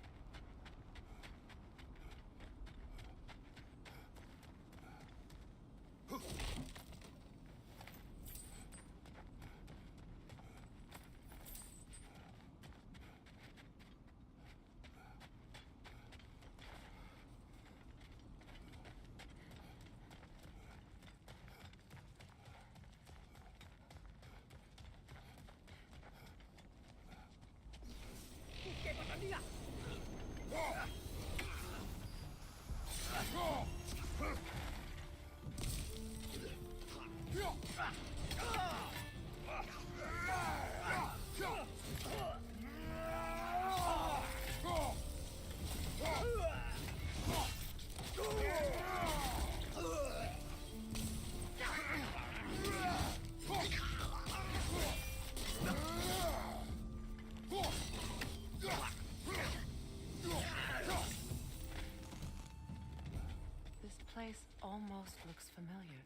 almost looks familiar,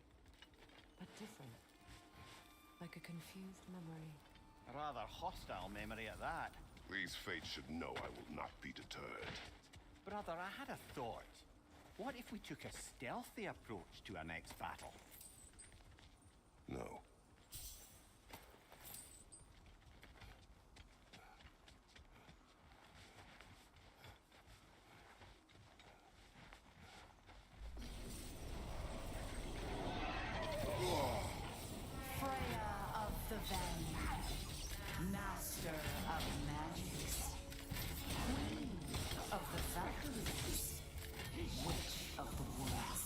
but different. Like a confused memory. A rather hostile memory at that. These fates should know I will not be deterred. Brother, I had a thought. What if we took a stealthy approach to our next battle? No. Freya of the Vanguard, Master of Magics, Queen of the Valkyries, Witch of the Woods,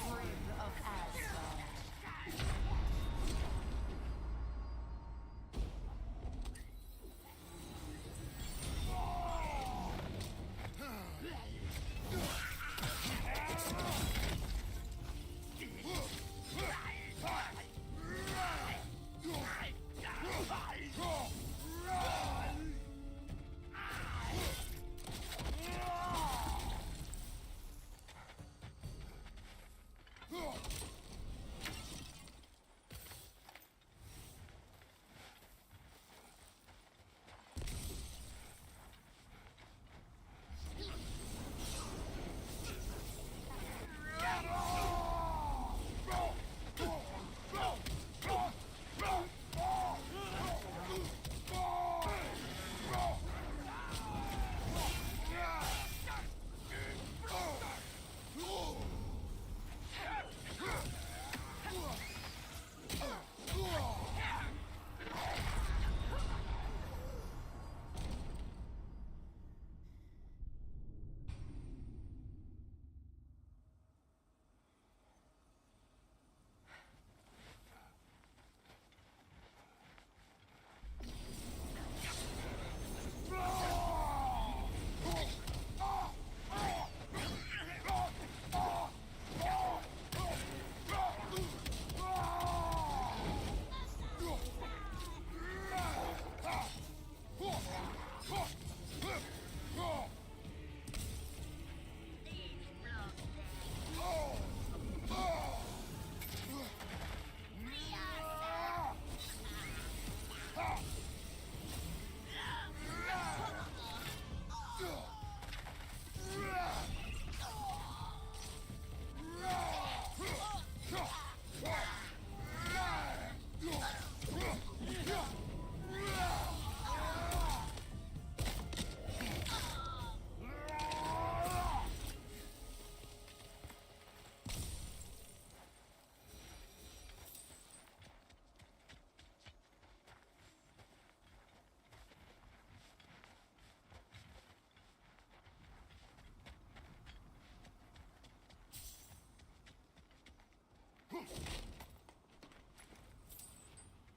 Frigg of Asgard.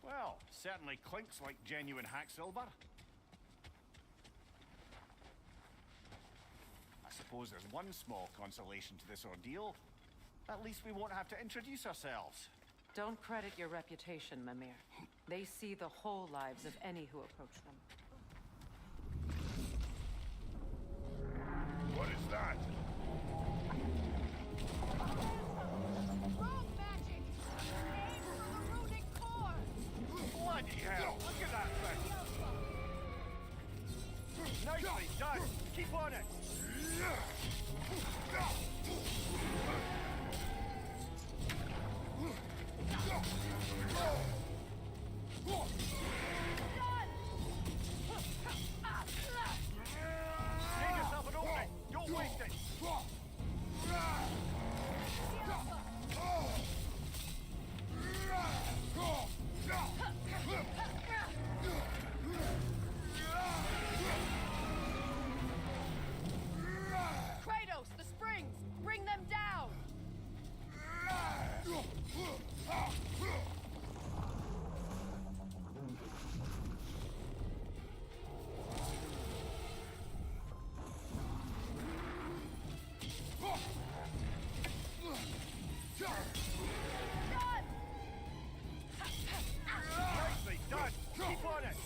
Well, certainly clinks like genuine hack silver. I suppose there's one small consolation to this ordeal. At least we won't have to introduce ourselves. Don't credit your reputation, Mimir. They see the whole lives of any who approach them. What is that? Rogue magic! Aim for the runic core! Bloody hell! Look at that thing! Nicely done! Keep on it! Save yourself an opening! Don't waste it! Kratos, the springs! Bring them down! Nicely done! Keep on it!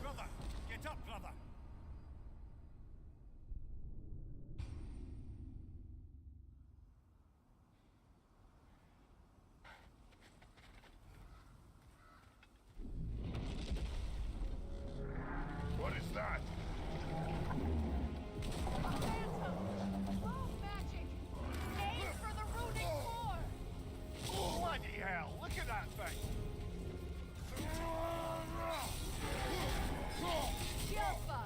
Brother, get up, brother. What is that? Aim for the runic core! Bloody hell, look at that thing! Yelpa!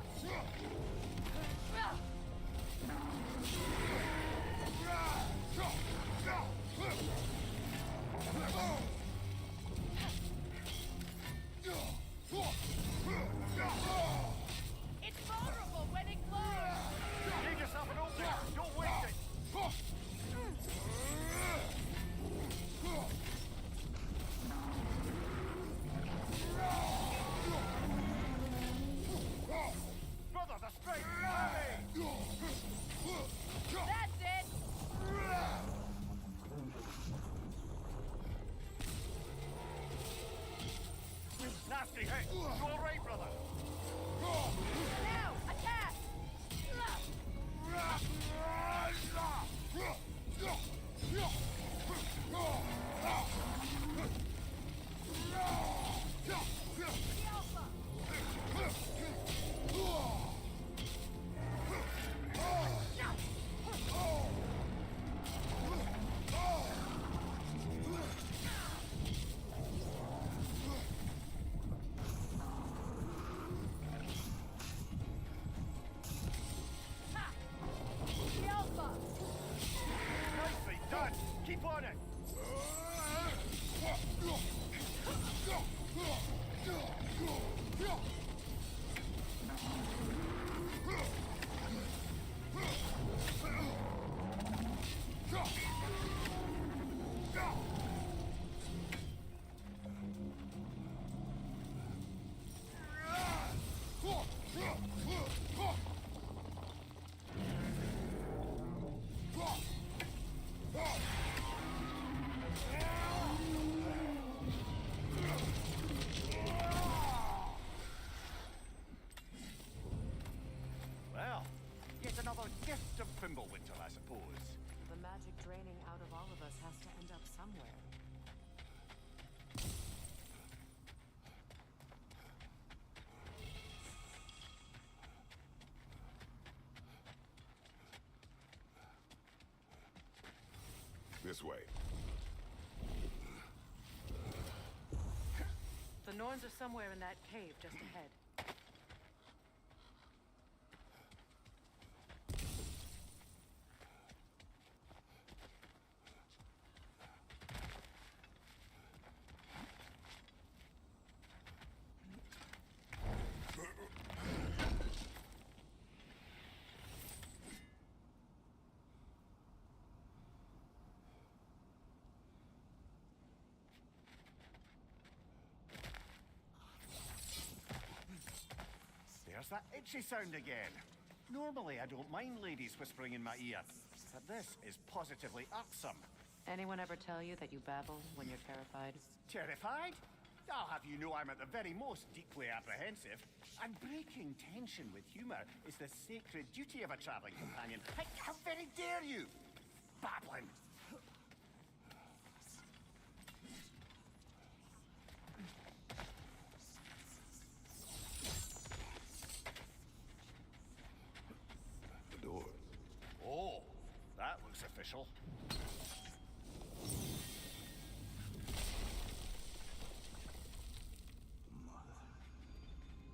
It's vulnerable when it glows! Give yourself an opening! Don't waste it! Brother, the straight! That's it! Nasty hit! You alright, brother? Now, attack! Nicely done! Keep on it! Well, yet another gift of Fimbulwinter, I suppose. The magic draining out of all of us has to end up somewhere. This way. The Norns are somewhere in that cave just ahead. There's that itchy sound again. Normally, I don't mind ladies whispering in my ear, but this is positively irksome. Anyone ever tell you that you babble when you're terrified? Terrified? I'll have you know I'm at the very most deeply apprehensive. And breaking tension with humor is the sacred duty of a traveling companion. How very dare you? Babbling. The door. Oh, that looks official.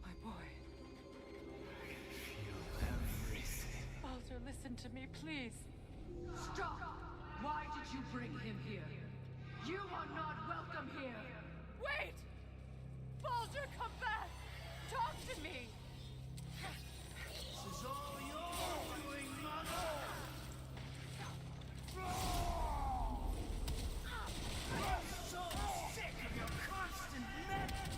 My boy. Feel everything. Baldur, listen to me, please. Stop! Why did you bring him here? You are not welcome here! Wait! Baldur, come back! Talk to me! This is all your doing, mother! I'm so sick of your constant meddling!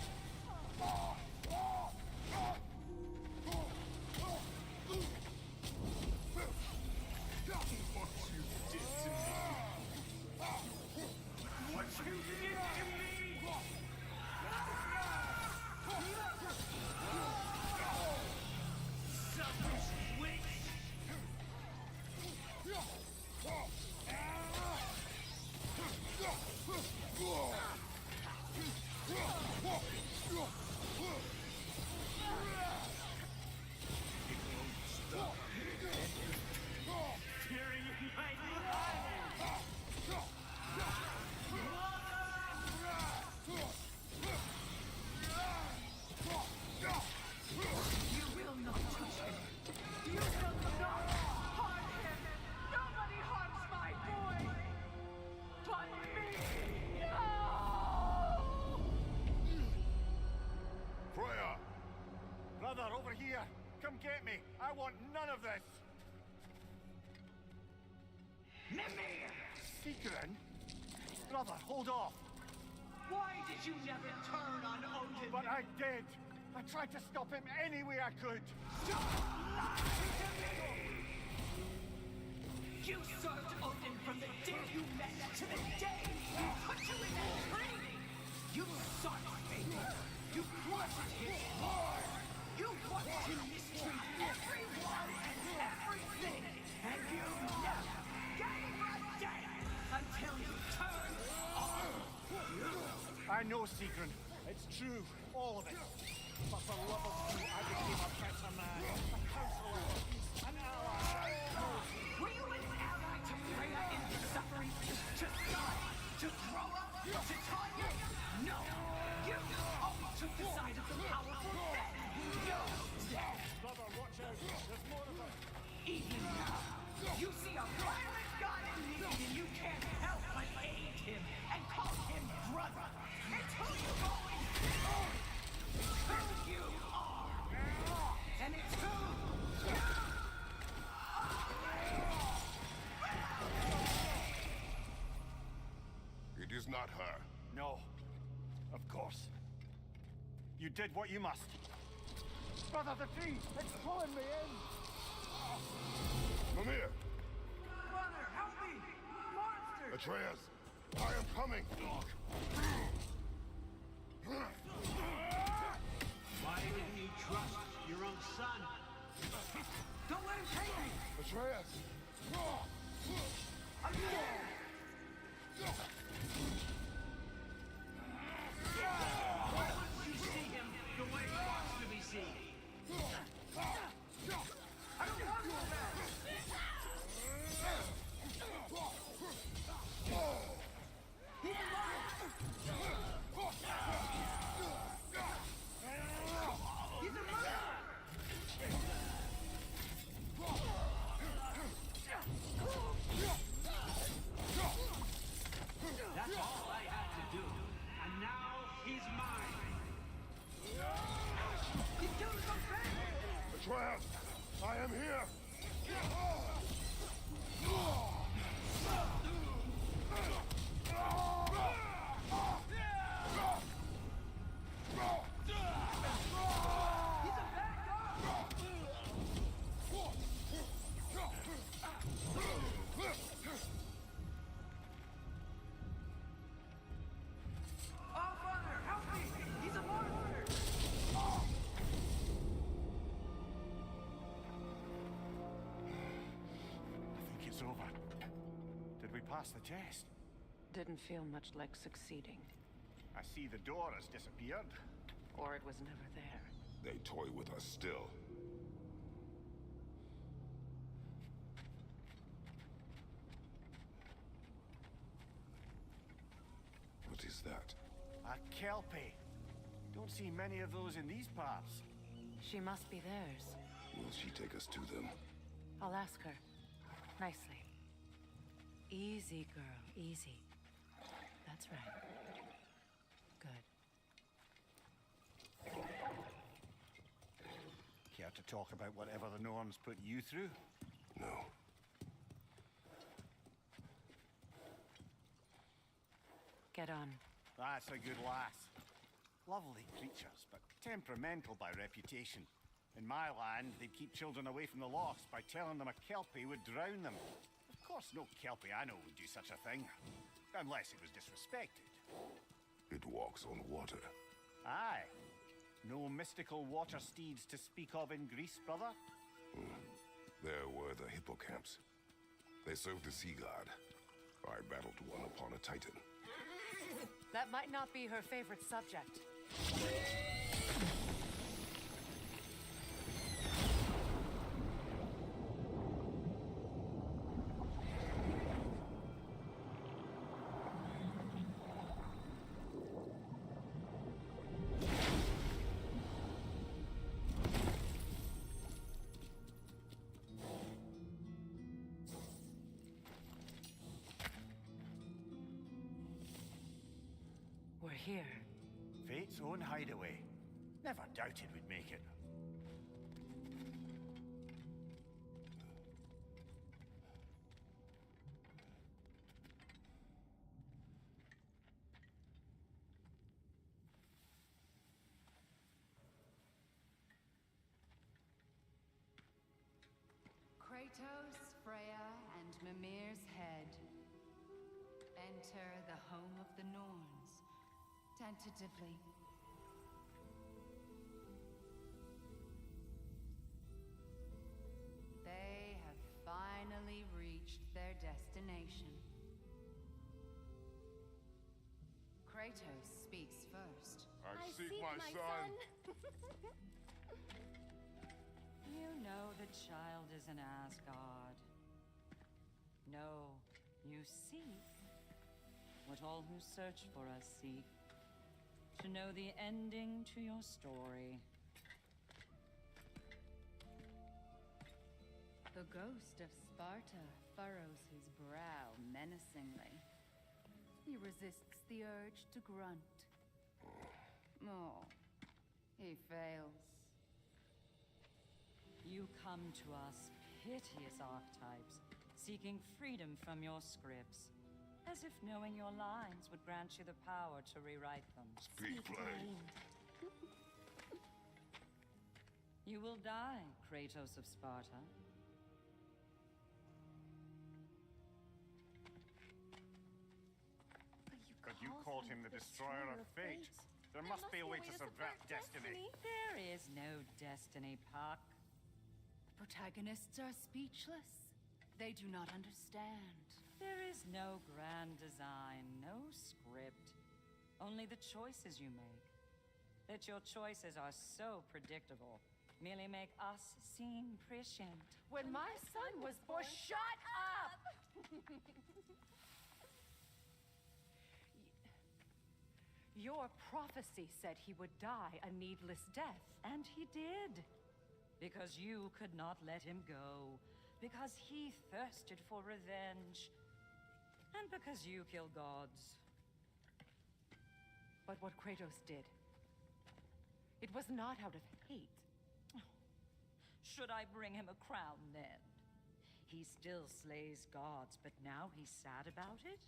get me! I want none of this! Mimir! Sigrun? Brother, hold off! Why did you never turn on Odin? But I did! I tried to stop him any way I could! Don't lie to me! You served Odin from the day you met to the day he put you in that tree! You sought favor! You wanted his war! You watched him mistreat everyone and everything! And you never gave a damn until you turned on you! I know, Sigrun. It's true. All of it. But for love of you, I became a better man. A counselor. An ally. Were you an ally to Freya in her suffering? To Thor? To Groa? To Tanya? No! You always took the side of the powerful men! You're dead! Brother, watch out. There's more of them. Even now, you see a violent god in me and you can't help but aid him and call him brother! It's who you always are! It's who you are! And it's who you It is not her. No. Of course. You did what you must. Brother, the tree! It's pulling me in! Mimir! Brother, help me! Monster! Atreus! I am coming! Why didn't you trust your own son? Don't let him take me! Atreus! I'm dead! Why wouldn't you see him the way he wants to be seen? I don't want to go back! He's alive! He's a murderer! That's all I have to do. And now he's mine. He's killed his own family! Atreus! I am here! He's a bad guy! Oh, Father, help me! He's a monster! I think it's over. Did we pass the test? Didn't feel much like succeeding. I see the door has disappeared. Or it was never there. They toy with us still. What is that? A kelpie. Don't see many of those in these parts. She must be theirs. Will she take us to them? I'll ask her. Nicely. Easy, girl. Easy. That's right. Good. Care to talk about whatever the Norns put you through? No. Get on. That's a good lass. Lovely creatures, but temperamental by reputation. In my land, they'd keep children away from the lochs by telling them a kelpie would drown them. Of course, no kelpie I know would do such a thing. Unless it was disrespected. It walks on water. Aye. No mystical water steeds to speak of in Greece, brother? There were the hippocamps. They served the sea god. I battled one upon a titan. That might not be her favorite subject. We're here. Fate's own hideaway. Never doubted we'd make it. Mimir's head. Enter the home of the Norns. Tentatively. They have finally reached their destination. Kratos speaks first. I seek my son. You know the child is an Asgard. No, you seek what all who search for us seek. To know the ending to your story. The ghost of Sparta furrows his brow menacingly. He resists the urge to grunt. Oh, he fails. You come to us, piteous archetypes, seeking freedom from your scripts. As if knowing your lines would grant you the power to rewrite them. Speak plain. You will die, Kratos of Sparta. But you called him the destroyer of fate. There must be a way to subvert destiny. There is no destiny, Puck. The protagonists are speechless. They do not understand. There is no grand design, no script. Only the choices you make. That your choices are so predictable merely make us seem prescient. When my son was born... Shut up! Your prophecy said he would die a needless death. And he did. Because you could not let him go. Because he thirsted for revenge. And because you kill gods. But what Kratos did, it was not out of hate. Should I bring him a crown then? He still slays gods, but now he's sad about it?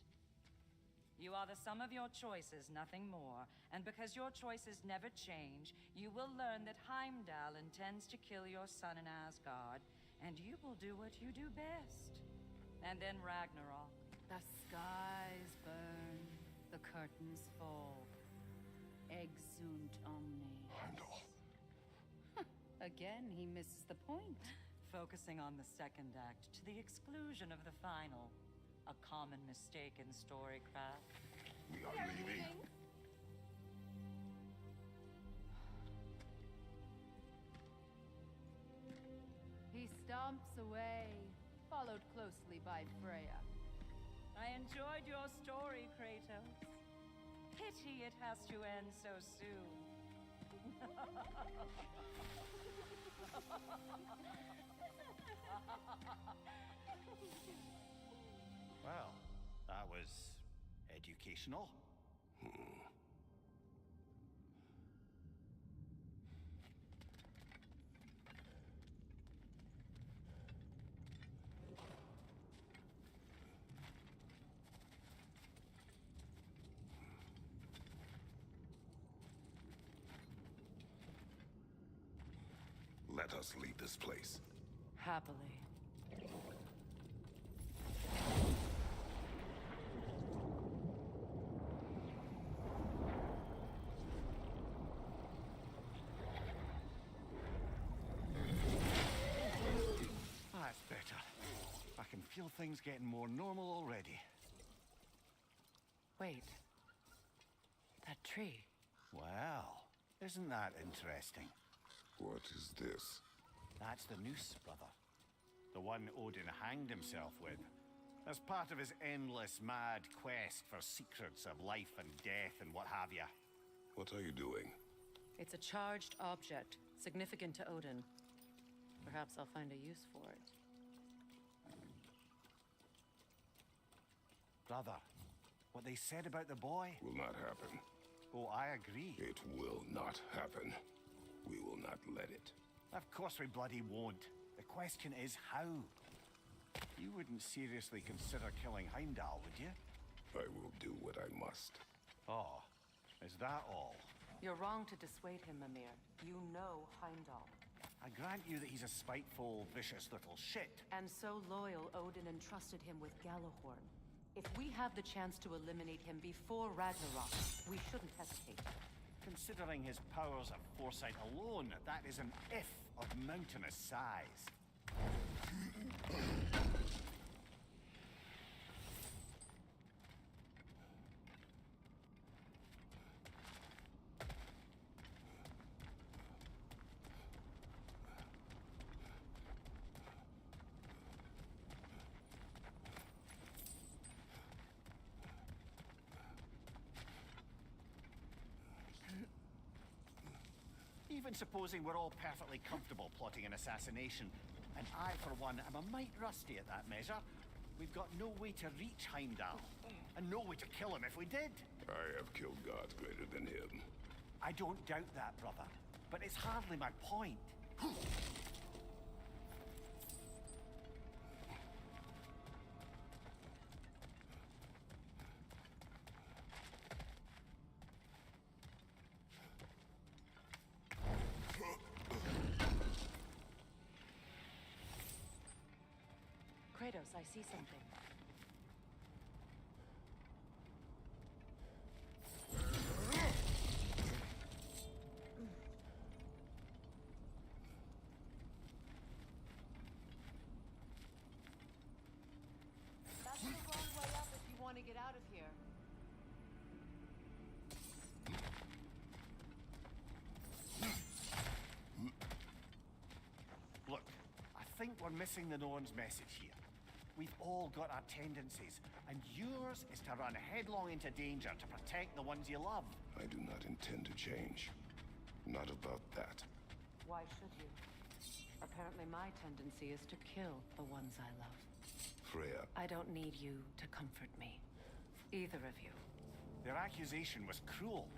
You are the sum of your choices, nothing more. And because your choices never change, you will learn that Heimdall intends to kill your son in Asgard, and you will do what you do best. And then Ragnarok. The skies burn, the curtains fall. Exunt omne. Heimdall. Again, he misses the point. Focusing on the second act to the exclusion of the final. A common mistake in storycraft. We are leaving. He stomps away, followed closely by Freya. I enjoyed your story, Kratos. Pity it has to end so soon. Well, that was educational. Let us leave this place. Happily. That's better. I can feel things getting more normal already. Wait. That tree. Well, isn't that interesting? What is this? That's the noose, brother. The one Odin hanged himself with. As part of his endless, mad quest for secrets of life and death and what have you. What are you doing? It's a charged object, significant to Odin. Perhaps I'll find a use for it. Brother, what they said about the boy... Will not happen. Oh, I agree. It will not happen. We will not let it. Of course we bloody won't. The question is how. You wouldn't seriously consider killing Heimdall, would you? I will do what I must. Oh, is that all? You're wrong to dissuade him, Mimir. You know Heimdall. I grant you that he's a spiteful, vicious little shit. And so loyal, Odin entrusted him with Gjallarhorn. If we have the chance to eliminate him before Ragnarok, we shouldn't hesitate. Considering his powers of foresight alone, that is an if of mountainous size. Even supposing we're all perfectly comfortable plotting an assassination, and I, for one, am a mite rusty at that measure, we've got no way to reach Heimdall, and no way to kill him if we did. I have killed gods greater than him. I don't doubt that, brother, but it's hardly my point. Kratos, I see something. That's the wrong way up if you want to get out of here. Look, I think we're missing the Norn's message here. We've all got our tendencies, and yours is to run headlong into danger to protect the ones you love. I do not intend to change. Not about that. Why should you? Apparently my tendency is to kill the ones I love. Freya. I don't need you to comfort me. Either of you. Their accusation was cruel.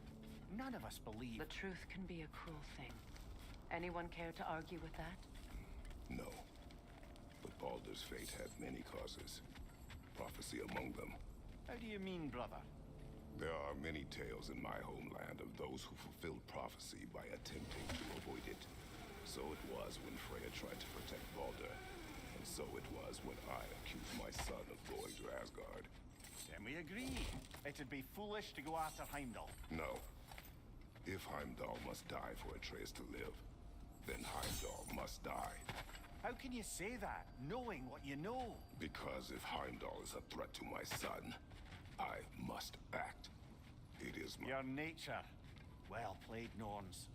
None of us believe... The truth can be a cruel thing. Anyone care to argue with that? No. But Baldur's fate had many causes. Prophecy among them. How do you mean, brother? There are many tales in my homeland of those who fulfilled prophecy by attempting to avoid it. So it was when Freya tried to protect Baldur. And so it was when I accused my son of going to Asgard. Then we agree. It'd be foolish to go after Heimdall. No. If Heimdall must die for Atreus to live, then Heimdall must die. How can you say that, knowing what you know? Because if Heimdall is a threat to my son, I must act. It is my... Your nature. Well played, Norns.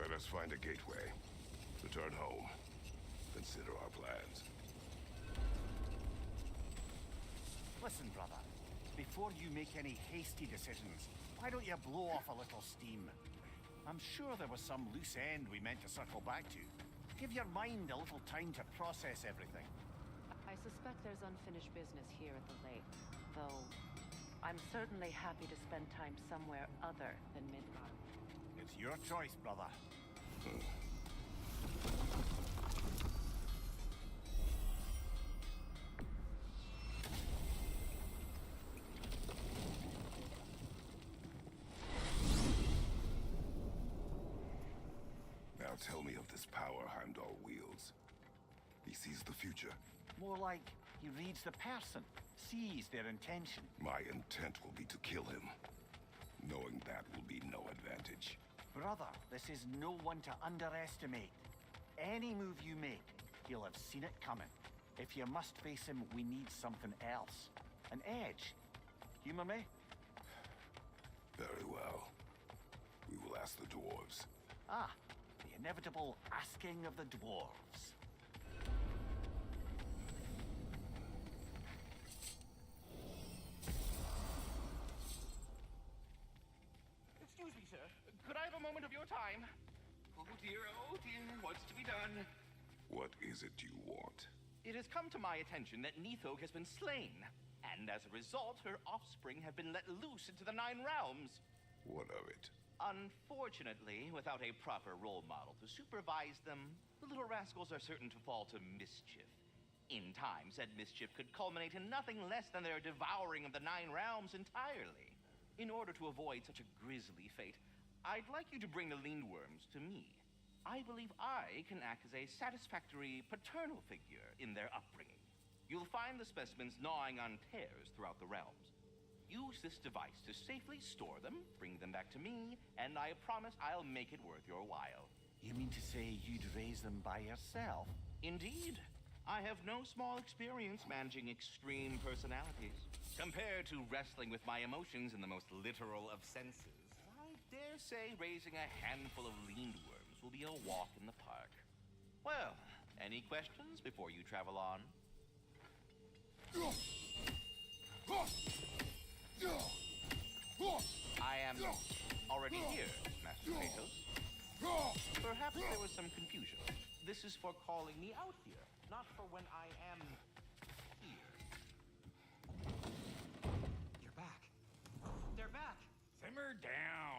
Let us find a gateway. Return home. Consider our plans. Listen, brother. Before you make any hasty decisions, why don't you blow off a little steam? I'm sure there was some loose end we meant to circle back to. Give your mind a little time to process everything. I suspect there's unfinished business here at the lake, though I'm certainly happy to spend time somewhere other than Midgard. It's your choice, brother. Now tell me of this power Heimdall wields. He sees the future. More like He reads the person, sees their intention. My intent will be to kill him. Knowing that will be no advantage. Brother, this is no one to underestimate. Any move you make, he'll have seen it coming. If you must face him, we need something else. An edge. Humor me? Very well. We will ask the dwarves. Ah, the inevitable asking of the dwarves. Excuse me, sir. Could I have a moment of your time? Oh dear, what's to be done? What is it you want? It has come to my attention that Nithog has been slain, and as a result, her offspring have been let loose into the Nine Realms. What of it? Unfortunately, without a proper role model to supervise them, the little rascals are certain to fall to mischief. In time, said mischief could culminate in nothing less than their devouring of the Nine Realms entirely. In order to avoid such a grisly fate, I'd like you to bring the Lindworms to me. I believe I can act as a satisfactory paternal figure in their upbringing. You'll find the specimens gnawing on tears throughout the realms. Use this device to safely store them, bring them back to me, and I promise I'll make it worth your while. You mean to say you'd raise them by yourself? Indeed. I have no small experience managing extreme personalities. Compared to wrestling with my emotions in the most literal of senses, I dare say raising a handful of Lindworms will be a walk in the park. Well, any questions before you travel on? I am already here, Master Kratos. Perhaps there was some confusion. This is for calling me out here, not for when I am here. You're back. They're back. Simmer down.